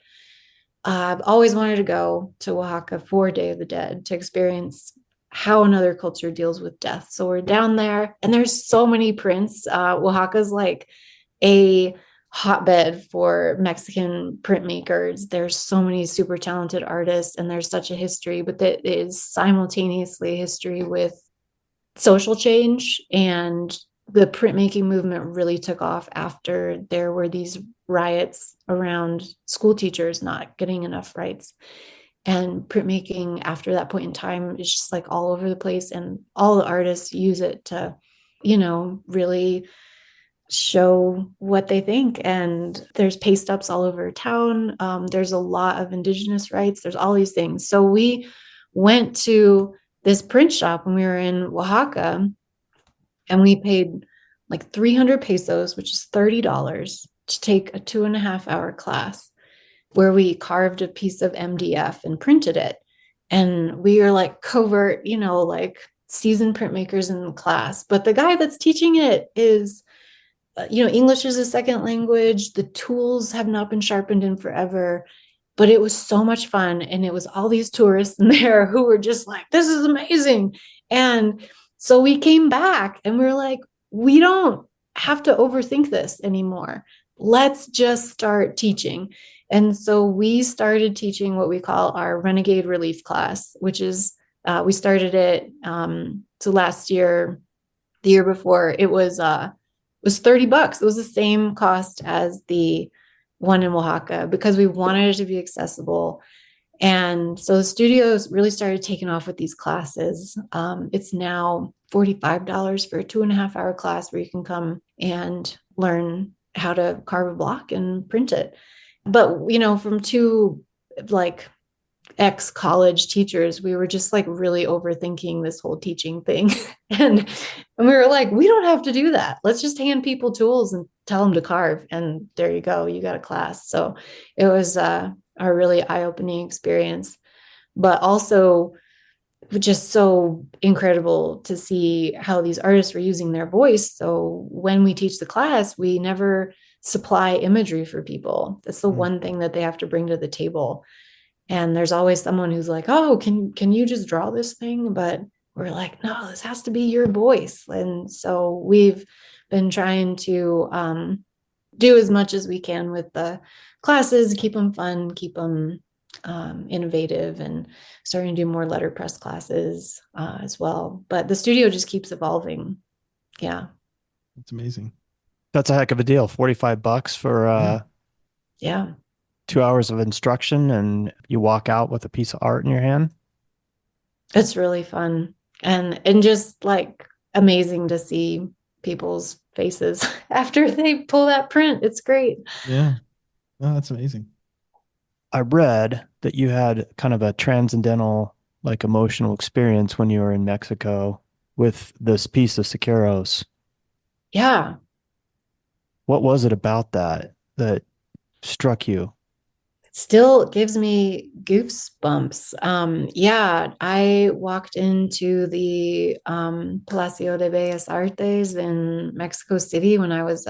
I've always wanted to go to Oaxaca for Day of the Dead to experience how another culture deals with death. So we're down there and there's so many prints. Oaxaca's like a hotbed for Mexican printmakers. There's so many super talented artists and there's such a history, but that is simultaneously history with social change. And the printmaking movement really took off after there were these riots around school teachers not getting enough rights. And printmaking after that point in time is just like all over the place, and all the artists use it to, really show what they think. And there's paste ups all over town. There's a lot of indigenous rights. There's all these things. So we went to this print shop when we were in Oaxaca, and we paid like 300 pesos, which is $30, to take a 2.5-hour class where we carved a piece of MDF and printed it. And we are like covert, like seasoned printmakers in the class. But the guy that's teaching it is, English is a second language. The tools have not been sharpened in forever. But it was so much fun. And it was all these tourists in there who were just like, this is amazing. And so we came back and we were like, we don't have to overthink this anymore. Let's just start teaching. And so we started teaching what we call our Renegade Relief class, which is, we started it, so last year, the year before, it was $30. It was the same cost as the one in Oaxaca, because we wanted it to be accessible. And so the studios really started taking off with these classes. It's now $45 for a 2.5 hour class where you can come and learn how to carve a block and print it. But, from two like ex-college teachers, we were just like really overthinking this whole teaching thing. and we were like, we don't have to do that. Let's just hand people tools and tell them to carve. And there you go. You got a class. So it was a really eye-opening experience, but also just so incredible to see how these artists were using their voice. So when we teach the class, we never supply imagery for people. That's the one thing that they have to bring to the table. And there's always someone who's like, oh, can you just draw this thing? But we're like, no, this has to be your voice. And so we've been trying to do as much as we can with the classes, keep them fun, keep them innovative, and starting to do more letterpress classes as well. But the studio just keeps evolving. Yeah. That's amazing. That's a heck of a deal. $45 for yeah. 2 hours of instruction, and you walk out with a piece of art in your hand. It's really fun and just like amazing to see people's faces after they pull that print. It's great. Yeah. Oh, that's amazing. I read that you had kind of a transcendental, like emotional experience when you were in Mexico with this piece of Siqueiros. Yeah. What was it about that struck you? Still gives me goosebumps. Yeah, I walked into the Palacio de Bellas Artes in Mexico City when I was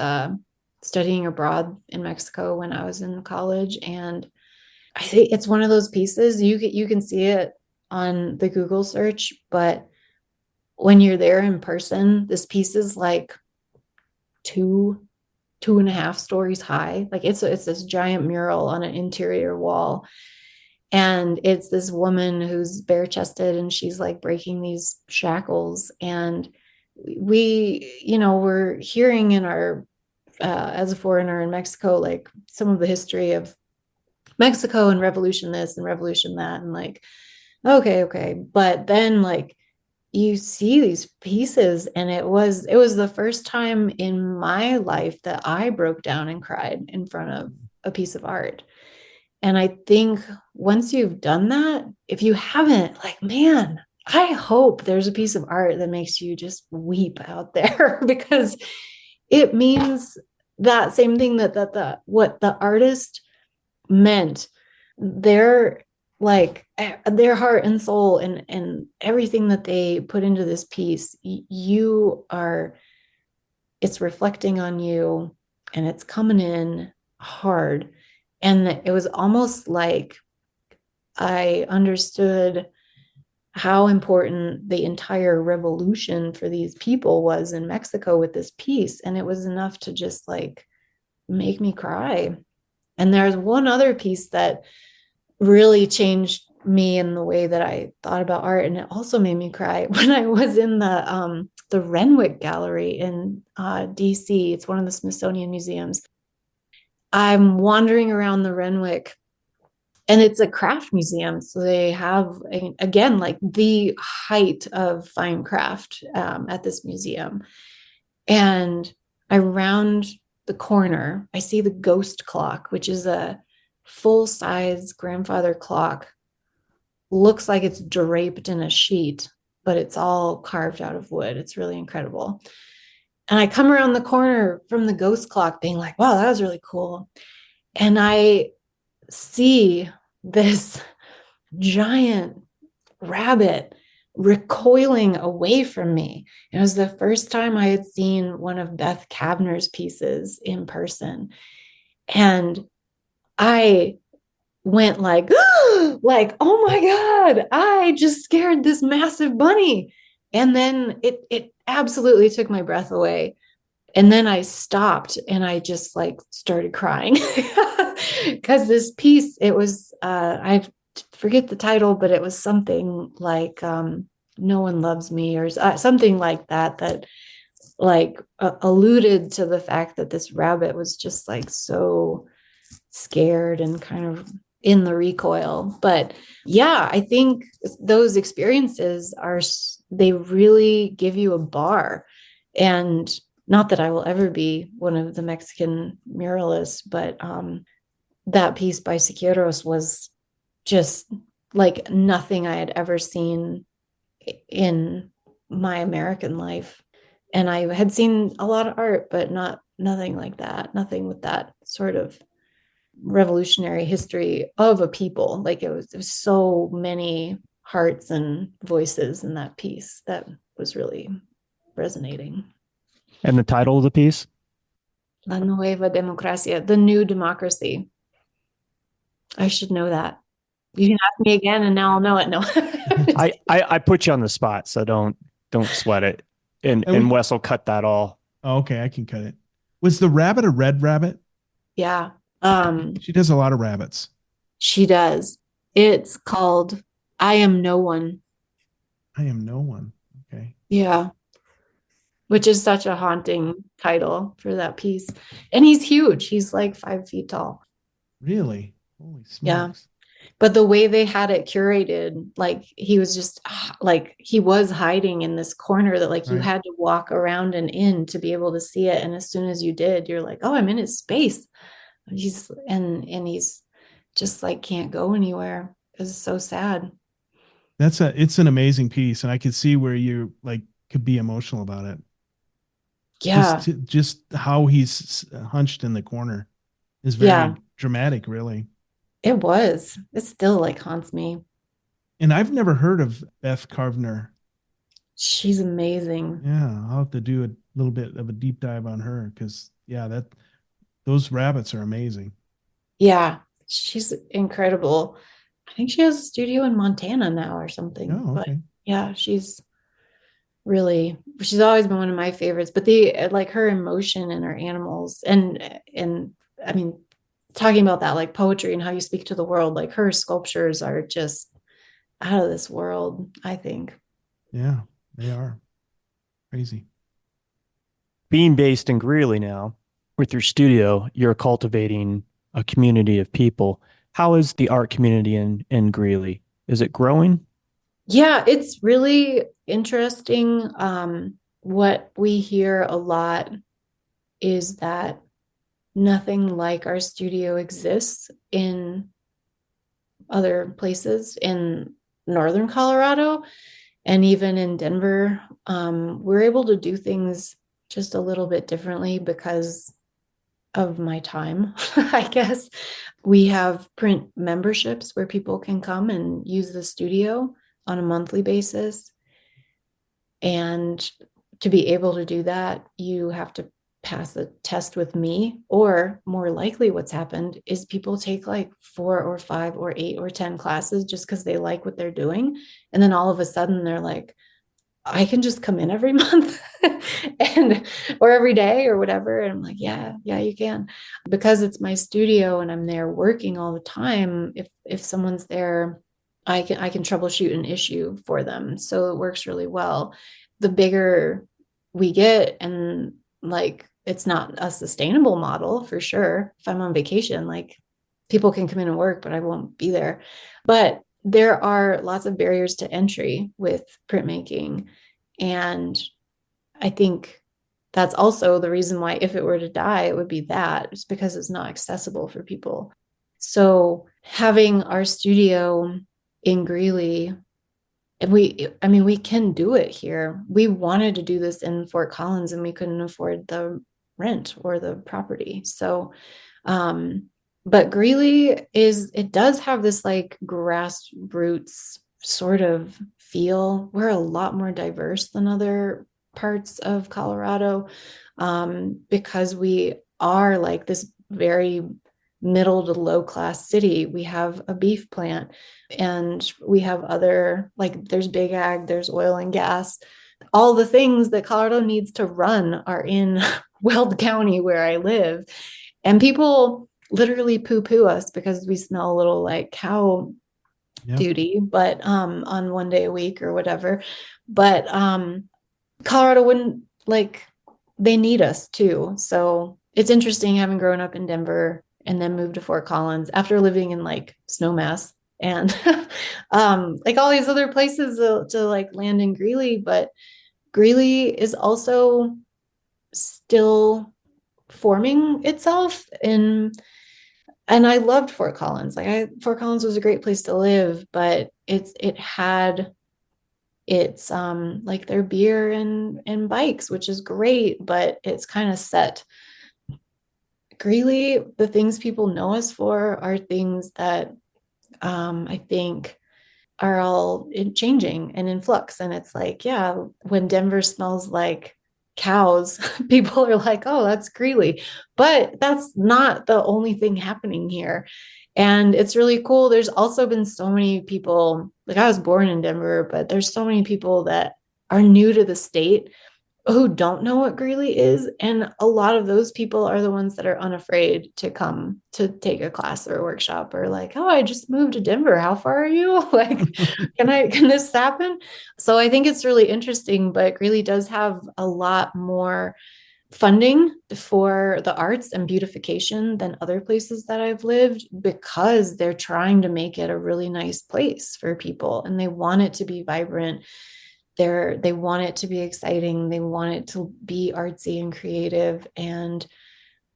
studying abroad in Mexico when I was in college, and I think it's one of those pieces you can see it on the Google search, but when you're there in person, this piece is like 2.5 stories high. Like it's this giant mural on an interior wall. And it's this woman who's bare chested and she's like breaking these shackles. And we're hearing in our, as a foreigner in Mexico, like some of the history of Mexico and revolution this and revolution that. And like, okay. But then like, you see these pieces, and it was the first time in my life that I broke down and cried in front of a piece of art. And I think once you've done that, if you haven't, like, man, I hope there's a piece of art that makes you just weep out there because it means that same thing that what the artist meant. Their heart and soul and everything that they put into this piece, it's reflecting on you and it's coming in hard. And it was almost like I understood how important the entire revolution for these people was in Mexico with this piece. And it was enough to just like make me cry. And there's one other piece that really changed me in the way that I thought about art, and it also made me cry when I was in the Renwick Gallery in DC. It's one of the Smithsonian museums. I'm wandering around the Renwick, and it's a craft museum, so they have again like the height of fine craft at this museum. And I round the corner, I see the ghost clock, which is a full-size grandfather clock. Looks like it's draped in a sheet, but it's all carved out of wood. It's really incredible. And I come around the corner from the ghost clock being like, wow, that was really cool. And I see this giant rabbit recoiling away from me. It was the first time I had seen one of Beth Cavener's pieces in person. And I went like, oh my God, I just scared this massive bunny. And then it absolutely took my breath away. And then I stopped and I just like started crying because this piece, it was, I forget the title, but it was something like No One Loves Me or something like that like alluded to the fact that this rabbit was just like so scared and kind of in the recoil. But yeah, I think those experiences they really give you a bar. And not that I will ever be one of the Mexican muralists, but that piece by Siqueiros was just like nothing I had ever seen in my American life. And I had seen a lot of art, but nothing like that, nothing with that sort of revolutionary history of a people. Like it was so many hearts and voices in that piece that was really resonating. And the title of the piece? La Nueva Democracia, the new democracy. I should know that. You can ask me again and now I'll know it. No. I put you on the spot, so don't sweat it. And Wes will cut that all. Oh, okay, I can cut it. Was the rabbit a red rabbit? Yeah. She does a lot of rabbits. She does. It's called I Am No One. I Am No One. Okay. Yeah. Which is such a haunting title for that piece. And he's huge. He's like 5 feet tall. Really? Holy smokes. Yeah. But the way they had it curated, like he was just like he was hiding in this corner that like you had to walk around and in to be able to see it. And as soon as you did, you're like, oh, I'm in his space. He's just like can't go anywhere. It's so sad. It's an amazing piece, and I could see where you like could be emotional about it. Yeah. Just how he's hunched in the corner is very dramatic, really. It was. It still like haunts me. And I've never heard of Beth Cavener. She's amazing. Yeah, I'll have to do a little bit of a deep dive on her because those rabbits are amazing. Yeah, she's incredible. I think she has a studio in Montana now or something. Oh, okay. But yeah, she's always been one of my favorites. But like her emotion and her animals and I mean, talking about that like poetry and how you speak to the world, like her sculptures are just out of this world, I think. Yeah, they are crazy. Being based in Greeley now, with your studio, you're cultivating a community of people. How is the art community in Greeley? Is it growing? Yeah, it's really interesting. What we hear a lot is that nothing like our studio exists in other places in northern Colorado and even in Denver. We're able to do things just a little bit differently because of my time, I guess. We have print memberships where people can come and use the studio on a monthly basis. And to be able to do that, you have to pass a test with me, or more likely what's happened is people take like 4 or 5 or 8 or 10 classes just because they like what they're doing. And then all of a sudden they're like, I can just come in every month or every day or whatever. And I'm like, yeah, you can. Because it's my studio and I'm there working all the time. If someone's there, I can troubleshoot an issue for them. So it works really well. The bigger we get, and like it's not a sustainable model for sure. If I'm on vacation, like people can come in and work, but I won't be there. But there are lots of barriers to entry with printmaking. And I think that's also the reason why if it were to die, it would be that. It's because it's not accessible for people. So having our studio in Greeley, we can do it here. We wanted to do this in Fort Collins and we couldn't afford the rent or the property. So, but Greeley it does have this like grassroots sort of feel. We're a lot more diverse than other parts of Colorado, because we are like this very middle to low class city. We have a beef plant and we have other, like there's big ag, there's oil and gas. All the things that Colorado needs to run are in Weld County where I live. And people literally poo-poo us because we smell a little like cow duty, but on one day a week or whatever. But Colorado wouldn't, like, they need us too. So it's interesting having grown up in Denver and then moved to Fort Collins after living in like Snowmass and like all these other places to like land in Greeley. But Greeley is also still forming itself, and I loved Fort Collins. Fort Collins was a great place to live, but it had its like their beer and bikes, which is great, but it's kind of set. Greeley, the things people know us for are things that I think are all changing and in flux. And it's like, yeah, when Denver smells like cows, people are like, oh, that's Greeley. But that's not the only thing happening here. And it's really cool. There's also been so many people, like I was born in Denver, but there's so many people that are new to the state who don't know what Greeley is. And a lot of those people are the ones that are unafraid to come to take a class or a workshop, or like, oh, I just moved to Denver. How far are you? Like, can this happen? So I think it's really interesting, but Greeley does have a lot more funding for the arts and beautification than other places that I've lived, because they're trying to make it a really nice place for people, and they want it to be vibrant. They want it to be exciting. They want it to be artsy and creative. And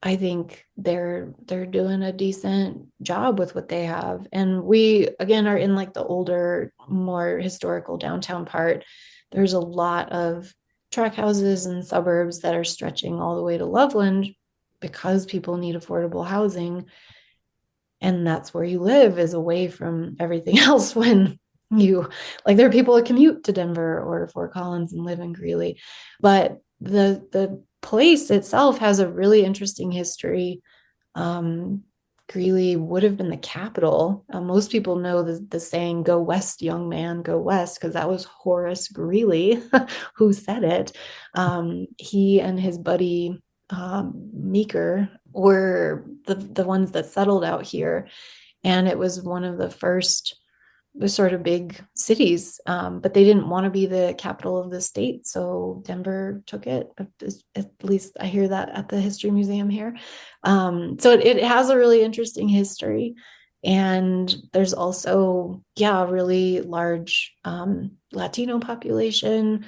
I think they're doing a decent job with what they have. And we, again, are in like the older, more historical downtown part. There's a lot of tract houses and suburbs that are stretching all the way to Loveland because people need affordable housing. And that's where you live, is away from everything else. When you like, there are people that commute to Denver or Fort Collins and live in Greeley, but the place itself has a really interesting history. Greeley would have been the capital. Most people know the saying, "Go west, young man, go west," because that was Horace Greeley who said it. He and his buddy Meeker were the ones that settled out here, and it was one of the first sort of big cities, but they didn't want to be the capital of the state, so Denver took it. At least I hear that at the History Museum here. So it has a really interesting history, and there's also, a really large Latino population,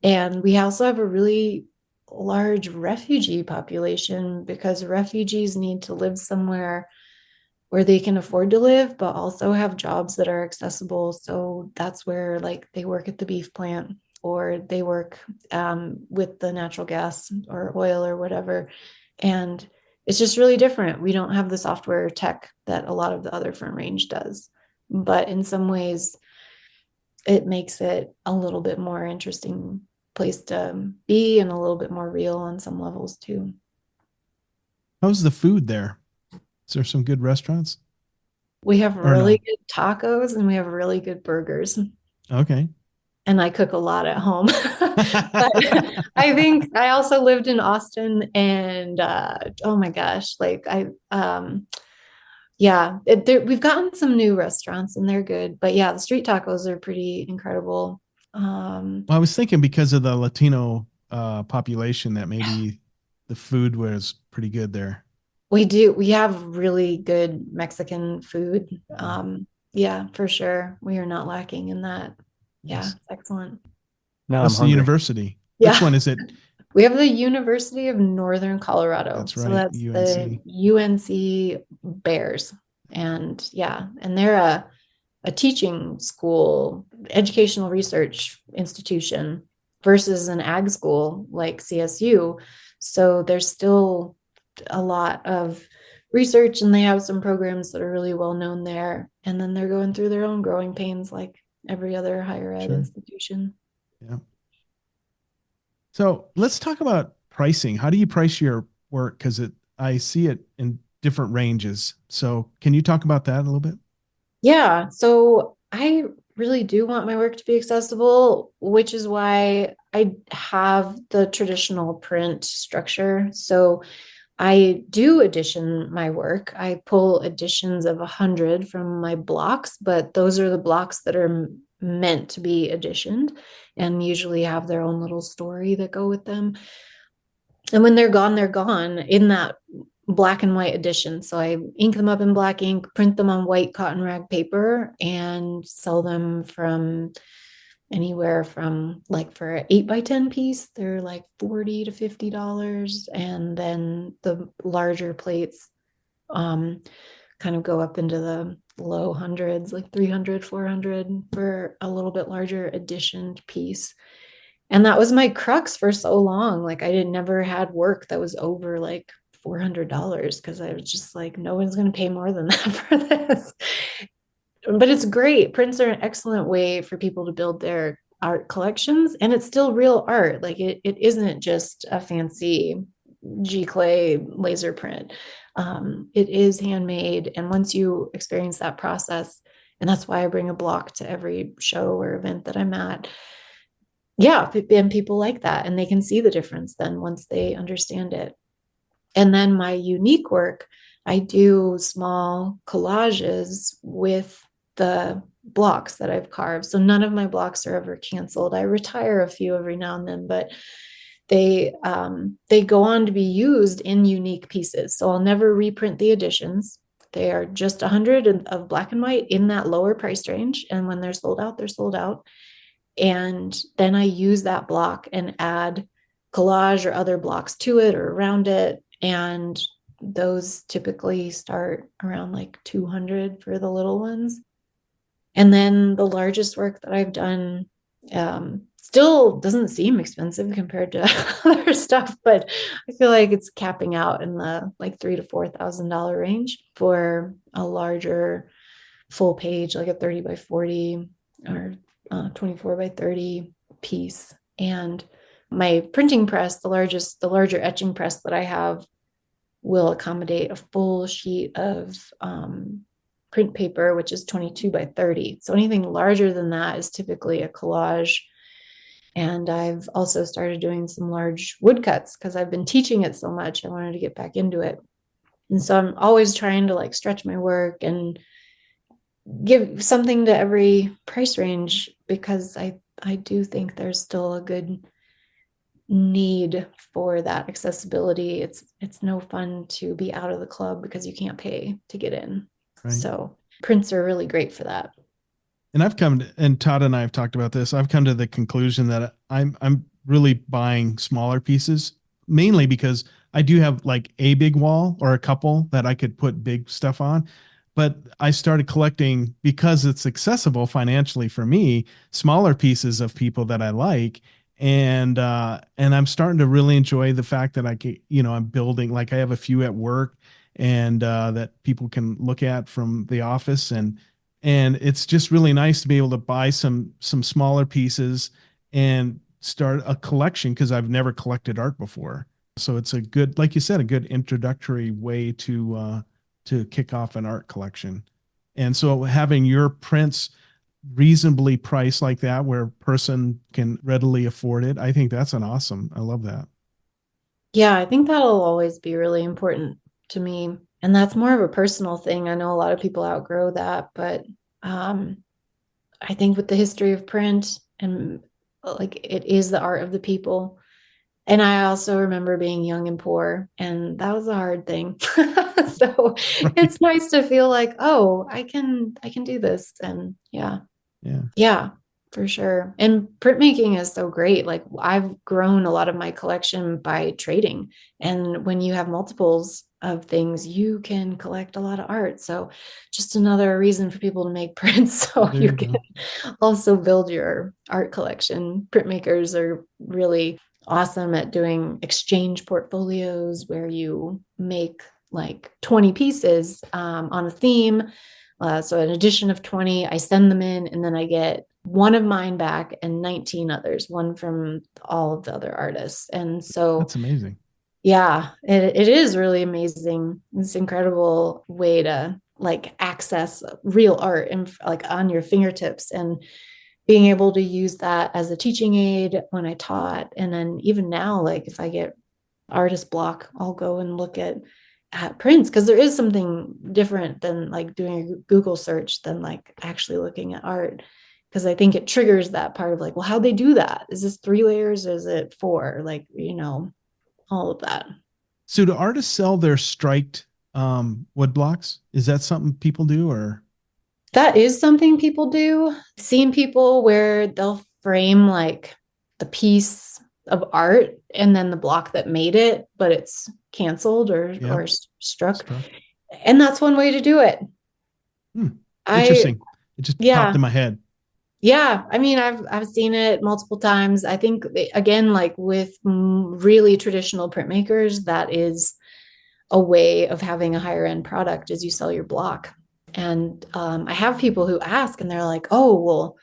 and we also have a really large refugee population, because refugees need to live somewhere where they can afford to live, but also have jobs that are accessible. So that's where, like, they work at the beef plant, or they work with the natural gas or oil or whatever. And it's just really different. We don't have the software tech that a lot of the other Fern Range does. But in some ways, it makes it a little bit more interesting place to be, and a little bit more real on some levels too. How's the food there? Is there some good restaurants? We have really good tacos, and we have really good burgers. Okay. And I cook a lot at home. But I think I also lived in Austin, and oh my gosh, like we've gotten some new restaurants and they're good. But yeah, the street tacos are pretty incredible. Well, I was thinking because of the Latino population that maybe the food was pretty good there. We have really good Mexican food. Yeah, for sure. We are not lacking in that. Yes. Yeah, excellent. Now What's the university? Yeah. Which one is it? We have the University of Northern Colorado. That's right. So that's UNC. the UNC Bears. And and they're a teaching school, educational research institution, versus an ag school like CSU. So there's still a lot of research, and they have some programs that are really well known there. And then they're going through their own growing pains like every other higher ed institution. Yeah. So let's talk about pricing. How do you price your work? Because I see it in different ranges. So can you talk about that a little bit? Yeah. So I really do want my work to be accessible, which is why I have the traditional print structure. So I do edition my work. I pull editions of 100 from my blocks, but those are the blocks that are meant to be editioned and usually have their own little story that go with them. And when they're gone, they're gone. In that black and white editions. So I ink them up in black ink, print them on white cotton rag paper, and sell them from anywhere from like for an 8x10 piece, they're like $40 to $50. And then the larger plates kind of go up into the low hundreds, like 300, 400 for a little bit larger editioned piece. And that was my crux for so long. Like I never had work that was over like $400 because I was just like, no one's going to pay more than that for this. But it's great. Prints are an excellent way for people to build their art collections, and it's still real art. Like it isn't just a fancy G-clay laser print. It is handmade. And once you experience that process, and that's why I bring a block to every show or event that I'm at. Yeah, and people like that, and they can see the difference then once they understand it. And then my unique work, I do small collages with the blocks that I've carved. So none of my blocks are ever canceled. I retire a few every now and then, but they go on to be used in unique pieces. So I'll never reprint the editions. They are just 100 of black and white in that lower price range. And when they're sold out, they're sold out. And then I use that block and add collage or other blocks to it or around it. And those typically start around like 200 for the little ones. And then the largest work that I've done still doesn't seem expensive compared to other stuff, but I feel like it's capping out in the like $3,000 to $4,000 range for a larger full page, like a 30 by 40 or 24 by 30 piece. And my printing press, the larger etching press that I have, will accommodate a full sheet of print paper, which is 22 by 30. So anything larger than that is typically a collage. And I've also started doing some large woodcuts because I've been teaching it so much. I wanted to get back into it. And so I'm always trying to like stretch my work and give something to every price range, because I do think there's still a good need for that accessibility. It's no fun to be out of the club because you can't pay to get in. Right. So prints are really great for that. And and Todd and I have talked about this. I've come to the conclusion that I'm really buying smaller pieces, mainly because I do have like a big wall or a couple that I could put big stuff on. But I started collecting, because it's accessible financially for me, smaller pieces of people that I like. And I'm starting to really enjoy the fact that I'm building, like I have a few at work and that people can look at from the office. And it's just really nice to be able to buy some smaller pieces and start a collection, because I've never collected art before. So it's a good, like you said, a good introductory way to kick off an art collection. And so having your prints reasonably priced like that, where a person can readily afford it, I think that's I love that. Yeah, I think that'll always be really important to me. And that's more of a personal thing. I know a lot of people outgrow that, but I think with the history of print, and like it is the art of the people. And I also remember being young and poor, and that was a hard thing. So it's nice to feel like, oh, I can do this. And yeah, for sure. And printmaking is so great. Like I've grown a lot of my collection by trading. And when you have multiples of things, you can collect a lot of art. So just another reason for people to make prints, so you can also build your art collection. Printmakers are really awesome at doing exchange portfolios where you make like 20 pieces on a theme. So an edition of 20, I send them in, and then I get one of mine back and 19 others, one from all of the other artists. And so that's amazing. Yeah, it is really amazing. It's an incredible way to like access real art and like on your fingertips, and being able to use that as a teaching aid when I taught. And then even now, like if I get artist block, I'll go and look at prints, because there is something different than like doing a Google search than like actually looking at art. Because I think it triggers that part of like, well, how'd they do that? Is this 3 layers? Or is it 4? Like, all of that. So do artists sell their striked wood blocks? Is that something people do, or? That is something people do. Seen people where they'll frame like the piece of art and then the block that made it, but it's canceled or struck. And that's one way to do it. Interesting. It just popped in my head. Yeah, I mean, I've seen it multiple times. I think again, like with really traditional printmakers, that is a way of having a higher end product is you sell your block. And I have people who ask and they're like, oh, well,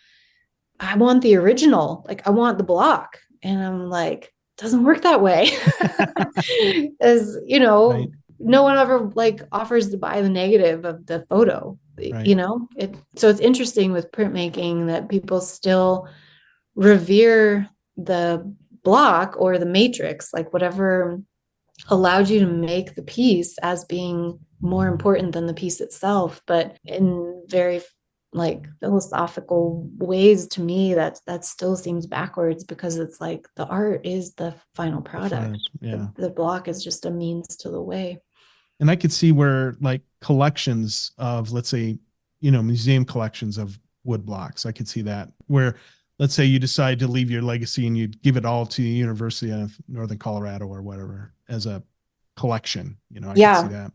I want the original, like I want the block. And I'm like, doesn't work that way. As you know, right. No one ever like offers to buy the negative of the photo, right. You know, so it's interesting with printmaking that people still revere the block or the matrix, like whatever allowed you to make the piece as being more important than the piece itself. But in very like philosophical ways, to me, that still seems backwards, because it's like the art is the final product. The block is just a means to the way. And I could see where like collections of, let's say, you know, museum collections of wood blocks, I could see that where, let's say you decide to leave your legacy and you give it all to the University of Northern Colorado or whatever as a collection, you know, I could see that.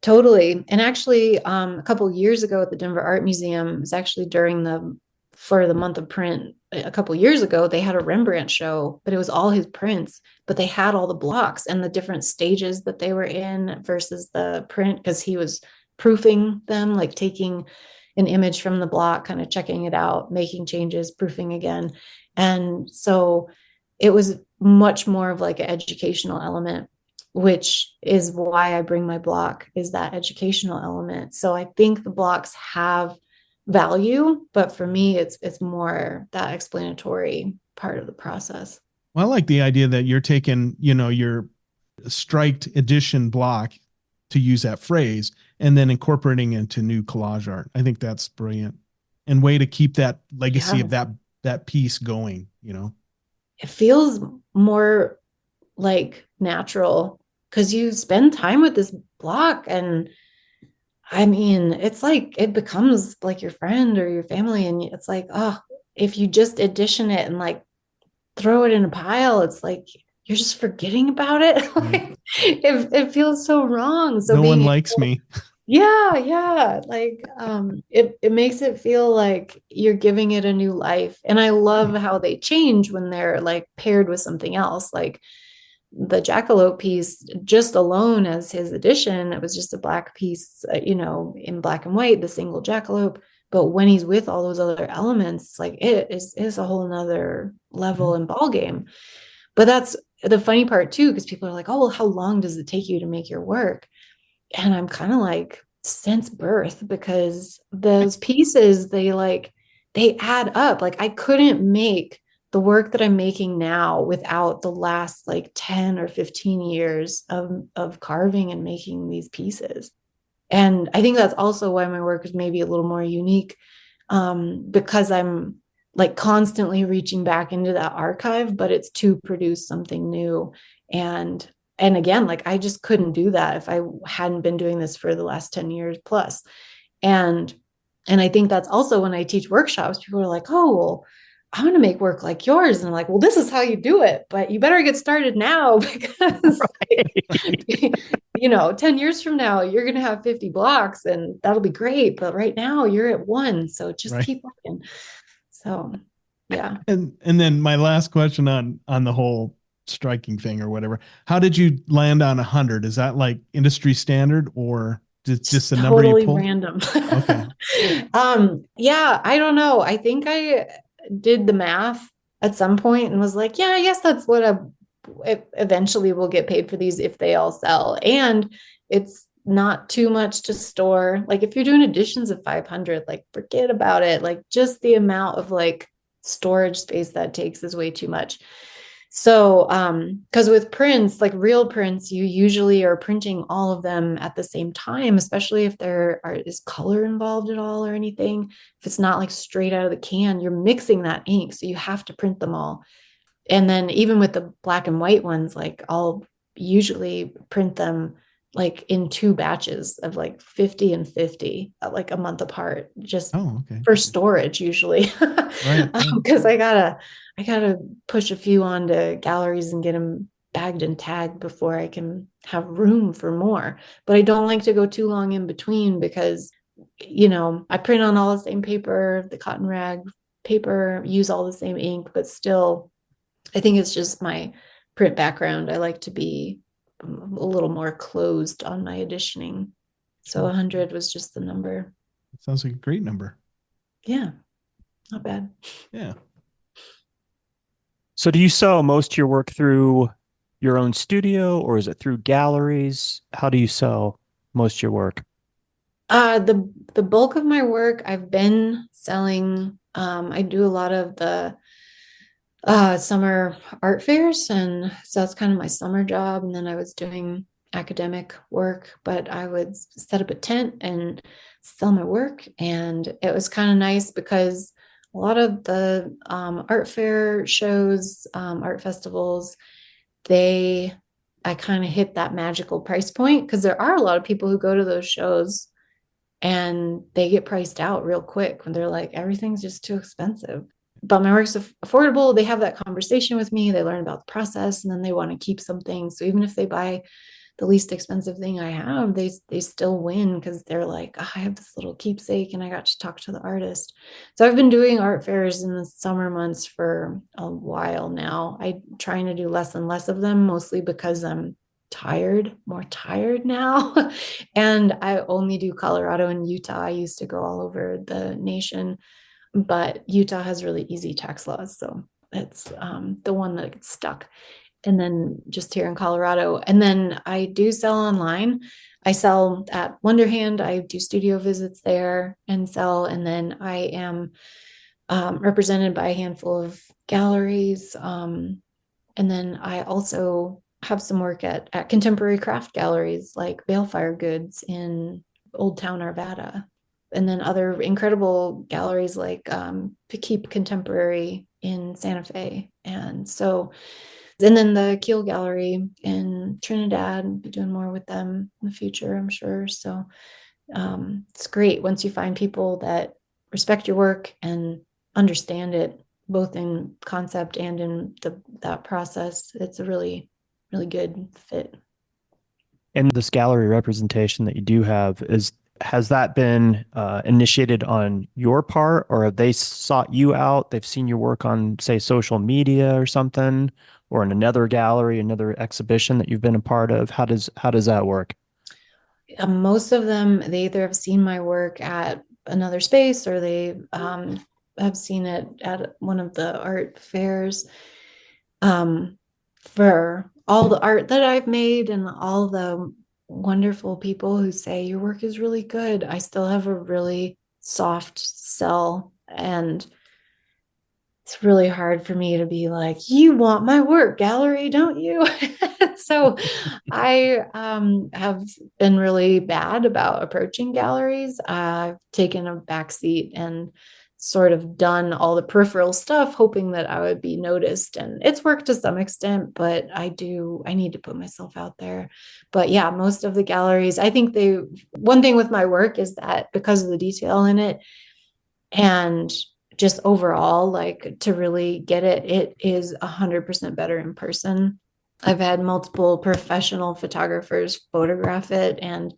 Totally. And actually, a couple of years ago at the Denver Art Museum, it was actually for the month of print, a couple of years ago, they had a Rembrandt show, but it was all his prints, but they had all the blocks and the different stages that they were in versus the print, because he was proofing them, like taking an image from the block, kind of checking it out, making changes, proofing again. And so it was much more of like an educational element, which is why I bring my block, is that educational element. So I think the blocks have value, but for me, it's more that explanatory part of the process. Well, I like the idea that you're taking, you know, your striked edition block, to use that phrase, and then incorporating into new collage art. I think that's brilliant, and way to keep that legacy of that piece going, you know. It feels more like natural because you spend time with this block, and I mean, it's like it becomes like your friend or your family, and it's like, oh, if you just edition it and like throw it in a pile, it's like you're just forgetting about it. Like, it feels so wrong. So no one likes me. Yeah. Like it makes it feel like you're giving it a new life. And I love how they change when they're like paired with something else. Like the Jackalope piece, just alone as his edition, it was just a black piece, you know, in black and white, the single Jackalope. But when he's with all those other elements, like it is a whole nother level and ball game. But that's the funny part too, because people are like, oh, well, how long does it take you to make your work? And I'm kind of like, since birth, because those pieces, they add up. Like I couldn't make the work that I'm making now without the last like 10 or 15 years of carving and making these pieces. And I think that's also why my work is maybe a little more unique, because I'm like constantly reaching back into that archive, but it's to produce something new. And again, like I just couldn't do that if I hadn't been doing this for the last 10 years plus. And I think that's also when I teach workshops, people are like, oh, well, I want to make work like yours. And I'm like, well, this is how you do it, but you better get started now, because you know, 10 years from now, you're going to have 50 blocks and that'll be great. But right now you're at one. So just keep working. So, yeah. And then my last question on the whole striking thing or whatever, how did you land on 100? Is that like industry standard, or just the number you pulled? Random. Okay. Yeah, I don't know. I think I did the math at some point and was like, yeah, I guess that's what eventually will get paid for these if they all sell. And it's not too much to store. Like if you're doing editions of 500, like forget about it. Like just the amount of like storage space that takes is way too much. So, because with prints, like real prints, you usually are printing all of them at the same time, especially if is color involved at all or anything. If it's not like straight out of the can, you're mixing that ink. So you have to print them all. And then even with the black and white ones, like I'll usually print them like in 2 batches of like 50 and 50, like a month apart, just for storage usually. Right. Because I gotta push a few onto galleries and get them bagged and tagged before I can have room for more. But I don't like to go too long in between because, I print on all the same paper, the cotton rag paper, use all the same ink, but still, I think it's just my print background. I like to be a little more closed on my editioning. So 100 was just the number. It sounds like a great number. Yeah, not bad. Yeah. So do you sell most of your work through your own studio, or is it through galleries? How do you sell most of your work? The bulk of my work I've been selling. I do a lot of the summer art fairs, and so that's kind of my summer job. And then I was doing academic work, but I would set up a tent and sell my work, and it was kind of nice because a lot of the art fair shows, art festivals, I kind of hit that magical price point because there are a lot of people who go to those shows and they get priced out real quick when they're like, everything's just too expensive. But my work's affordable. They have that conversation with me. They learn about the process, and then they want to keep something. So even if they buy the least expensive thing I have, they still win because they're like, oh, I have this little keepsake and I got to talk to the artist. So I've been doing art fairs in the summer months for a while now. I'm trying to do less and less of them, mostly because I'm more tired now. And I only do Colorado and Utah. I used to go all over the nation, but Utah has really easy tax laws. So it's the one that gets stuck. And then just here in Colorado. And then I do sell online. I sell at Wonderhand. I do studio visits there and sell. And then I am represented by a handful of galleries. And then I also have some work at contemporary craft galleries like Balefire Goods in Old Town, Arvada. And then other incredible galleries like Keep Contemporary in Santa Fe. And then the Keel Gallery in Trinidad, I'll be doing more with them in the future, I'm sure. So it's great once you find people that respect your work and understand it, both in concept and in that process. It's a really, really good fit. And this gallery representation that you do have, has that been initiated on your part, or have they sought you out? They've seen your work on, say, social media or something, or in another gallery, another exhibition that you've been a part of? How does that work? Most of them, they either have seen my work at another space or they have seen it at one of the art fairs. For all the art that I've made and all the wonderful people who say your work is really good, I still have a really soft sell, and it's really hard for me to be like, you want my work, gallery, don't you? So I have been really bad about approaching galleries. I've taken a backseat and sort of done all the peripheral stuff, hoping that I would be noticed. And it's worked to some extent, but I need to put myself out there. But yeah, most of the galleries, I think one thing with my work is that because of the detail in it and just overall, like to really get it, it is 100% better in person. I've had multiple professional photographers photograph it, and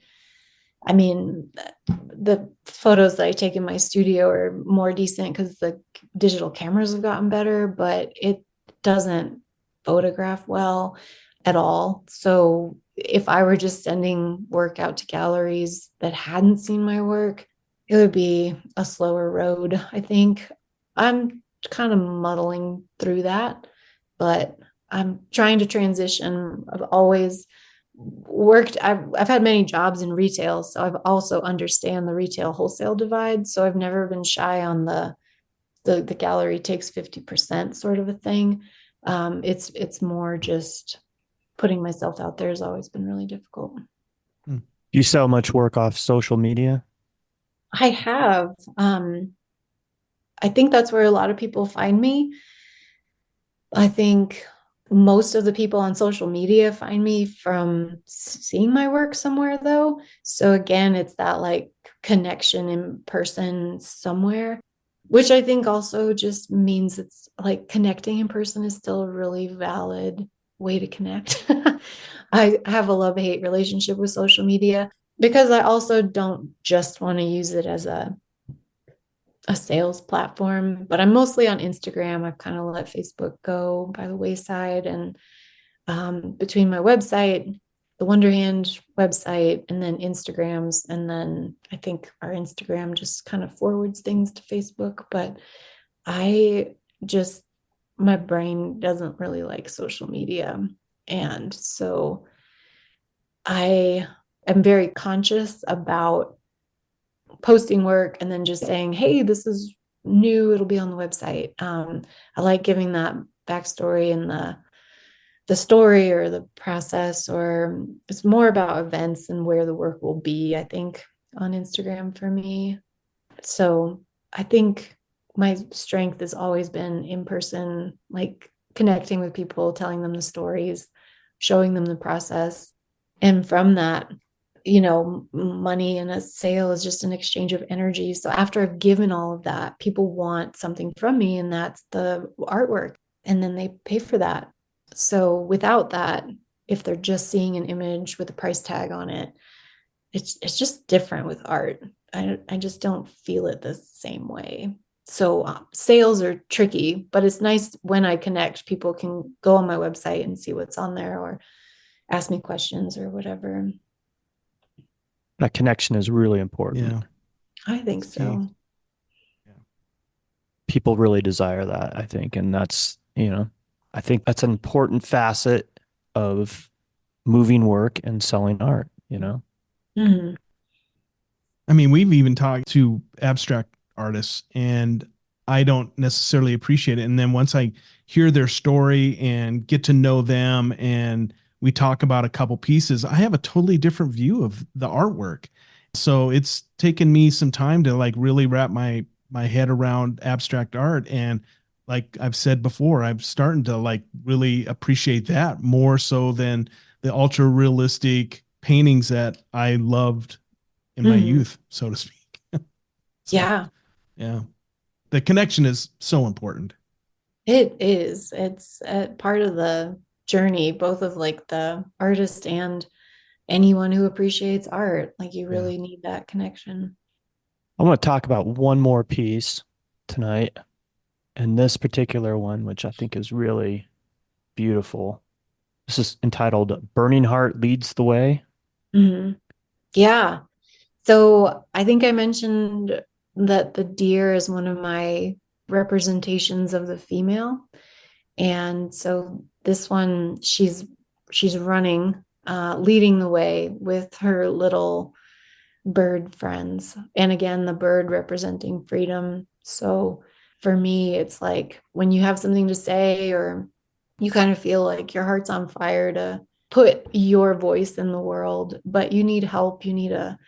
I mean, the photos that I take in my studio are more decent because the digital cameras have gotten better, but it doesn't photograph well at all. So if I were just sending work out to galleries that hadn't seen my work, it would be a slower road, I think. I'm kind of muddling through that, but I'm trying to transition. I've always worked, I've had many jobs in retail, so I've also understand the retail wholesale divide. So I've never been shy on the gallery takes 50% sort of a thing. It's more just putting myself out there has always been really difficult. Do you sell much work off social media? I have. I think that's where a lot of people find me. I think Most of the people on social media find me from seeing my work somewhere, though. So again, it's that like connection in person somewhere, which I think also just means it's like connecting in person is still a really valid way to connect. I have a love-hate relationship with social media because I also don't just want to use it as a sales platform, but I'm mostly on Instagram. I've kind of let Facebook go by the wayside. And between my website, the Wonderhand website, and then Instagrams, and then I think our Instagram just kind of forwards things to Facebook. But I just, my brain doesn't really like social media. And so I am very conscious about posting work and then just saying, hey, this is new, it'll be on the website. I like giving that backstory and the story or the process, or it's more about events and where the work will be, I think, on Instagram for me. So I think my strength has always been in person, like connecting with people, telling them the stories, showing them the process. And from that, money in a sale is just an exchange of energy. So after I've given all of that, people want something from me, and that's the artwork. And then they pay for that. So without that, if they're just seeing an image with a price tag on it, it's just different with art. I just don't feel it the same way. So sales are tricky, but it's nice when I connect, people can go on my website and see what's on there or ask me questions or whatever. That connection is really important. Yeah. I think so. Yeah. People really desire that, I think. And that's, I think that's an important facet of moving work and selling art, Mm-hmm. I mean, we've even talked to abstract artists, and I don't necessarily appreciate it. And then once I hear their story and get to know them, and we talk about a couple pieces, I have a totally different view of the artwork. So it's taken me some time to like really wrap my head around abstract art. And like I've said before, I'm starting to like really appreciate that more so than the ultra realistic paintings that I loved in my Mm-hmm. youth, so to speak. So, Yeah, yeah, the connection is so important. it is. It's a part of the journey, both of like the artist and anyone who appreciates art. Like you Yeah. really need that connection. I want to talk about one more piece tonight, and this particular one, which I think is really beautiful. This is entitled Burning Heart Leads the Way. Mm-hmm. Yeah. So I think I mentioned that the deer is one of my representations of the female. And so this one, she's running, leading the way with her little bird friends. And again, the bird representing freedom. So for me, it's like when you have something to say, or you kind of feel like your heart's on fire to put your voice in the world, but you need help. You need a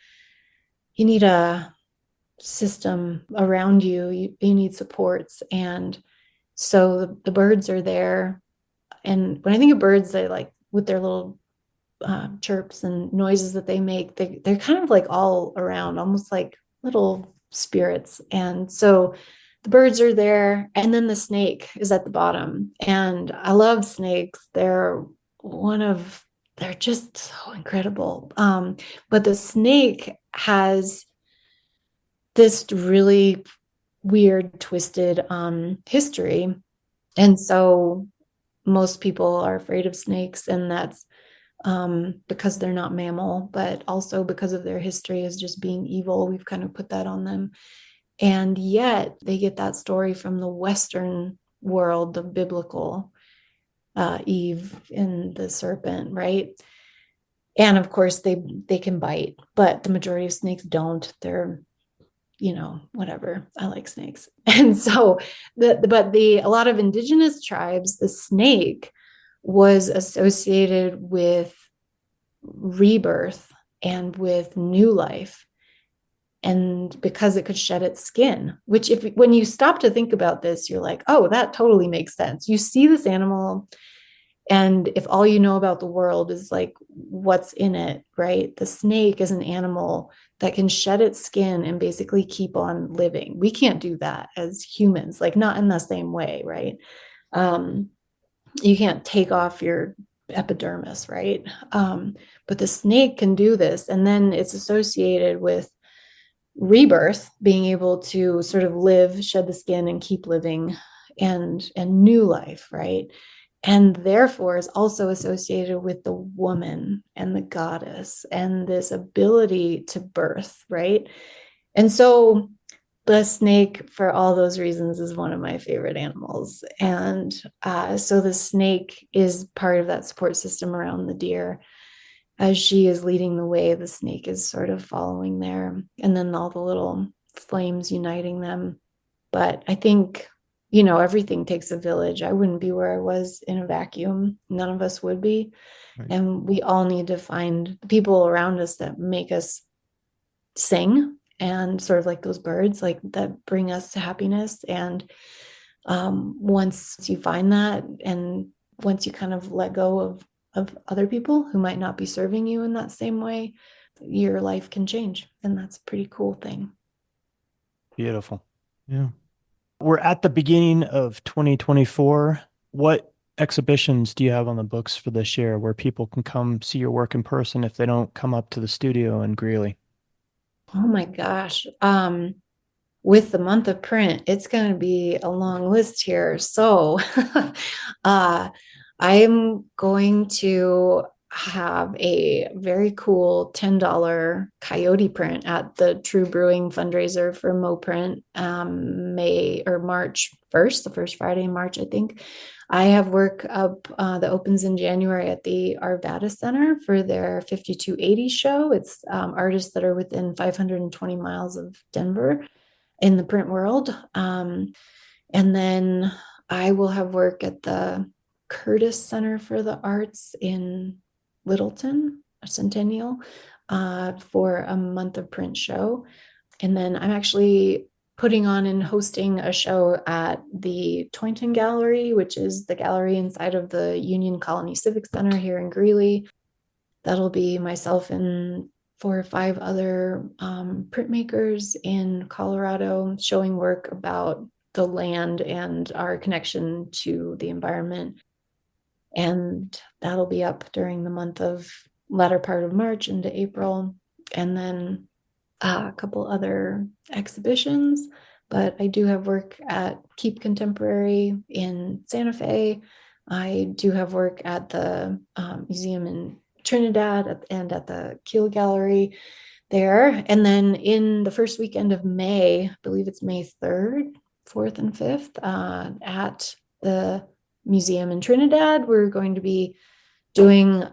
system around you. You need supports. And so the birds are there. And when I think of birds, they like with their little chirps and noises that they make, they're kind of like all around, almost like little spirits. And so the birds are there, and then the snake is at the bottom. And I love snakes. They're just so incredible. But the snake has this really weird, twisted history. And so most people are afraid of snakes, and that's because they're not mammal, but also because of their history as just being evil. We've kind of put that on them. And yet they get that story from the Western world, the biblical Eve and the serpent, right? And of course they can bite, but the majority of snakes don't. They're whatever. I like snakes. And so a lot of indigenous tribes, the snake was associated with rebirth and with new life. And because it could shed its skin, which when you stop to think about this, you're like, oh, that totally makes sense. You see this animal And if all you know about the world is like what's in it, right? The snake is an animal that can shed its skin and basically keep on living. We can't do that as humans, like not in the same way, right? Um, you can't take off your epidermis, right? But the snake can do this. And then it's associated with rebirth, being able to sort of live, shed the skin, and keep living, and new life, right? And therefore is also associated with the woman and the goddess and this ability to birth, right? And so the snake, for all those reasons, is one of my favorite animals. And so the snake is part of that support system around the deer. As she is leading the way, the snake is sort of following there, and then all the little flames uniting them. But I think, everything takes a village. I wouldn't be where I was in a vacuum. None of us would be. Right. And we all need to find the people around us that make us sing, and sort of like those birds, like that bring us to happiness. And once you find that, and once you kind of let go of other people who might not be serving you in that same way, your life can change. And that's a pretty cool thing. Beautiful. Yeah. We're at the beginning of 2024. What exhibitions do you have on the books for this year where people can come see your work in person if they don't come up to the studio in Greeley? Oh my gosh. With the month of print, it's going to be a long list here. So I'm going to have a very cool $10 coyote print at the True Brewing fundraiser for MoPrint, March 1st, the first Friday in March, I think. I have work up that opens in January at the Arvada Center for their 5280 show. It's artists that are within 520 miles of Denver in the print world. And then I will have work at the Curtis Center for the Arts in Littleton, a Centennial, for a month of print show. And then I'm actually putting on and hosting a show at the Toynton Gallery, which is the gallery inside of the Union Colony Civic Center here in Greeley. That'll be myself and 4 or 5 other printmakers in Colorado showing work about the land and our connection to the environment. And that'll be up during the month of latter part of March into April. And then a couple other exhibitions. But I do have work at Keep Contemporary in Santa Fe. I do have work at the museum in Trinidad and at the Keel Gallery there. And then in the first weekend of May, I believe it's May 3rd, 4th, and 5th, at the museum in Trinidad, we're going to be doing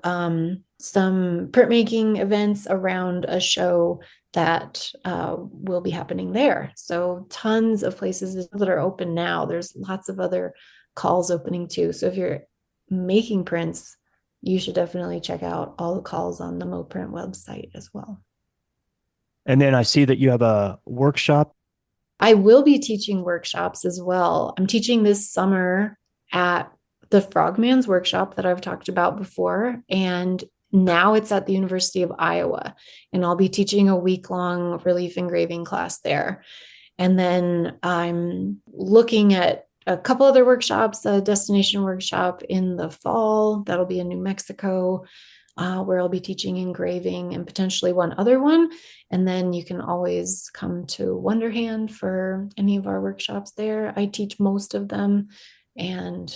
some printmaking events around a show that will be happening there. So tons of places that are open now. There's lots of other calls opening too. So if you're making prints, you should definitely check out all the calls on the MoPrint website as well. And then I see that you have a workshop. I will be teaching workshops as well. I'm teaching this summer at the Frogman's workshop that I've talked about before. And now it's at the University of Iowa. And I'll be teaching a week-long relief engraving class there. And then I'm looking at a couple other workshops, a destination workshop in the fall. That'll be in New Mexico, where I'll be teaching engraving, and potentially one other one. And then you can always come to Wonderhand for any of our workshops there. I teach most of them. And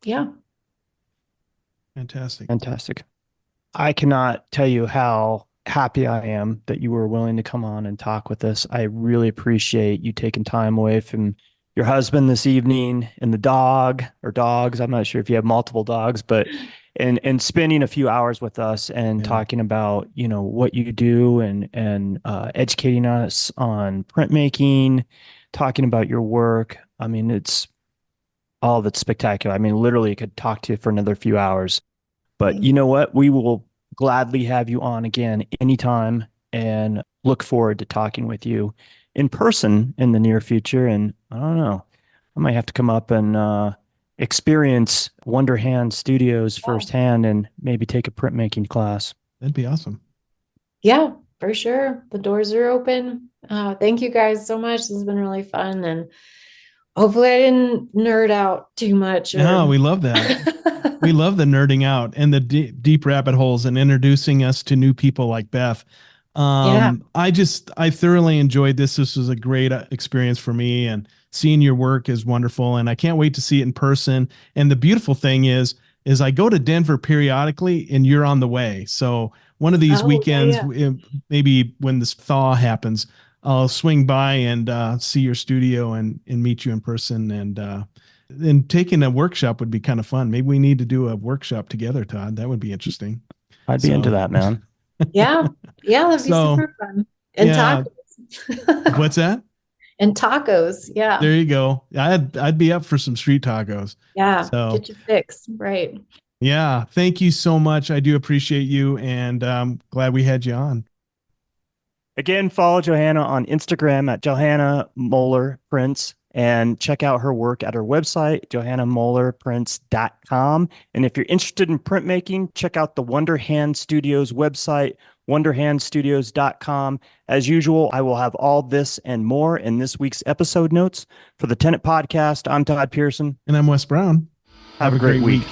yeah. Fantastic. I cannot tell you how happy I am that you were willing to come on and talk with us. I really appreciate you taking time away from your husband this evening and the dog or dogs. I'm not sure if you have multiple dogs, but and spending a few hours with us and talking about, what you do and educating us on printmaking, talking about your work. I mean, it's all of it's spectacular. I mean, literally could talk to you for another few hours, but you know what? We will gladly have you on again anytime and look forward to talking with you in person in the near future. And I don't know, I might have to come up and experience Wonderhand Studios firsthand and maybe take a printmaking class. That'd be awesome. Yeah, for sure. The doors are open. Thank you guys so much. This has been really fun. And hopefully I didn't nerd out too much. No, we love that. We love the nerding out and the deep rabbit holes and introducing us to new people like Beth. I thoroughly enjoyed this. This was a great experience for me, and seeing your work is wonderful. And I can't wait to see it in person. And the beautiful thing is I go to Denver periodically and you're on the way. So one of these weekends, maybe when this thaw happens, I'll swing by and see your studio and meet you in person. And taking a workshop would be kind of fun. Maybe we need to do a workshop together, Todd. That would be interesting. I'd be into that, man. Yeah, that'd be super fun. And tacos. What's that? And tacos. Yeah. There you go. I'd be up for some street tacos. Yeah. So get your fix. Right. Yeah. Thank you so much. I do appreciate you, and glad we had you on. Again, follow Johanna on Instagram at Johanna Mueller Prints, and check out her work at her website, johannamuellerprints.com. And if you're interested in printmaking, check out the Wonderhand Studios website, wonderhandstudios.com. As usual, I will have all this and more in this week's episode notes. For the Tenant Podcast, I'm Todd Pearson. And I'm Wes Brown. Have a great week.